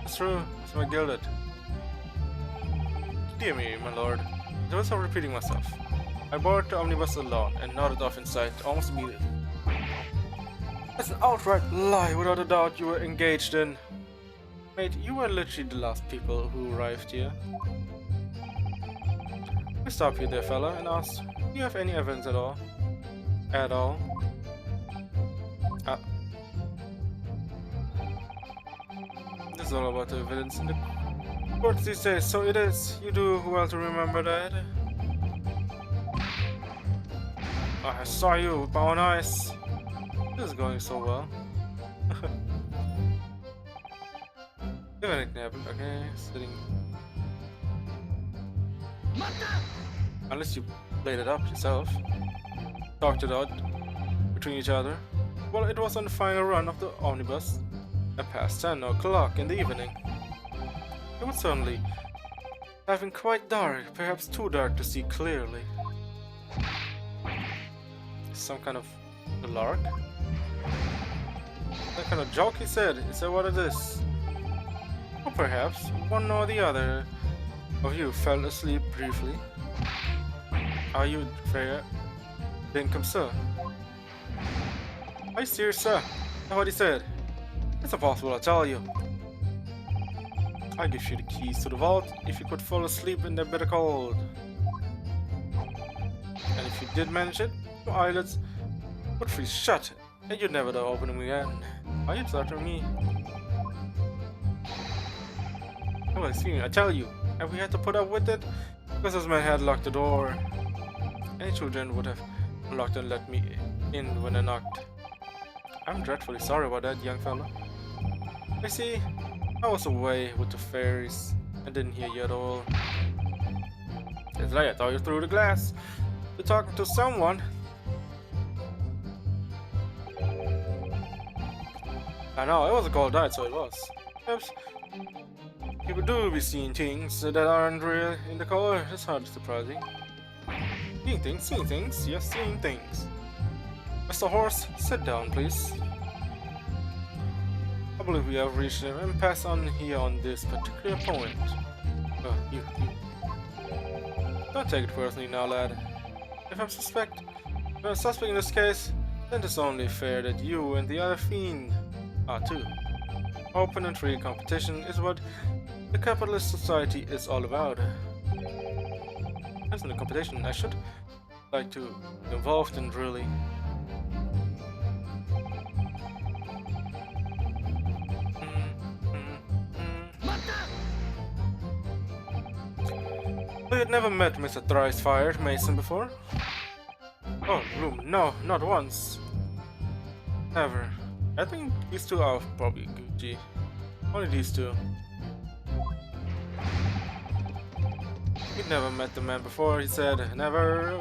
It's true, Mr. McGilded. Dear me, my lord. I was repeating myself. I boarded the omnibus alone and nodded off inside almost immediately. That's an outright lie, without a doubt you were engaged in. Mate, you were literally the last people who arrived here. I stopped you there, fella, and asked, do you have any evidence at all? At all? This is all about the evidence in the courts these days, so it is. You do well to remember that. I saw you with my own eyes. This is going so well. If anything happened, okay, sitting. Unless you played it up yourself. Talked it out between each other. Well, it was on the final run of the omnibus. At past 10 o'clock in the evening. It was suddenly having quite dark, perhaps too dark to see clearly. Some kind of a lark? That kind of joke, he said. Is that what it is? Or perhaps one or the other of you fell asleep briefly. Are you fair? Dinkum, sir? Are you serious, sir? That's what he said. It's impossible, I tell you. I'll give you the keys to the vault if you could fall asleep in the bitter cold. And if you did manage it, your eyelids would freeze shut, and you'd never open them again. Are you flattering me? Oh, excuse me, I tell you, and we had to put up with it because this man had locked the door. Any children would have unlocked and let me in when I knocked. I'm dreadfully sorry about that, young fellow. You see, I was away with the fairies and didn't hear you at all. It's like I thought you through the glass. You're talking to someone. I know, it was a cold night, so it was. Perhaps people do be seeing things that aren't real in the cold. It's hardly surprising. Seeing things, yes, seeing things. Mr. Horse, sit down, please. I believe we have reached an impasse on here on this particular point. You. Don't take it personally now, lad. If I'm a suspect in this case, then it's only fair that you and the other fiend are too. Open and free competition is what the capitalist society is all about. Isn't a competition I should like to be involved in, really. We had never met Mr. Thrice-Fired Mason before. Oh, Bloom, no, not once. Never. I think these two are probably Gucci. Only these two. He'd never met the man before, he said. Never.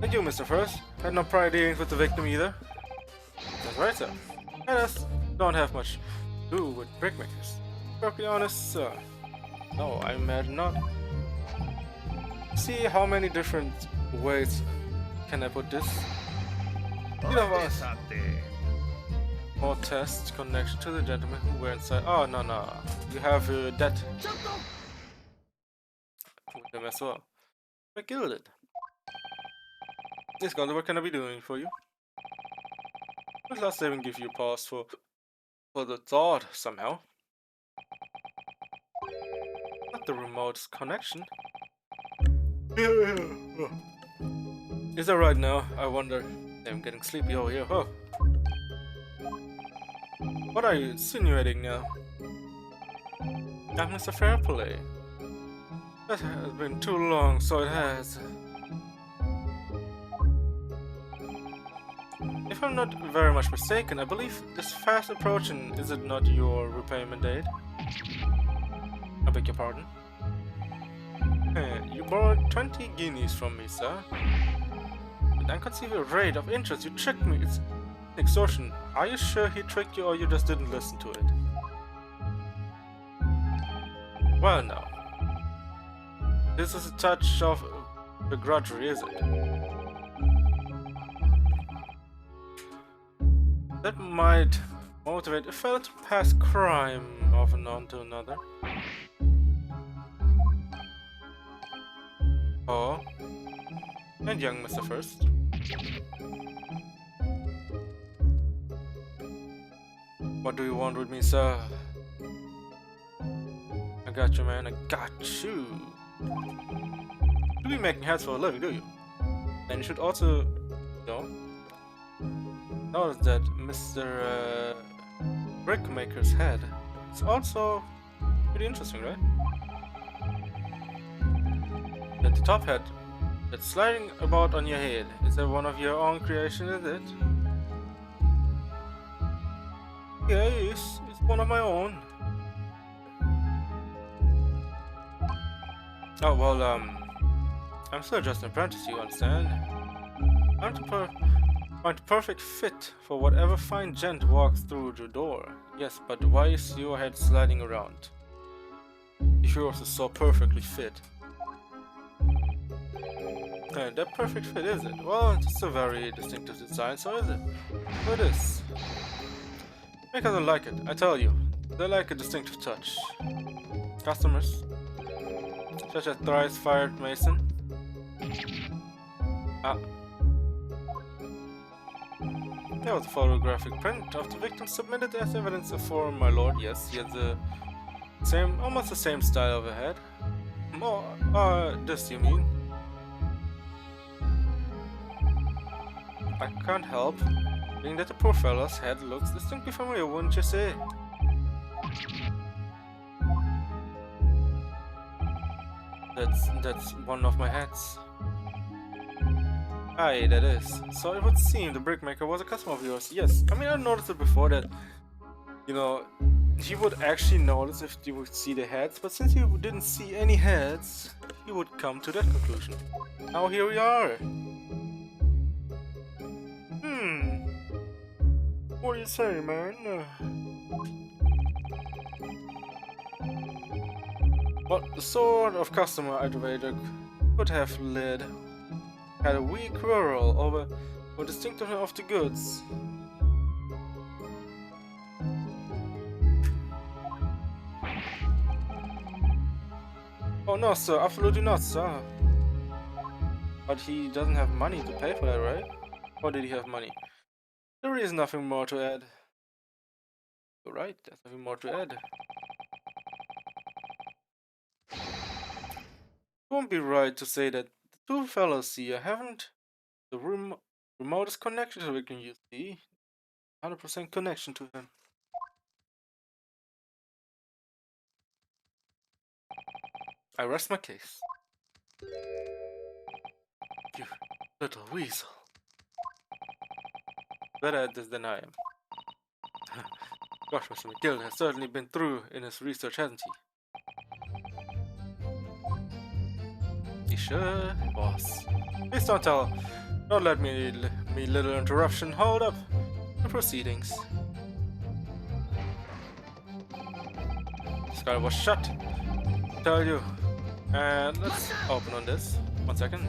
And you, Mr. First, had no prior dealings with the victim either. That's right, sir. And us don't have much to do with brickmakers. To be honest, sir. No, I imagine not. See how many different ways can I put this? Neither of us. More test connection to the gentleman who were inside. Oh, no, no. You have that with them as well. I killed it. This gun, what can I be doing for you? At last, I even give you a pause for the thought somehow. Not the remotest connection. Is that right now? I wonder. I'm getting sleepy over here. Oh. What are you insinuating now? I'm Mr. Fairplay. That has been too long, so it has. If I'm not very much mistaken, I believe this fast approaching is it not your repayment date? I beg your pardon? You borrowed 20 guineas from me, sir. An inconceivable rate of interest, you tricked me. It's extortion. Are you sure he tricked you or you just didn't listen to it? Well, no. This is a touch of begrudgery, is it? That might motivate a fellow to pass crime of an on to another. Oh. And young Mr. First. What do you want with me, sir? I got you, man. I got you. You be making hats for a living, do you? And you should also notice that Mr. Brickmaker's head is also pretty interesting, right? That the top hat that's sliding about on your head, is that one of your own creation, is it? Yeah, it's one of my own. Oh, well, I'm still just an apprentice, you understand? I'm the perfect fit for whatever fine gent walks through the door. Yes, but why is your head sliding around? If yours is so perfectly fit. That perfect fit, is it? Well, it's a very distinctive design, so is it? So it is. Because I like it, I tell you. They like a distinctive touch. Customers, such as thrice fired Mason. There was a photographic print of the victim submitted as evidence for my lord. Yes, he had the same, almost the same style of a head. More, this you mean? I can't help being that the poor fellow's head looks distinctly familiar, wouldn't you say? That's one of my heads. Aye, that is. So it would seem the brickmaker was a customer of yours. Yes, I mean I noticed it before that, you know, he would actually notice if you would see the heads, but since you didn't see any heads, he would come to that conclusion. Now here we are. What do you say, man? What the sort of customer I'd could have led had a wee quarrel over the distinctiveness of the goods. Oh no, sir, absolutely not, sir. But he doesn't have money to pay for that, right? Or did he have money? There is nothing more to add. You're right, there's nothing more to add. It won't be right to say that the two fellows here haven't the remotest connection to Viking, you see. 100% connection to him. I rest my case. You little weasel. Better at this than I am. Gosh, Mr. McGill has certainly been through in his research, hasn't he? He sure was. Please don't let me little interruption hold up the proceedings. This guy was shut, I tell you. And let's open on this. 1 second.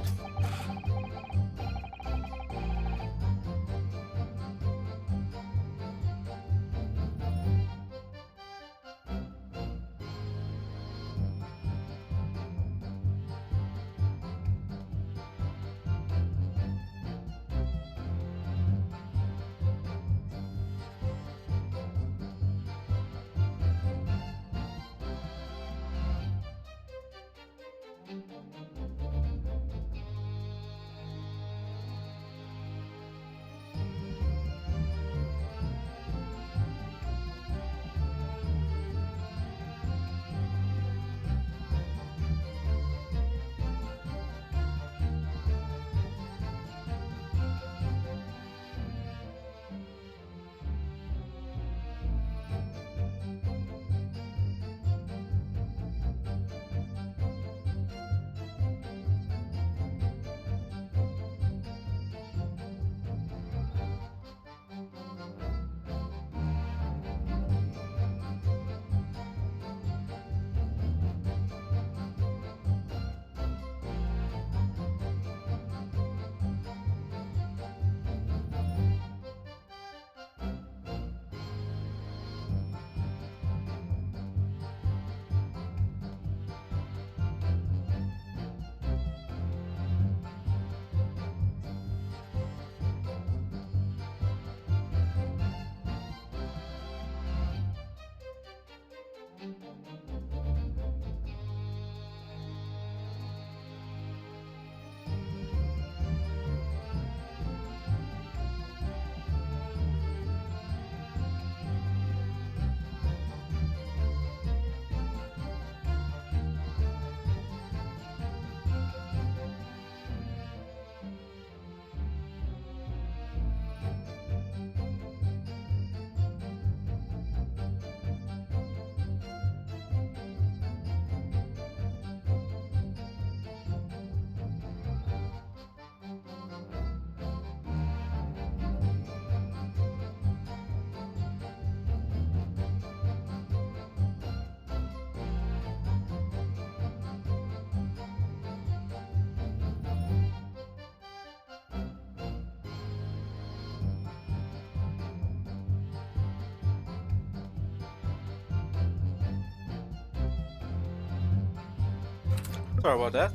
Sorry about that.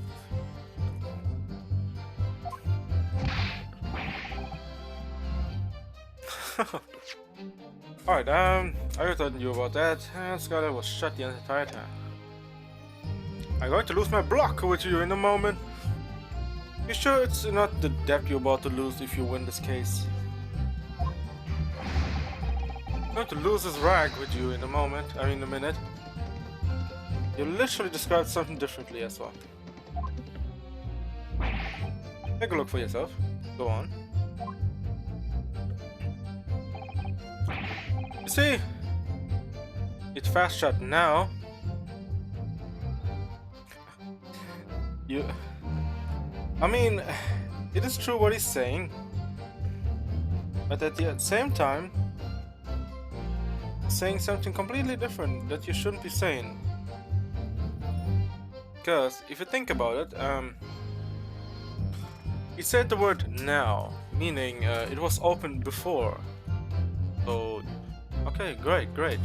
Alright, I told you about that. Skylar was shut the entire time. I'm going to lose my block with you in a moment. You sure it's not the depth you're about to lose if you win this case? I'm going to lose this rag with you in a moment, in a minute. You literally described something differently as well. Take a look for yourself. Go on. You see? It's fast shot now. It is true what he's saying, but at the same time, saying something completely different that you shouldn't be saying. Because if you think about it, he said the word now, meaning it was open before. So, okay, great.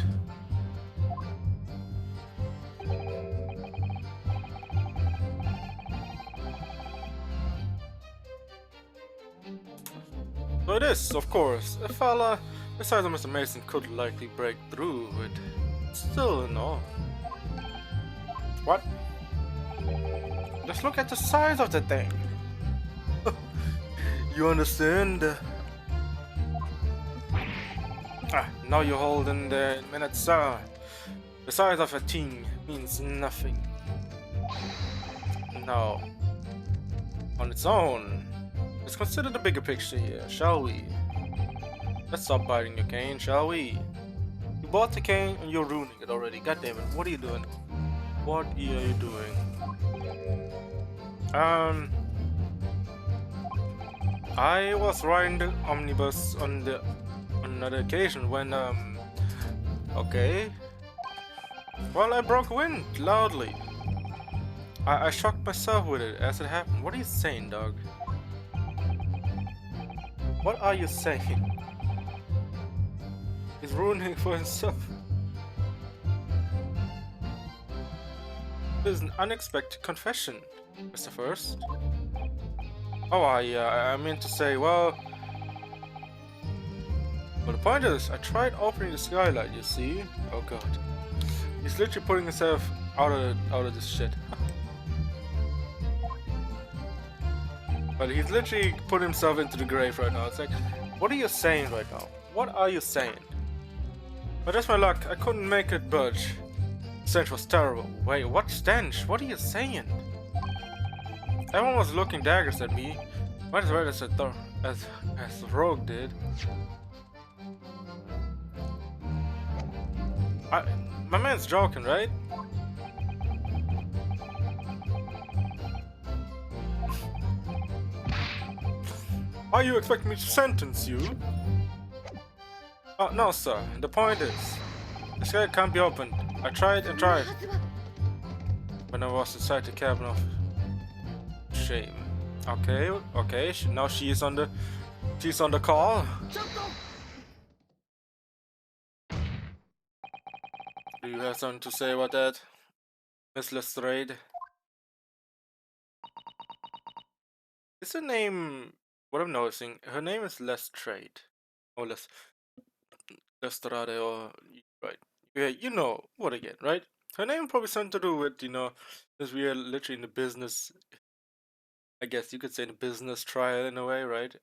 So it is, of course, a fella besides Mr. Mason could likely break through, but still no. What? Just look at the size of the thing. You understand? Now you're holding the minute, sir. The size of a thing means nothing. Now, on its own, let's consider the bigger picture here, shall we? Let's stop biting your cane, shall we? You bought the cane and you're ruining it already. God damn it, what are you doing? What are you doing? I was riding the omnibus on another occasion when, okay. Well, I broke wind loudly. I shocked myself with it as it happened. What are you saying, dog? What are you saying? He's ruining for himself. This is an unexpected confession, Mr. First. Oh, I mean to say, well, the point is, I tried opening the skylight, you see? Oh god. He's literally putting himself out of this shit. But he's literally put himself into the grave right now. It's like, what are you saying right now? What are you saying? But that's my luck, I couldn't make it budge. The stench was terrible. Wait, what stench? What are you saying? Everyone was looking daggers at me. Might as well as the rogue did. My man's joking, right? Why you expect me to sentence you? Oh, no, sir. The point is, this guy can't be opened. I tried and tried. When I was inside the cabin of shame. Okay. Now she's on the call. Do you have something to say about that, Miss Lestrade? Is her name? What I'm noticing, her name is Lestrade, or Lestrade, or right? Yeah, you know what again, right? Her name probably something to do with, since we are literally in the business. I guess you could say the business trial in a way, right?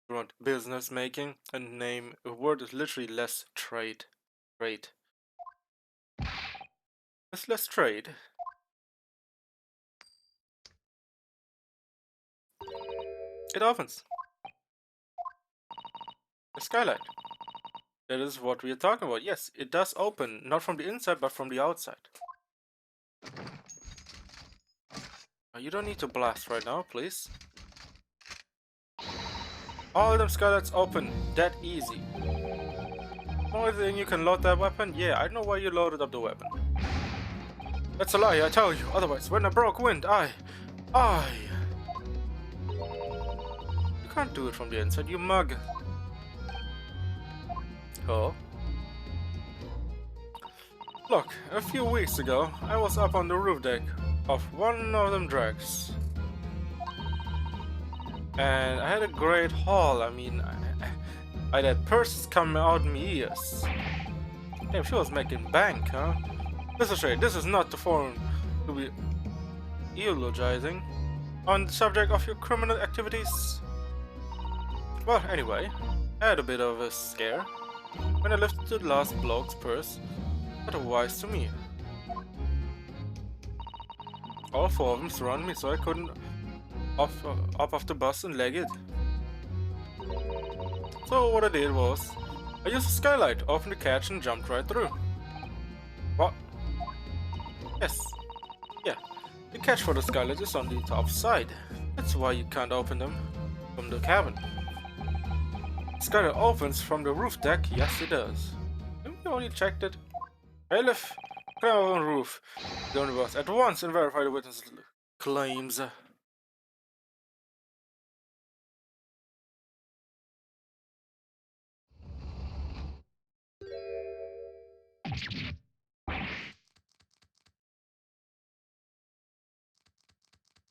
Around business making, and name a word is literally less trade. It's less trade. It opens. The skylight. That is what we are talking about. Yes, it does open, not from the inside, but from the outside. You don't need to blast right now, please. All them skylights open, that easy. More than you can load that weapon? Yeah, I know why you loaded up the weapon. That's a lie, I tell you. Otherwise, when I broke wind, you can't do it from the inside, you mug. Oh. Look, a few weeks ago, I was up on the roof deck of one of them drags. And I had a great haul. I mean, I had purses coming out of my ears. Damn, she was making bank, huh? Mr. Shade, this is not the forum to be eulogizing on the subject of your criminal activities. Well, anyway, I had a bit of a scare when I lifted the last bloke's purse, otherwise to me. All four of them surrounded me, so I couldn't up off the bus and leg it. So what I did was, I used a skylight, opened the catch and jumped right through. What? Yes. Yeah. The catch for the skylight is on the top side. That's why you can't open them from the cabin. The skylight opens from the roof deck. Yes, it does. We only checked it. Bailiff, climb up on the roof. The only boss at once and verify the witness claims.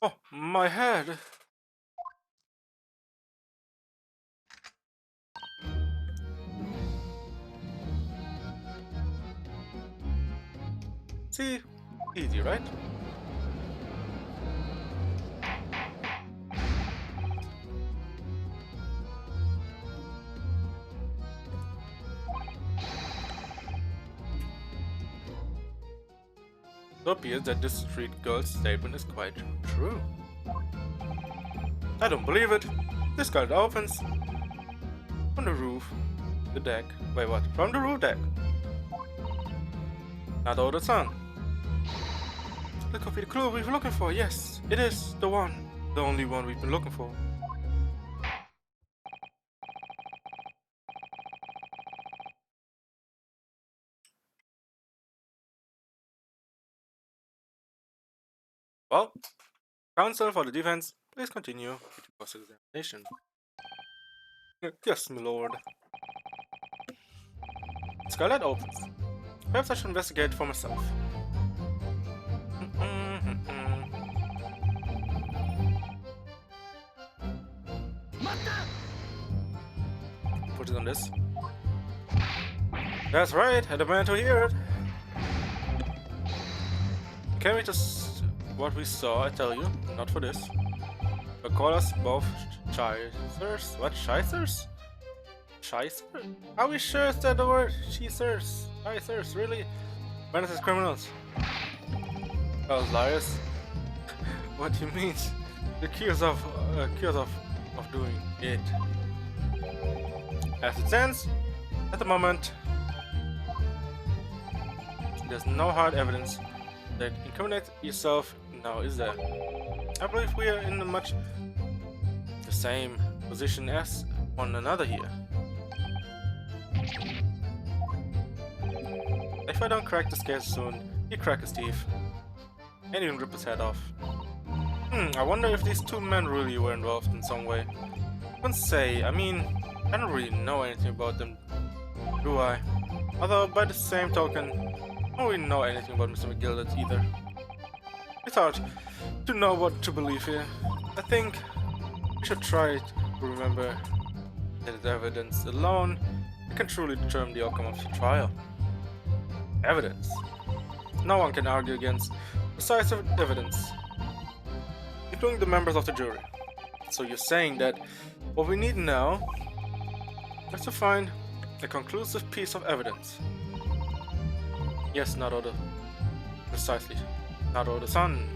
Oh, my head. See? Easy, right? It appears that this street girl's statement is quite true. I don't believe it. This guy opens from the roof, the deck. Wait, what? From the roof deck. Not all the sun. That could be the clue we've been looking for. Yes, it is the one. The only one we've been looking for. Well, counsel for the defense, please continue with your cross-examination. Yes, my lord. Skylight opens. Perhaps I should investigate for myself. Put it on this. That's right, I demand to hear it. Can we just what we saw, I tell you, not for this. But call us both Chicers? What, Chicers? Chicer? Are we sure is that the word? Chicers? Chicers, really? Menaces criminals. Well, liars. What he means? The accused of doing it. As it stands, at the moment, there's no hard evidence that incriminate yourself now, is there? I believe we are in a much the same position as one another here. If I don't crack this case soon, he crack his teeth and even rip his head off. I wonder if these two men really were involved in some way. I wouldn't say, I mean, I don't really know anything about them, do I? Although, by the same token, I don't really know anything about Mr. McGildet either. It's hard to know what to believe here. I think we should try to remember that evidence alone can truly determine the outcome of the trial. Evidence. No one can argue against decisive evidence, including the members of the jury. So you're saying that what we need now is to find a conclusive piece of evidence. Yes, not all the... precisely. Not all the sun.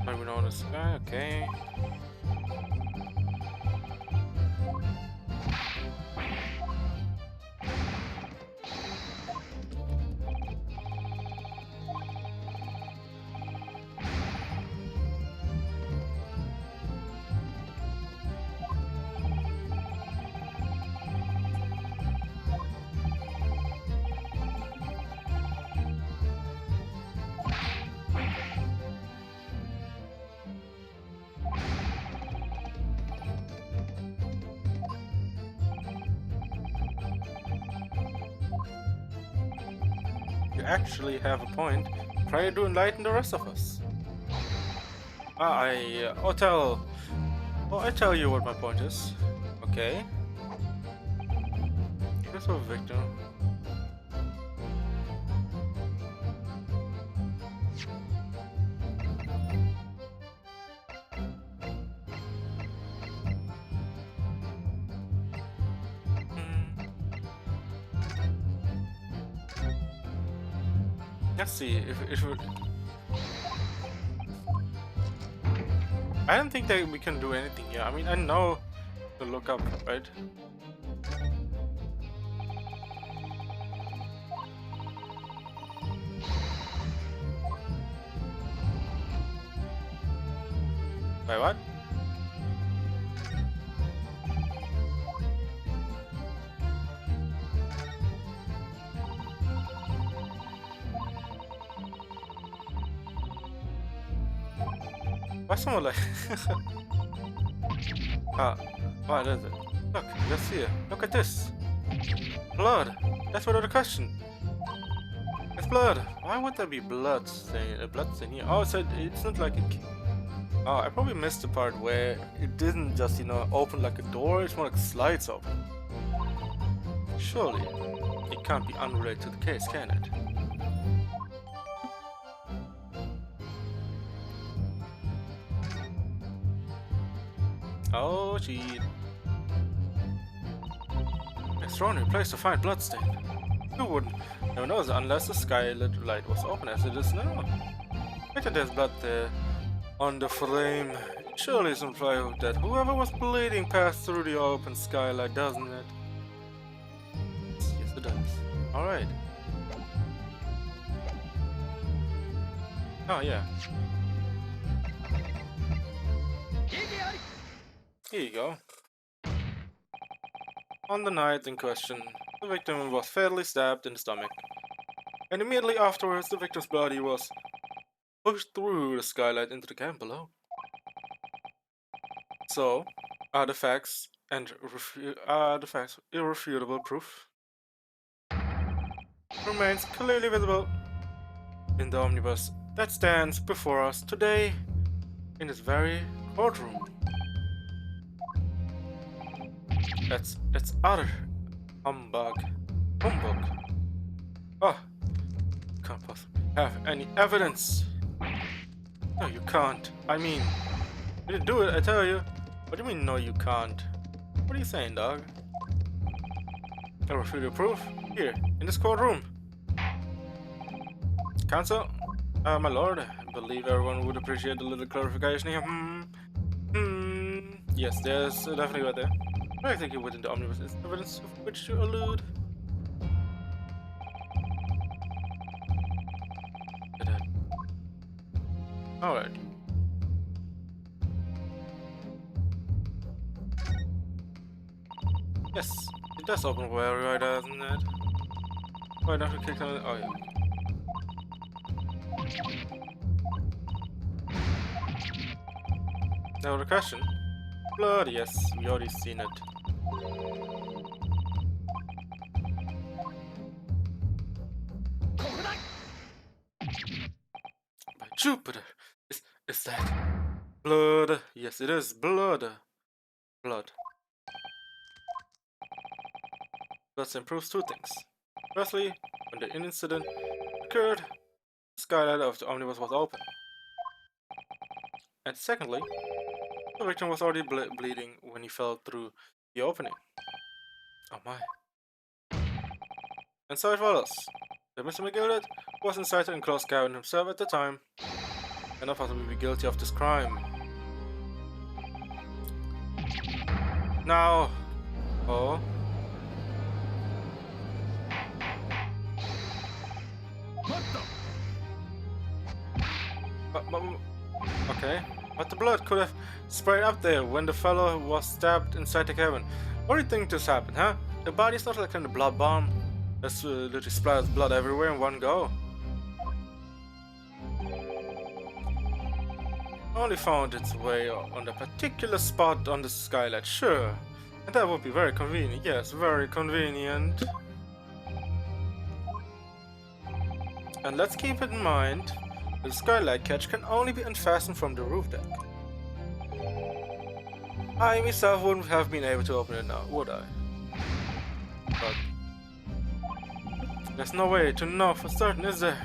Maybe not this guy, okay. You actually have a point. Try to enlighten the rest of us. I tell you what my point is. Okay. Here's a victim. Let's see if it. I don't think that we can do anything here. I mean, I know to look up, right? Wait, what? What's someone like? Ah, what is it? Look, just here. Look at this. Blood. That's without a question. It's blood. Why would there be blood stain here? Oh, so it's not like it. Oh, I probably missed the part where it didn't just, you know, open like a door. It's more like slides open. Surely, it can't be unrelated to the case, can it? Oh, gee. Extraordinary place to find bloodstain. Who wouldn't? No one knows unless the skylit light was open as it is now. Better there's blood there on the frame. It surely is implied that whoever was bleeding passed through the open skylight, doesn't it? Yes, it does. Alright. Oh, yeah. Here you go. On the night in question, the victim was fatally stabbed in the stomach, and immediately afterwards the victim's body was pushed through the skylight into the camp below. So, are the facts irrefutable proof? Remains clearly visible in the omnibus that stands before us today in this very courtroom. That's utter humbug. Oh, can't possibly have any evidence. No, you can't. I mean, you didn't do it, I tell you. What do you mean, no, you can't? What are you saying, dog? I refute your proof. Here, in this courtroom. Counsel? My lord, I believe everyone would appreciate a little clarification here. Yes, there's definitely right there. I think it within the omnibus is evidence of which you allude. Alright. Yes, it does open well, right, doesn't it? Why don't we click on it? Oh, yeah. Now the question. Blood, yes, we already seen it. By Jupiter! Is that blood? Yes, it is blood. Blood. Bloodstain proves two things. Firstly, when the incident occurred, the skylight of the omnibus was open. And secondly, the victim was already bleeding when he fell through the opening. Oh my. And so it follows that Mr. McGildet was inside the enclosed cabin himself at the time, and not possibly be guilty of this crime. Now, oh. But, okay, but the blood could have sprayed up there when the fellow was stabbed inside the cabin. What do you think just happened, huh? The body's not like in a blood bomb. There's literally splatters blood everywhere in one go. Only found its way on the particular spot on the skylight, sure. And that would be very convenient, yes, very convenient. And let's keep in mind, the skylight catch can only be unfastened from the roof deck. I myself wouldn't have been able to open it now, would I? But there's no way to know for certain, is there?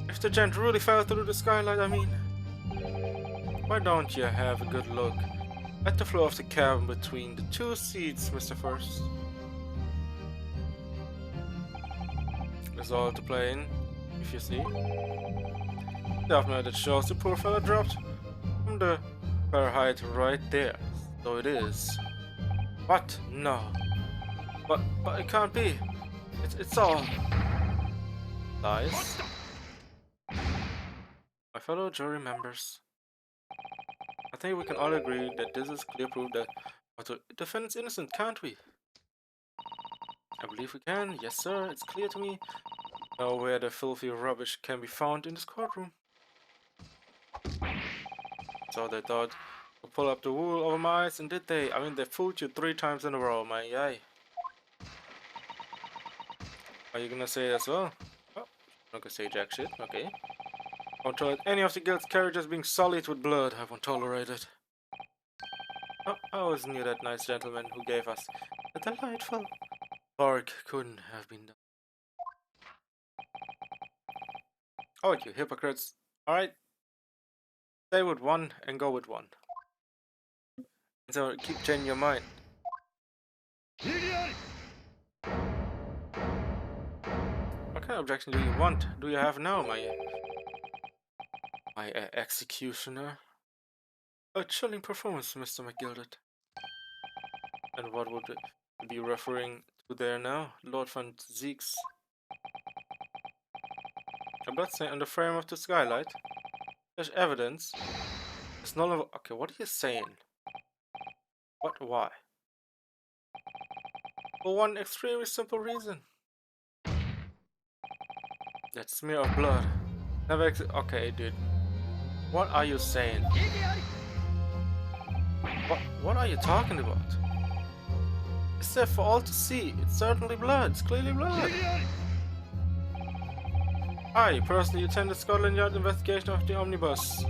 If the gent really fell through the skylight, I mean. Why don't you have a good look at the floor of the cabin between the two seats, Mr. First? There's all to play in, if you see. Definitely that shows the poor fella dropped from the fair height right there. So it is. What? No. But it can't be. It's all lies. My fellow jury members, I think we can all agree that this is clear proof that the defendant's innocent, can't we? I believe we can. Yes, sir. It's clear to me now where the filthy rubbish can be found in this courtroom. So they thought to pull up the wool over my eyes, and did they? I mean, they fooled you 3 times in a row, my yay. Are you gonna say as well? Oh, not gonna say jack shit. Okay. I won't tolerate any of the guild's carriages being sullied with blood. I won't tolerate it. Oh, I always knew that nice gentleman who gave us a delightful bark couldn't have been done. Oh, you hypocrites. Alright. Stay with one and go with one. And so keep changing your mind. What kind of objection do you want? Do you have now, my executioner? A chilling performance, Mr. McGildet. And what would it be referring to there now? Lord Van Zeeks. A bloodstain on the frame of the skylight. There's evidence. It's no longer. Okay, what are you saying? What? Why? For one extremely simple reason. That smear of blood. Never okay, dude. What are you saying? What are you talking about? It's there for all to see. It's certainly blood. It's clearly blood. I personally attended Scotland Yard investigation of the omnibus.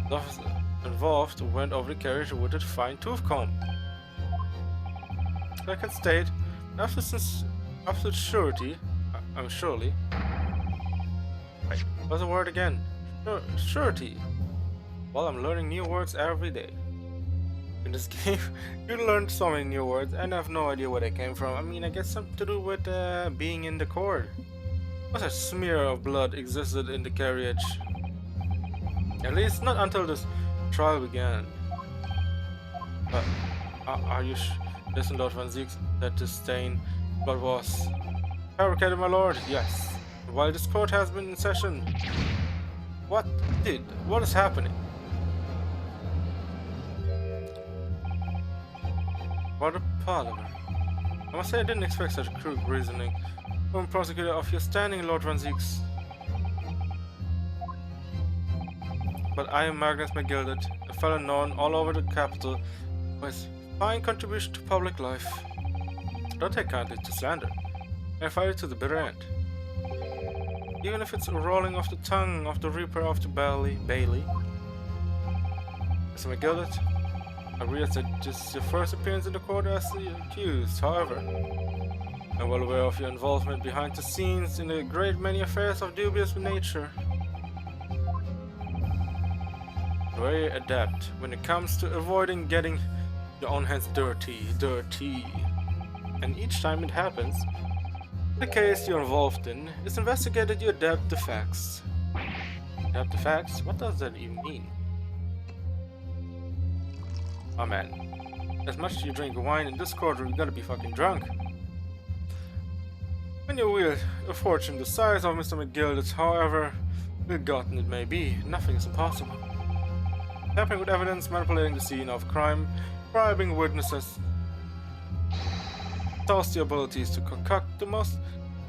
The officer involved went over the carriage with a fine-tooth comb. I can state, after surety, surely. Wait, what's the word again? Surety. Well, I'm learning new words every day. In this game, you learn so many new words, and I have no idea where they came from. I mean, I guess something to do with being in the court. What a smear of blood existed in the carriage. At least not until this trial began. But are you listen, Lord Van Zeeks, that the stain blood was fabricated, my lord? Yes. While this court has been in session. What is happening? What a parliament. I must say I didn't expect such crude reasoning from prosecutor of your standing, Lord Van Zeeks. But I am Magnus McGildet, a fellow known all over the capital for his fine contribution to public life. Don't take kindly to slander, and fight it to the bitter end. Even if it's a rolling off the tongue of the Reaper of the Bailey. Mr. McGildet, I realize that this is your first appearance in the court as the accused. However, I'm well aware of your involvement behind the scenes in a great many affairs of dubious nature. Very adept when it comes to avoiding getting your own hands dirty. And each time it happens, The case you're involved in is investigated, you adapt the facts. Adapt the facts? What does that even mean? Oh man, as much as you drink wine in this courtroom, you gotta be fucking drunk. When you wield a fortune the size of Mr. McGilda's, however ill-gotten it may be, nothing is impossible. Tampering with evidence, manipulating the scene of crime, bribing witnesses, thus the abilities to concoct the most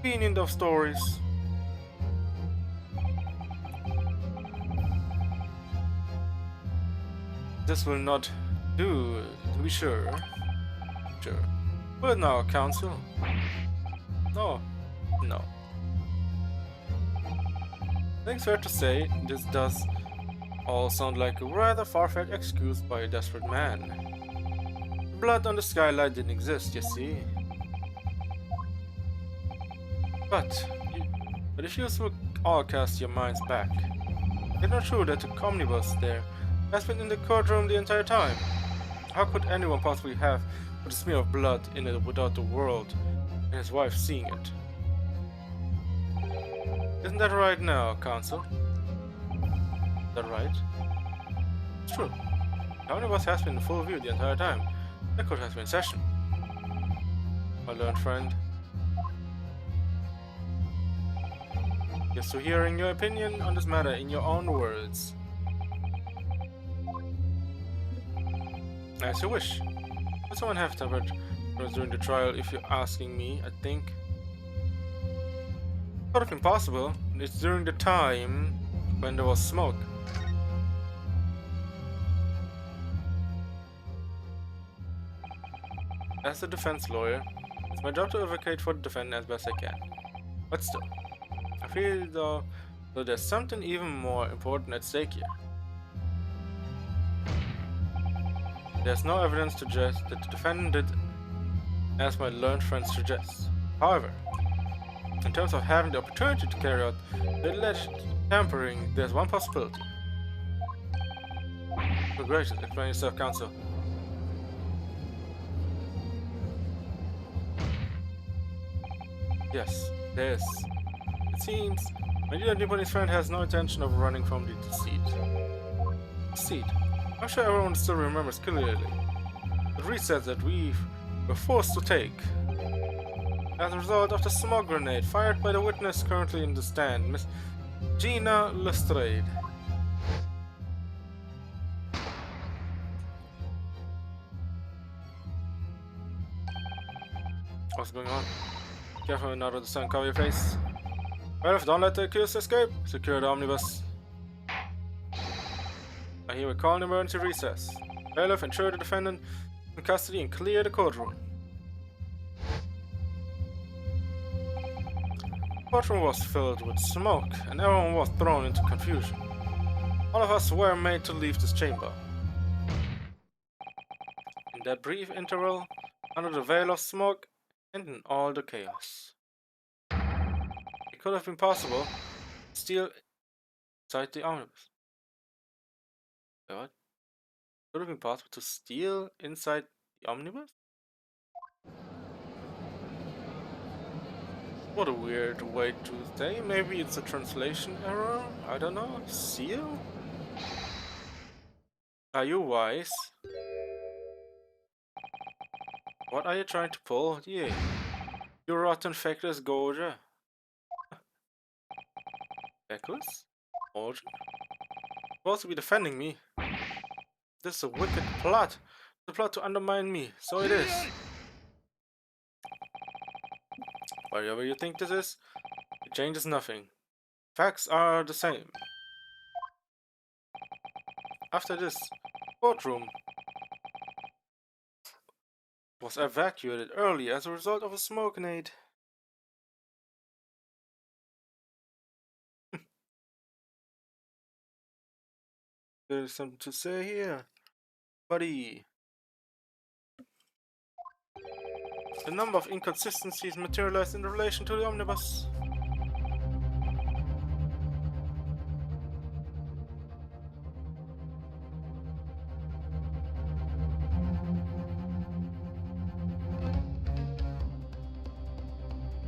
convenient of stories. This will not do, to be sure. Sure. Will it now, counsel? No. No. I think it's fair to say this does all sound like a rather far-fetched excuse by a desperate man. The blood on the skylight didn't exist, you see. But if you will all cast your minds back, it's not true that the omnibus there has been in the courtroom the entire time. How could anyone possibly have put a smear of blood in it without the world and his wife seeing it? Isn't that right now, counsel? Is that right? It's true. The omnibus has been in full view the entire time. The court has been in session. My learned friend. Yes, to hearing your opinion on this matter in your own words. As you wish. Would someone have tampered during the trial if you're asking me, I think? Could have been possible. It's during the time when there was smoke. As a defense lawyer, it's my job to advocate for the defendant as best I can. But still, I feel though that there's something even more important at stake here. There's no evidence to suggest that the defendant did as my learned friend suggests. However, in terms of having the opportunity to carry out the alleged tampering, there's one possibility. Oh, gracious, explain yourself, counsel. Yes, there is. It seems my dear Japanese friend has no intention of running from the deceit. Deceit? I'm sure everyone still remembers clearly the reset that we were forced to take as a result of the smoke grenade fired by the witness currently in the stand, Miss Gina Lestrade. What's going on? Careful not to the sun, cover your face. Well, don't let the accused escape. Secure the omnibus. I hear we call an emergency recess. Bailiff, ensure the defendant in custody and clear the courtroom. The courtroom was filled with smoke, and everyone was thrown into confusion. All of us were made to leave this chamber. In that brief interval, under the veil of smoke, and in all the chaos, it could have been possible to steal inside the omnibus. What? Could have been possible to steal inside the omnibus? What a weird way to say. Maybe it's a translation error? I don't know. Seal? Are you wise? What are you trying to pull? Yeah. You rotten feckless gorger. Feckless? Gorger? Supposed to be defending me. This is a wicked plot. The plot to undermine me. So it is. Whatever you think this is, it changes nothing. Facts are the same. After this, courtroom was evacuated early as a result of a smoke grenade. There's something to say here, buddy. The number of inconsistencies materialized in relation to the omnibus.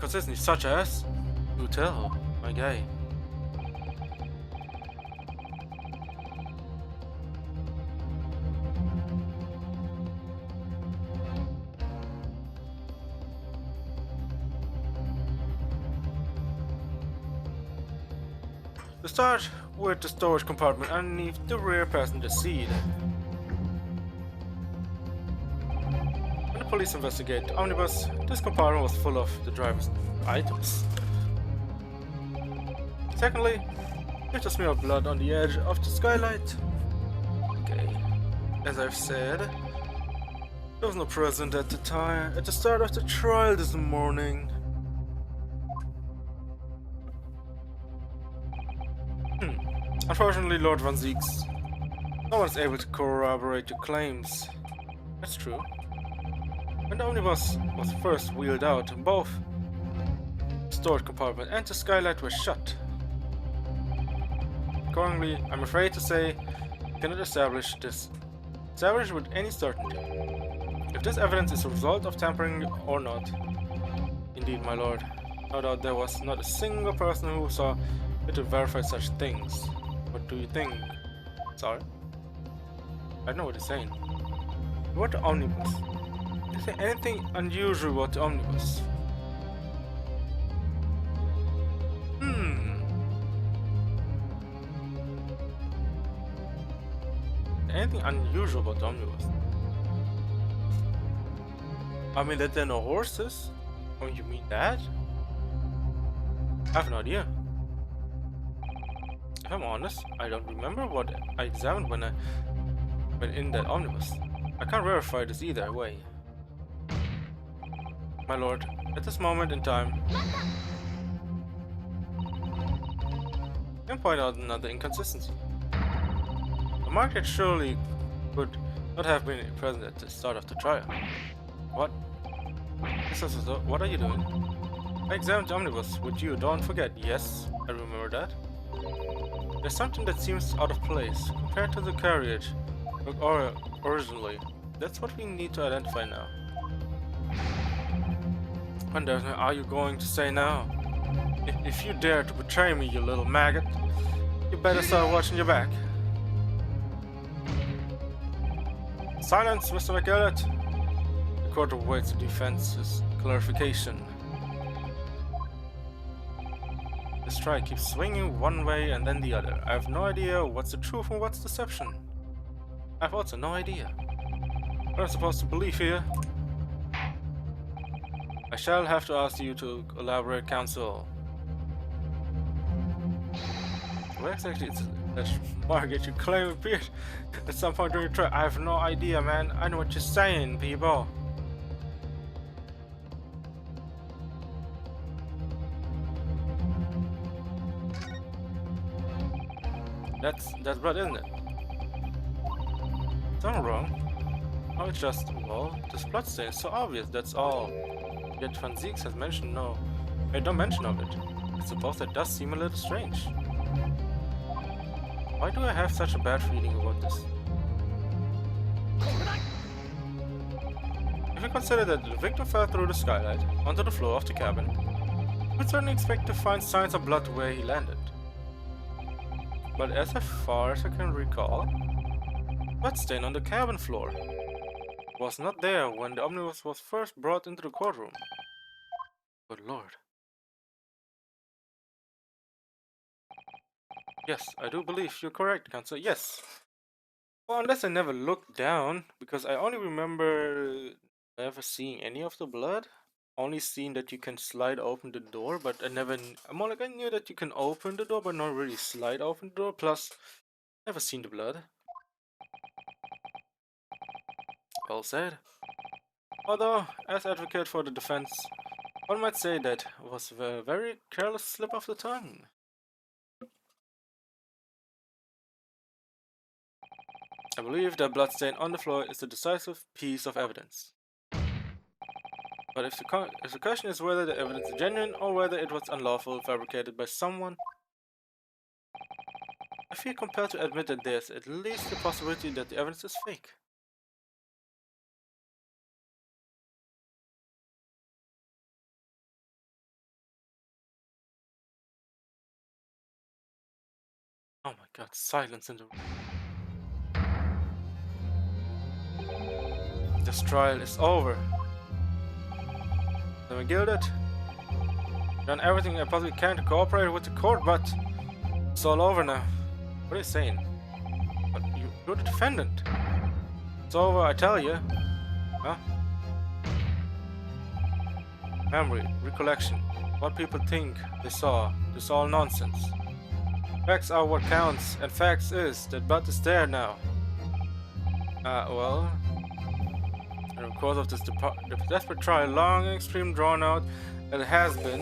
Consistency such as? Do tell, my guy. To start with the storage compartment underneath the rear passenger seat. When the police investigate the omnibus, this compartment was full of the driver's items. Secondly, there's a smear of blood on the edge of the skylight. Okay, as I've said, there was no present at the start of the trial this morning. Unfortunately, Lord Van Zieks, no one is able to corroborate your claims. That's true. When the omnibus was first wheeled out, both the storage compartment and the skylight were shut. Accordingly, I'm afraid to say, we cannot establish with any certainty. If this evidence is a result of tampering or not. Indeed, my lord. No doubt there was not a single person who saw fit to verify such things. What do you think? Sorry? I know what you're saying. What the omnibus? Is there anything unusual about the omnibus? Anything unusual about the omnibus? I mean that there are no horses? Oh, you mean that? I have no idea. If I'm honest, I don't remember what I examined when I went in that omnibus. I can't verify this either way. My lord, at this moment in time, I can point out another inconsistency. The market surely could not have been present at the start of the trial. What? What are you doing? I examined the omnibus with you, don't forget. Yes, I remember that. There's something that seems out of place compared to the carriage originally. That's what we need to identify now. What are you going to say now? If you dare to betray me, you little maggot, you better start watching your back. Silence, Mr. McGillett. The court awaits the defense's clarification. This trial keeps swinging one way and then the other. I have no idea what's the truth and what's deception. I have also no idea. What am I supposed to believe here? I shall have to ask you to elaborate, counsel. Where exactly is that Margaret you claim appeared at some point during the trial? I have no idea, man. I know what you're saying, people. That's blood, isn't it? Something wrong. Oh, it's just, well, this blood stain is so obvious, that's all. Yet Van Zieks has mentioned no mention of it. I suppose that does seem a little strange. Why do I have such a bad feeling about this? If you consider that the victim fell through the skylight onto the floor of the cabin, you would certainly expect to find signs of blood where he landed. But as far as I can recall, blood stain on the cabin floor was not there when the omnibus was first brought into the courtroom. Good lord. Yes, I do believe you're correct, counsel. Yes. Well, unless I never looked down, because I only remember never seeing any of the blood. Only seen that you can slide open the door, but I knew that you can open the door, but not really slide open the door. Plus, never seen the blood. Well said. Although, as advocate for the defense, one might say that was a very careless slip of the tongue. I believe that bloodstain on the floor is a decisive piece of evidence. But if the question is whether the evidence is genuine or whether it was unlawful fabricated by someone, I feel compelled to admit that there's at least the possibility that the evidence is fake. Oh my god, silence in the room. This trial is over. Am I gilded? Done everything I possibly can to cooperate with the court, but it's all over now. What are you saying? But you're the defendant. It's over, I tell you. Huh? Memory, recollection, what people think they saw. This all nonsense. Facts are what counts, and facts is that blood is there now. Well, in the course of this desperate trial, long and extreme drawn out as it has been,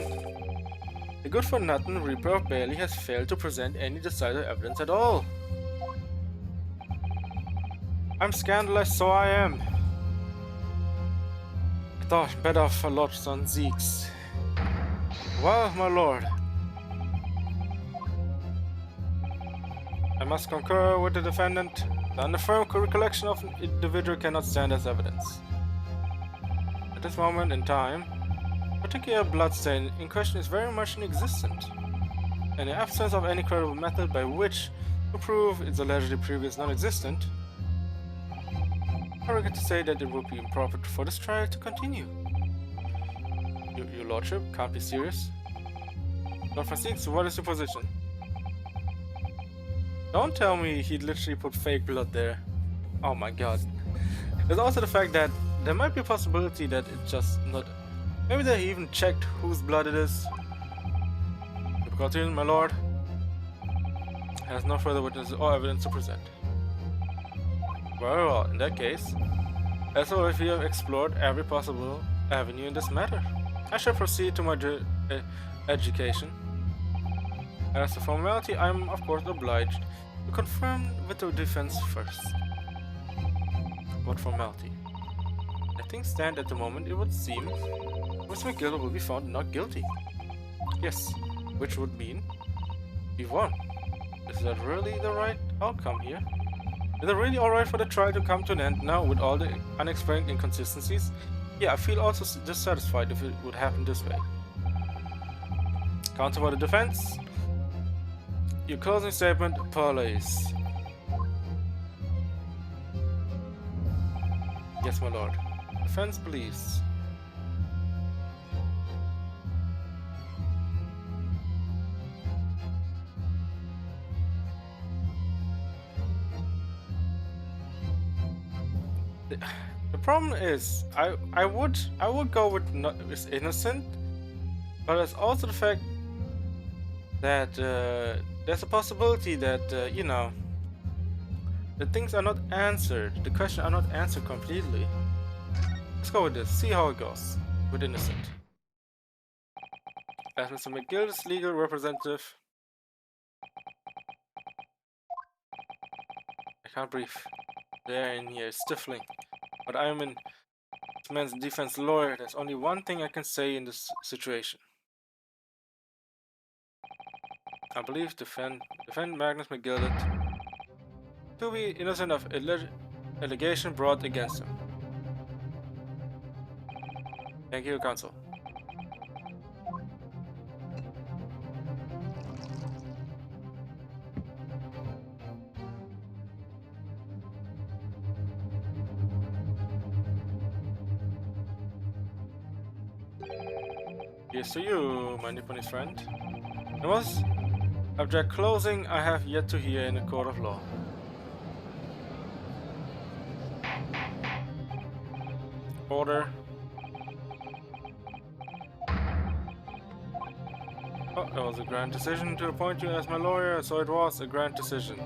the good-for-nothing Reaper of Bailey has failed to present any decisive evidence at all. I'm scandalized, so I am. I thought better of a lot on Zeke's. Well, my lord, I must concur with the defendant. The unaffirmed recollection of an individual cannot stand as evidence. At this moment in time, a particular bloodstain in question is very much inexistent. In the absence of any credible method by which to prove its allegedly previous non-existent, I regret to say that it would be improper for this trial to continue. Your lordship can't be serious. Lord Francisco, what is your position? Don't tell me he literally put fake blood there. Oh my god. There's also the fact that there might be a possibility that it's just not... Maybe they even checked whose blood it is. The Precaution, my lord, has no further witnesses or evidence to present. Very well, in that case, as though if we have explored every possible avenue in this matter, I shall proceed to my education. As a formality, I am of course obliged to confirm with the defense first. What formality? As things stand at the moment, it would seem Mr. McGill will be found not guilty. Yes, which would mean we won. Is that really the right outcome here? Is it really alright for the trial to come to an end now with all the unexplained inconsistencies? Yeah, I feel also dissatisfied if it would happen this way. Counsel for the defense. Your closing statement, please. Yes, my lord. Defense believes. The problem is, I would go with not is innocent, but there's also the fact that there's a possibility that you know, the things are not answered, the questions are not answered completely. Let's go with this. See how it goes with innocent. As Mr. McGill's legal representative, I can't breathe. The air in here is stifling. But I am in this man's defense lawyer. There's only one thing I can say in this situation. I believe defend Magnus McGilded to be innocent of allegation brought against him. Thank you, counsel. Here's to you, my Nipponese friend. There was object closing I have yet to hear in a court of law. Order. Oh, it was a grand decision to appoint you as my lawyer, so it was a grand decision.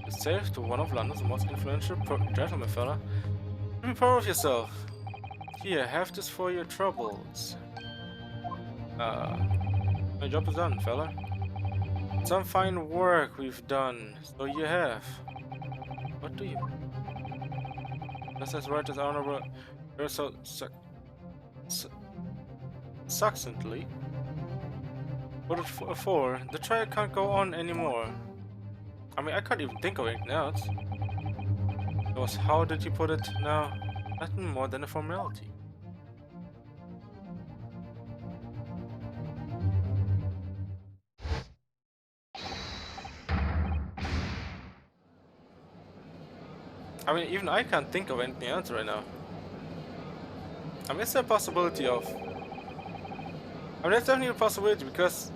It's safe to one of London's most influential gentlemen, fella. Be proud of yourself. Here, have this for your troubles. My job is done, fella. Some fine work we've done, so you have. What do you mean? Just as right as honorable, you're so succinctly. What it for? The trial can't go on anymore. I mean, I can't even think of anything else. It was, how did you put it now? Nothing more than a formality. I mean, even I can't think of anything else right now. I mean, is there a possibility of... I mean, there's definitely a possibility because...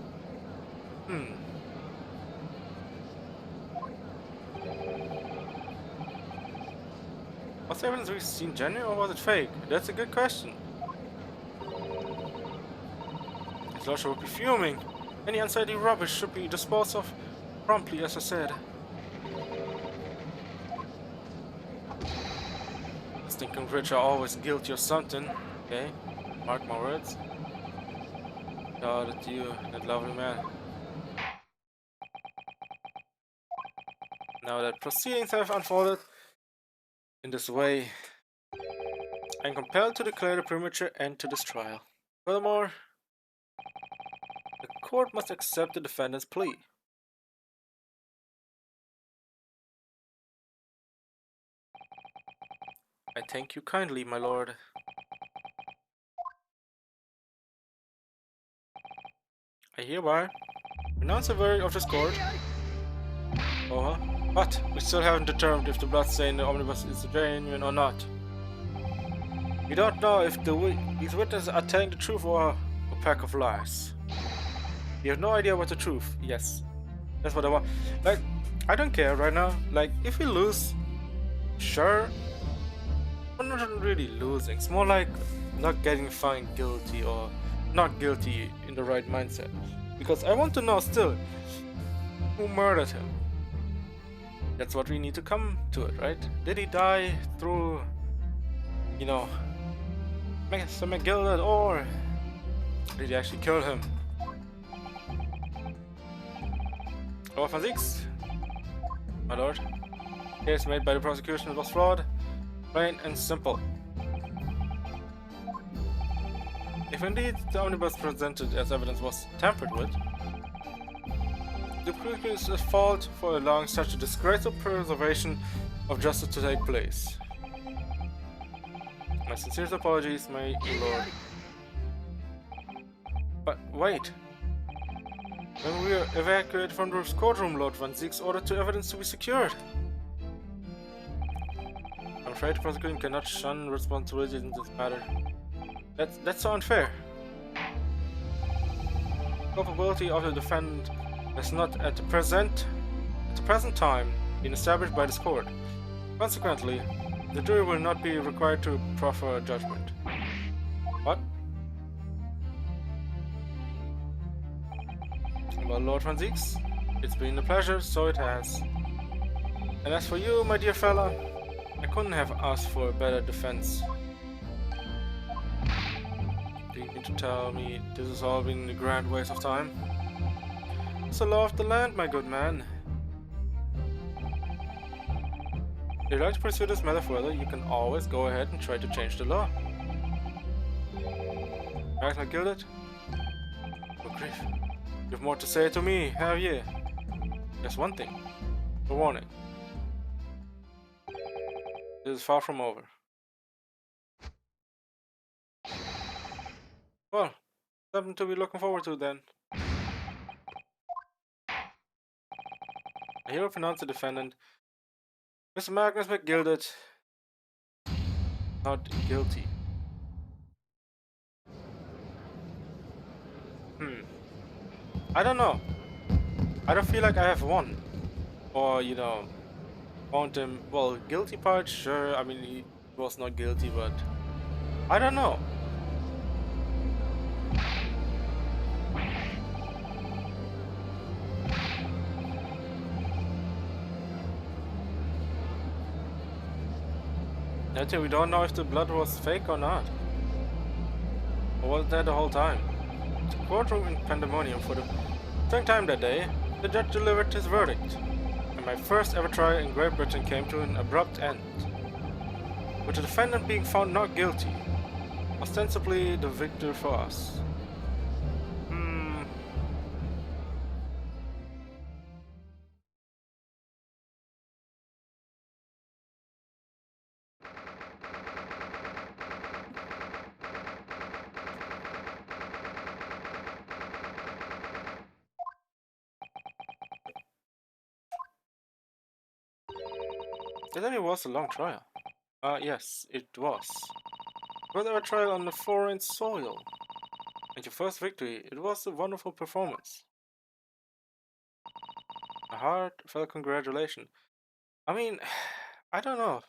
Was the evidence we've seen genuine or was it fake? That's a good question. His lordship would be fuming. Any unsightly rubbish should be disposed of promptly, as I said. Stinking rich are always guilty of something. Okay, mark my words. God, it's you, that lovely man. Now that proceedings have unfolded in this way, I am compelled to declare a premature end to this trial. Furthermore, the court must accept the defendant's plea. I thank you kindly, my lord. I hereby renounce the verdict of this court. Oh, but we still haven't determined if the bloodstain in the omnibus is genuine or not. We don't know if these witnesses are telling the truth or a pack of lies. We have no idea what the truth. Yes, that's what I want. Like, I don't care right now. Like, if we lose, sure. We're not really losing. It's more like not getting found guilty or not guilty in the right mindset. Because I want to know still who murdered him. That's what we need to come to it, right? Did he die through, you know, some McGilded, or did he actually kill him? Lord van Zieks, my lord. Case made by the prosecution was flawed, plain and simple. If indeed the omnibus presented as evidence was tampered with, the prosecution is at fault for allowing such a disgraceful preservation of justice to take place. My sincerest apologies, my lord. But wait. When we were evacuated from the courtroom, Lord van Zieks ordered the evidence to be secured. I'm afraid the prosecution cannot shun responsibility in this matter. That's so unfair. The culpability of the defendant has not at the present time been established by this court. Consequently, the jury will not be required to proffer a judgment. What? Well, Lord van Zieks, it's been a pleasure, so it has. And as for you, my dear fella, I couldn't have asked for a better defense. Do you mean to tell me this has all been a grand waste of time? It's the law of the land, my good man. If you'd like to pursue this matter further, you can always go ahead and try to change the law. Act like gilded? Oh grief. You have more to say to me, have you? Just one thing. A warning. This is far from over. Well, something to be looking forward to then. I hereby pronounce the defendant, Mr. Magnus McGilded, not guilty. I don't know. I don't feel like I have won. Or, you know, found him, well, guilty part, sure, I mean, he was not guilty, but I don't know. Actually, we don't know if the blood was fake or not. Or was that the whole time? The courtroom in pandemonium for the second time that day, the judge delivered his verdict, and my first ever trial in Great Britain came to an abrupt end, with the defendant being found not guilty, ostensibly the victor for us. It really was a long trial. Yes, it was. It was our trial on the foreign soil. And your first victory, it was a wonderful performance. A heartfelt congratulations. I mean, I don't know.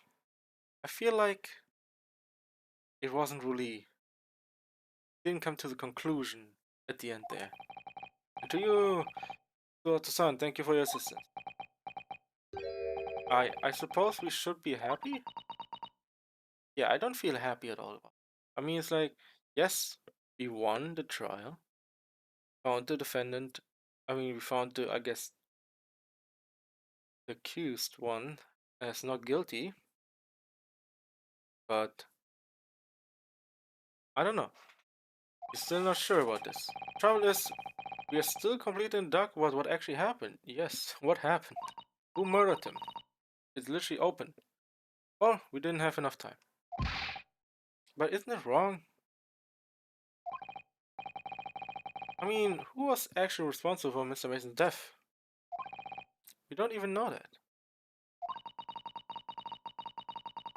I feel like it wasn't really, didn't come to the conclusion at the end there. And to you, Dr. Sun, thank you for your assistance. I suppose we should be happy? Yeah, I don't feel happy at all. I mean, it's like, yes, we won the trial, found the defendant, we found the, I guess, the accused one as not guilty, but I don't know. We're still not sure about this. Trouble is, we are still completely in the dark about what actually happened. Yes, what happened? Who murdered him? It's literally open. Well, we didn't have enough time. But isn't it wrong? I mean, who was actually responsible for Mr. Mason's death? We don't even know that.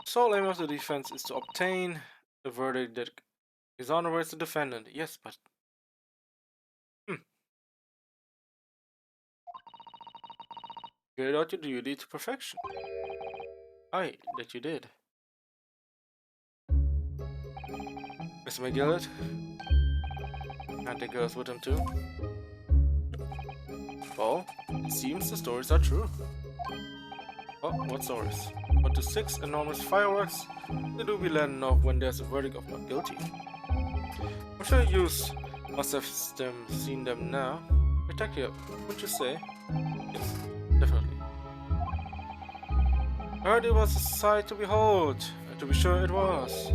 The sole aim of the defense is to obtain a verdict that exonerates the defendant. Yes, but... Carried out your duty to perfection. Aye, that you did. Mr. McGillett? And the girls with him too? Well, it seems the stories are true. Oh, what stories? But the 6 enormous fireworks, they do be letting off when there's a verdict of not guilty. I'm sure you must have seen them now. Spectacular, wouldn't you say? Yes, definitely. I heard it was a sight to behold, and to be sure it was.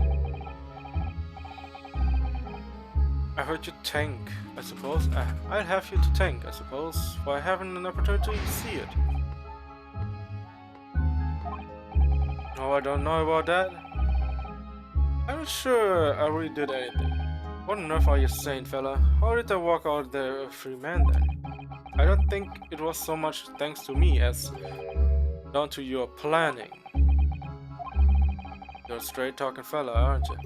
I heard you tank, I suppose. I'll have you to thank, I suppose, for having an opportunity to see it. No, I don't know about that. I'm not sure I really did anything. What on earth are you saying, fella? How did I walk out there a free man then? I don't think it was so much thanks to me as down to your planning. You're a straight talking fella, aren't you?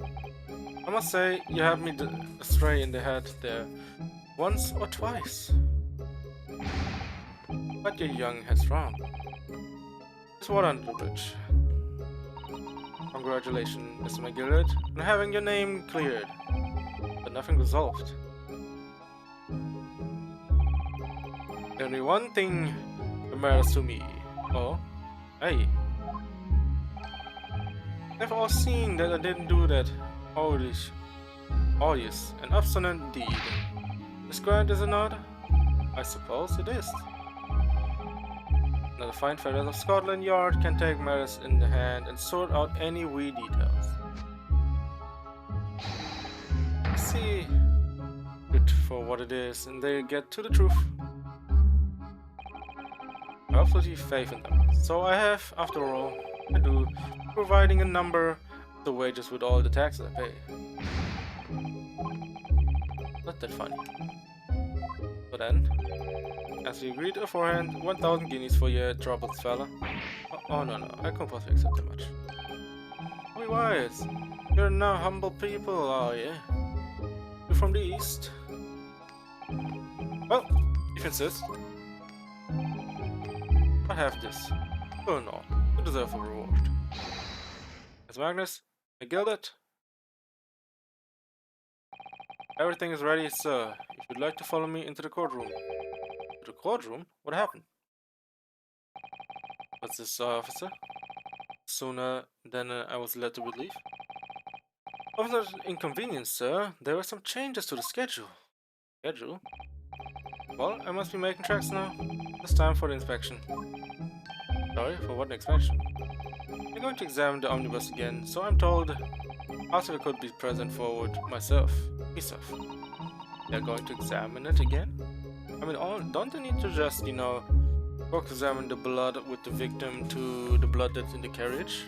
I must say, you had me astray in the head there once or twice. But your young head's wrong. It's water under the bridge. Congratulations, Mr. McGillett, on having your name cleared, but nothing resolved. Only one thing matters to me. Oh, hey. They've all seen that I didn't do that. Odious and obstinate deed. Is grand, is it not? I suppose it is. Now the fine feathers of Scotland Yard can take matters in the hand and sort out any wee details. See it for what it is, and they get to the truth. I have absolutely faith in them. So I have, after all, I do, providing a number of the wages with all the taxes I pay. Not that funny. But then, as we agreed beforehand, 1,000 guineas for your troubles, fella. Oh no, I can't possibly accept that much. Be wise. You're now humble people, are you? You're from the east. Well, if you insist. I have this. Burn on. You deserve a reward. As Magnus, McGillett. Everything is ready, sir. If you'd like to follow me into the courtroom. To the courtroom? What happened? What's this, officer? Sooner than I was led to believe. Officer, inconvenience, sir. There were some changes to the schedule. Schedule? Well, I must be making tracks now. It's time for the inspection. Sorry, for what inspection? We're going to examine the omnibus again, so I'm told. Asked if I could be present for it myself. They're going to examine it again? I mean, don't they need to just, examine the blood with the victim to the blood that's in the carriage?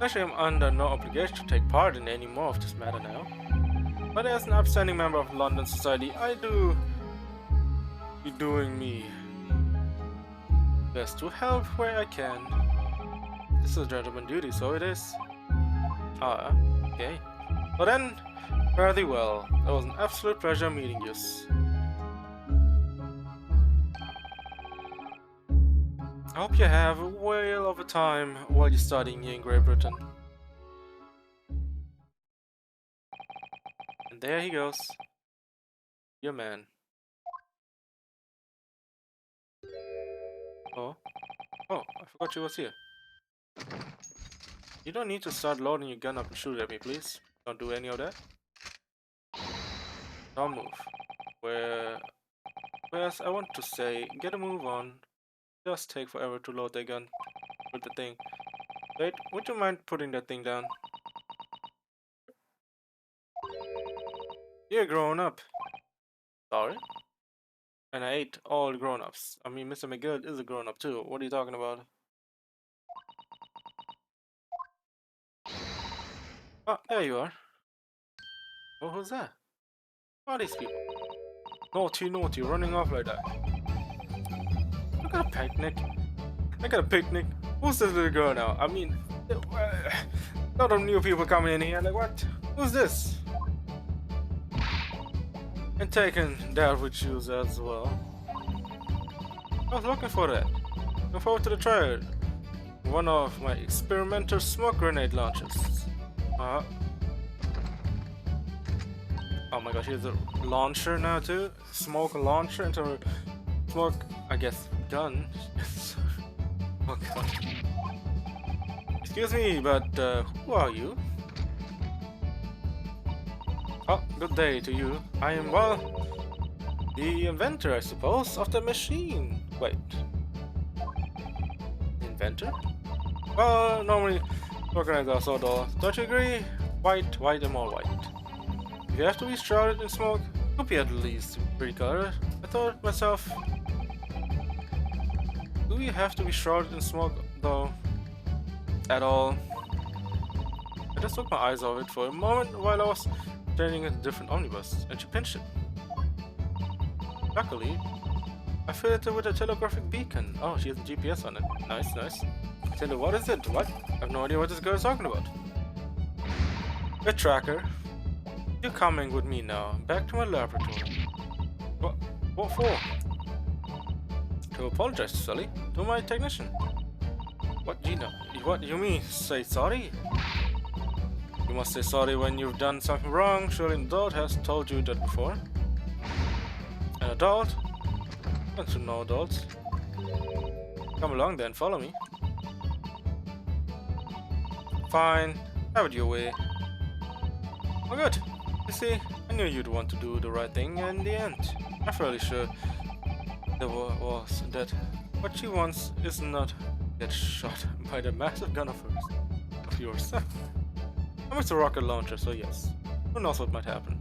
Actually, I'm under no obligation to take part in any more of this matter now. But as an upstanding member of London society, I do be doing me best to help where I can. This is a gentleman duty, so it is. Ah, okay. Well then, fare thee well. It was an absolute pleasure meeting you. I hope you have a whale of a time while you're studying here in Great Britain. And there he goes. Your man. Oh. Oh, I forgot you was here. You don't need to start loading your gun up and shoot at me, please. Don't do any of that. Don't move. Whereas I want to say, get a move on. It does take forever to load the gun with the thing. Wait, would you mind putting that thing down? You're grown up. Sorry? And I ate all grown-ups. I mean, Mr. McGill is a grown-up too. What are you talking about? Oh, there you are. Oh, who's that? Who are these people? Naughty, naughty, running off like that. I got a picnic. I got a picnic. Who's this little girl now? I mean, a lot of new people coming in here. Like, what? Who's this? And taking that with you as well. I was looking for that. Looking forward to the trial. One of my experimental smoke grenade launchers. Oh my gosh, here's a launcher now too. Smoke launcher into a smoke, I guess, gun. Oh god. Excuse me, but who are you? Oh, good day to you. I am, well, the inventor, I suppose, of the machine. Wait. Inventor? Well, normally organized are so dull. Don't you agree? White, white, and more white. If you have to be shrouded in smoke, it could be at least pretty colored. I thought myself, do you have to be shrouded in smoke, though? At all? I just took my eyes off it for a moment while I was standing at a different omnibus, and she pinched it. Luckily, I fitted it with a telegraphic beacon. Oh, she has a GPS on it. Nice, nice. Tell you, what is it? What? I have no idea what this girl is talking about. A tracker. You're coming with me now, back to my laboratory. What for? To apologize, Sully, to my technician. What, Gina? What you mean? Say sorry? You must say sorry when you've done something wrong. Surely an adult has told you that before. An adult? Don't you know adults? Come along then, follow me. Fine, have it your way. Oh good. You see, I knew you'd want to do the right thing in the end. I'm fairly sure there was that what she wants is not get shot by the massive gun of yours. I'm a rocket launcher, so yes. Who knows what might happen.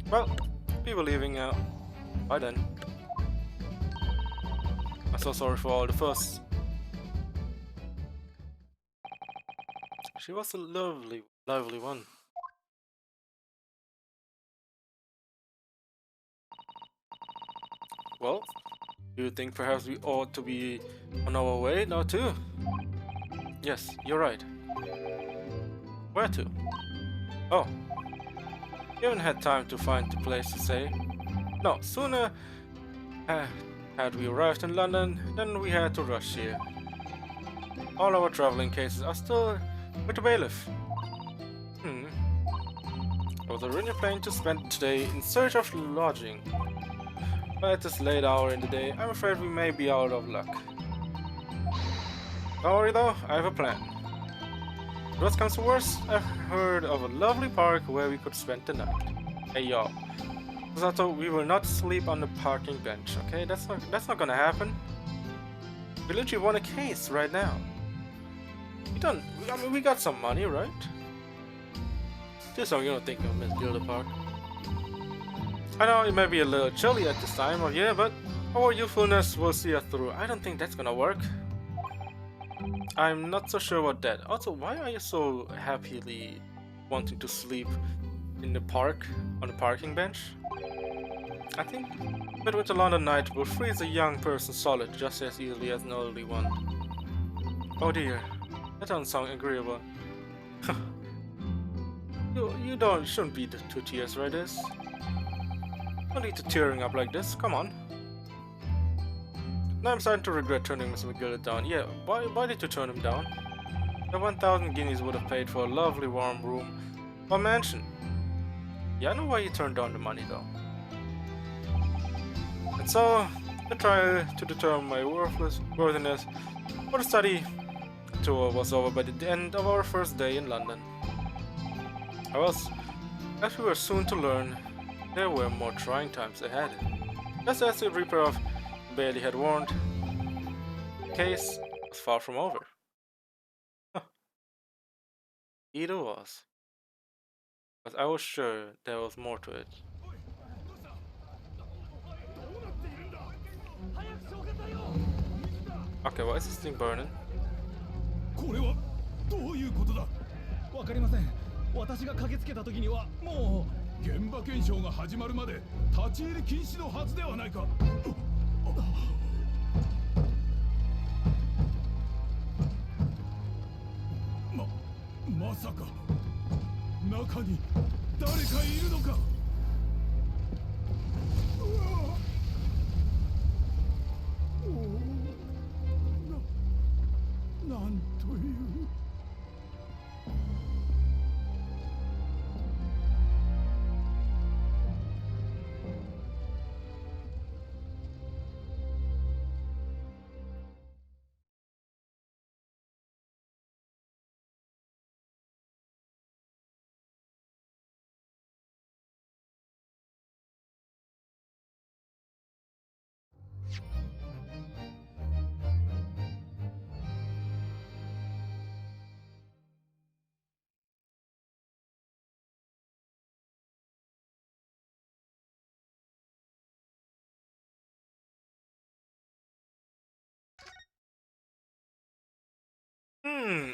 Well, people leaving now. Bye then. I'm so sorry for all the fuss. She was a lovely one. Well, do you think perhaps we ought to be on our way now too? Yes, you're right. Where to? Oh, you haven't had time to find the place to stay. No, sooner had we arrived in London, then we had to rush here. All our traveling cases are still with the bailiff. I was originally planning to spend today in search of lodging. But at this late hour in the day, I'm afraid we may be out of luck. Don't worry though, I have a plan. If worst comes to worst, I've heard of a lovely park where we could spend the night. Hey y'all. So we will not sleep on the parking bench, okay? That's not gonna happen. We literally won a case right now. We got some money, right? Just so you don't think of Miss Gilda Park. I know it may be a little chilly at this time of year, but our youthfulness will see us through. I don't think that's gonna work. I'm not so sure about that. Also, why are you so happily wanting to sleep in the park on the parking bench? I think Midwinter London Night will freeze a young person solid just as easily as an elderly one. Oh dear, that doesn't sound agreeable. you shouldn't be two tears, right? This. No need to tearing up like this. Come on. Now I'm starting to regret turning Mr. McGill down. Yeah, why did you turn him down? The 1,000 guineas would have paid for a lovely warm room or mansion. Yeah, I know why you turned down the money though. And so, the trial to determine my worthiness for the study tour was over by the end of our first day in London. As we were soon to learn, there were more trying times ahead. Just as the Reaper of Bailey had warned, the case was far from over. It was. But I was sure there was more to it. Okay, why is this thing burning? これはどういうことだ。わかりません。私が駆けつけた時にはもう現場検証が始まるまで立ち入り禁止のはずではないか。まさか中に誰かいるのか。なんという。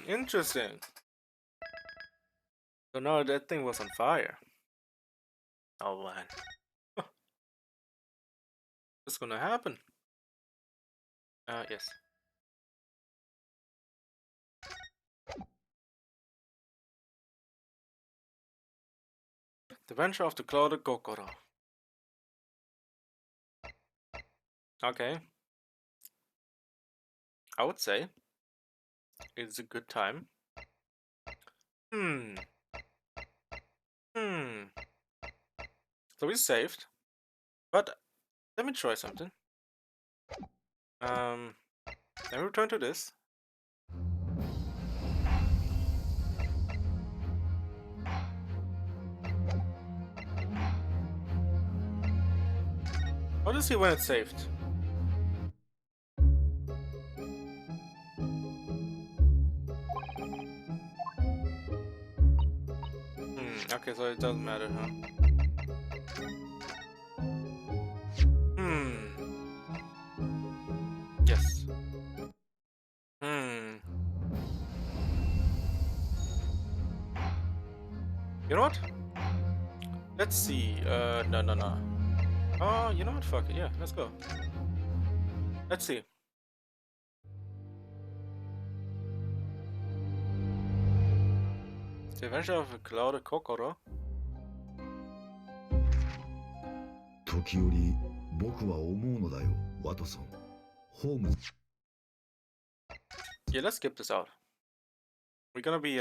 Interesting. So now that thing was on fire. Oh man. What's gonna happen? Yes. The Venture of the Clouded Kokoro. Okay. I would say it's a good time. So we saved. But let me try something. Let me return to this. I'll just see when it's saved. Okay, so it doesn't matter, huh? Yes. You know what? Let's see. No. Oh, you know what? Fuck it. Yeah, let's go. Let's see. The Adventure of a Clouded Kokoro. 時折僕は思うのだよ、ワトソン。ホームズ。Yeah, let's skip this out. We're gonna be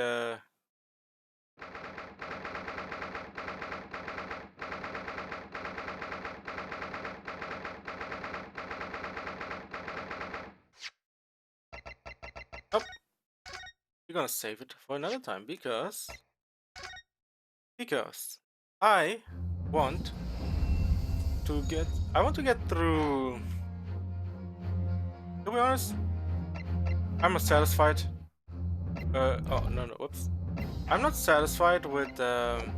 Oh, we're gonna save it for another time because I want to get through. To be honest, I'm not satisfied. Oh no, whoops. I'm not satisfied with I'm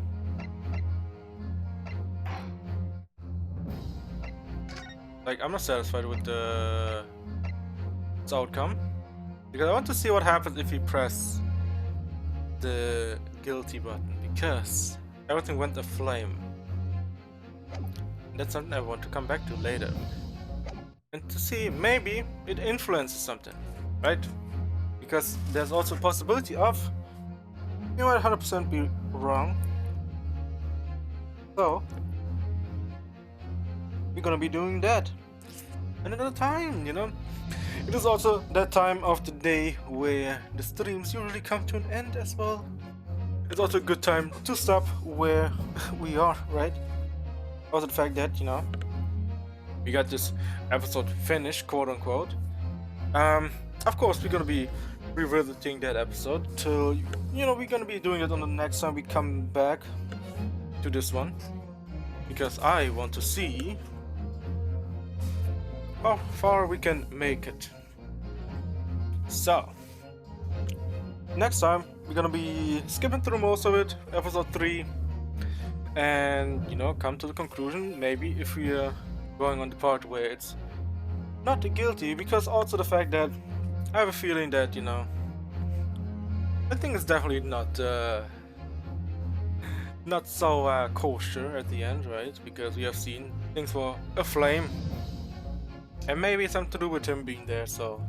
not satisfied with its outcome. Because I want to see what happens if we press the guilty button, because everything went aflame. That's something I want to come back to later. And to see maybe it influences something, right? Because there's also a possibility of you might 100% be wrong. So we're gonna be doing that another time, you know. It is also that time of the day where the streams usually come to an end as well. It's also a good time to stop where we are, right? Also the fact that, you know, we got this episode finished, quote unquote. Of course we're gonna be revisiting that episode till, you know, we're gonna be doing it on the next time we come back to this one, because I want to see how far we can make it. So next time we're gonna be skipping through most of it, episode 3, and, you know, come to the conclusion maybe if we are going on the part where it's not guilty, because also the fact that I have a feeling that, you know, I think it's definitely not so kosher at the end, right? Because we have seen things for a flame, and maybe it's something to do with him being there. So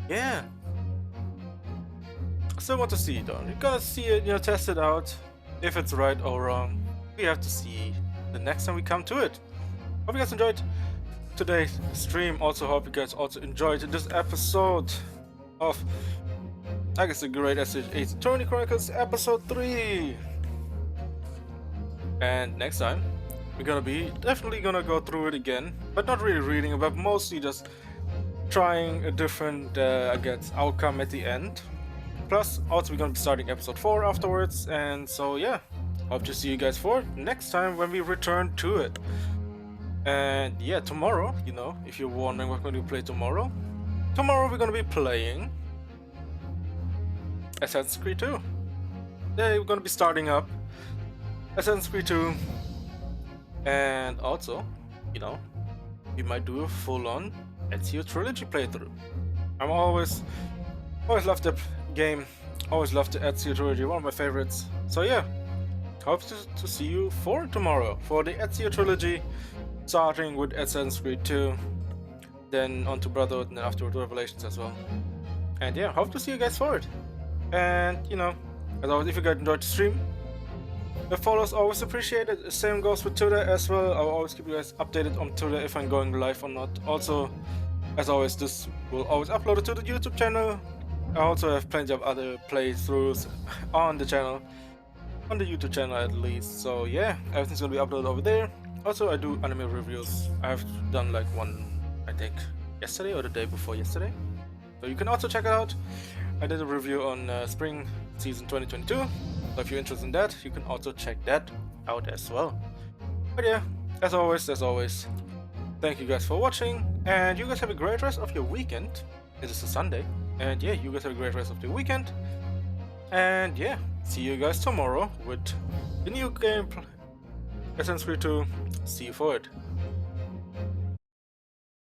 yeah, I still want to see it though. You're gonna see it, you know, test it out. If it's right or wrong, we have to see the next time we come to it. Hope you guys enjoyed today's stream. Also hope you guys also enjoyed this episode of, I guess, the Great SH8 Tony Chronicles episode 3. And next time we're gonna be definitely gonna go through it again, but not really reading it, but mostly just trying a different I guess outcome at the end. Plus also we're gonna be starting episode 4 afterwards, and so yeah, hope to see you guys for next time when we return to it. And yeah, tomorrow, you know, if you're wondering what we're going to play tomorrow we're going to be playing Assassin's Creed 2. Yeah, we're going to be starting up Assassin's Creed 2, and also, you know, we might do a full-on Ezio Trilogy playthrough. I'm always loved the game, always loved the Ezio Trilogy, one of my favorites. So yeah, hope to see you for tomorrow for the Ezio Trilogy, starting with Assassin's Creed 2, then on to Brotherhood, and then afterward Revelations as well. And yeah, hope to see you guys for it. And, you know, as always, if you guys enjoyed the stream, the follows always appreciated. The same goes with Twitter as well. I'll always keep you guys updated on Twitter if I'm going live or not. Also, as always, this will always upload it to the YouTube channel. I also have plenty of other playthroughs on the channel, on the YouTube channel at least. So yeah, everything's gonna be uploaded over there. Also, I do anime reviews. I've done like one, I think, yesterday or the day before yesterday. So you can also check it out. I did a review on Spring Season 2022. So if you're interested in that, you can also check that out as well. But yeah, as always, thank you guys for watching. And you guys have a great rest of your weekend. It is a Sunday. And yeah, you guys have a great rest of your weekend. And yeah, see you guys tomorrow with the new game, Assassin's Creed 2. See you for it.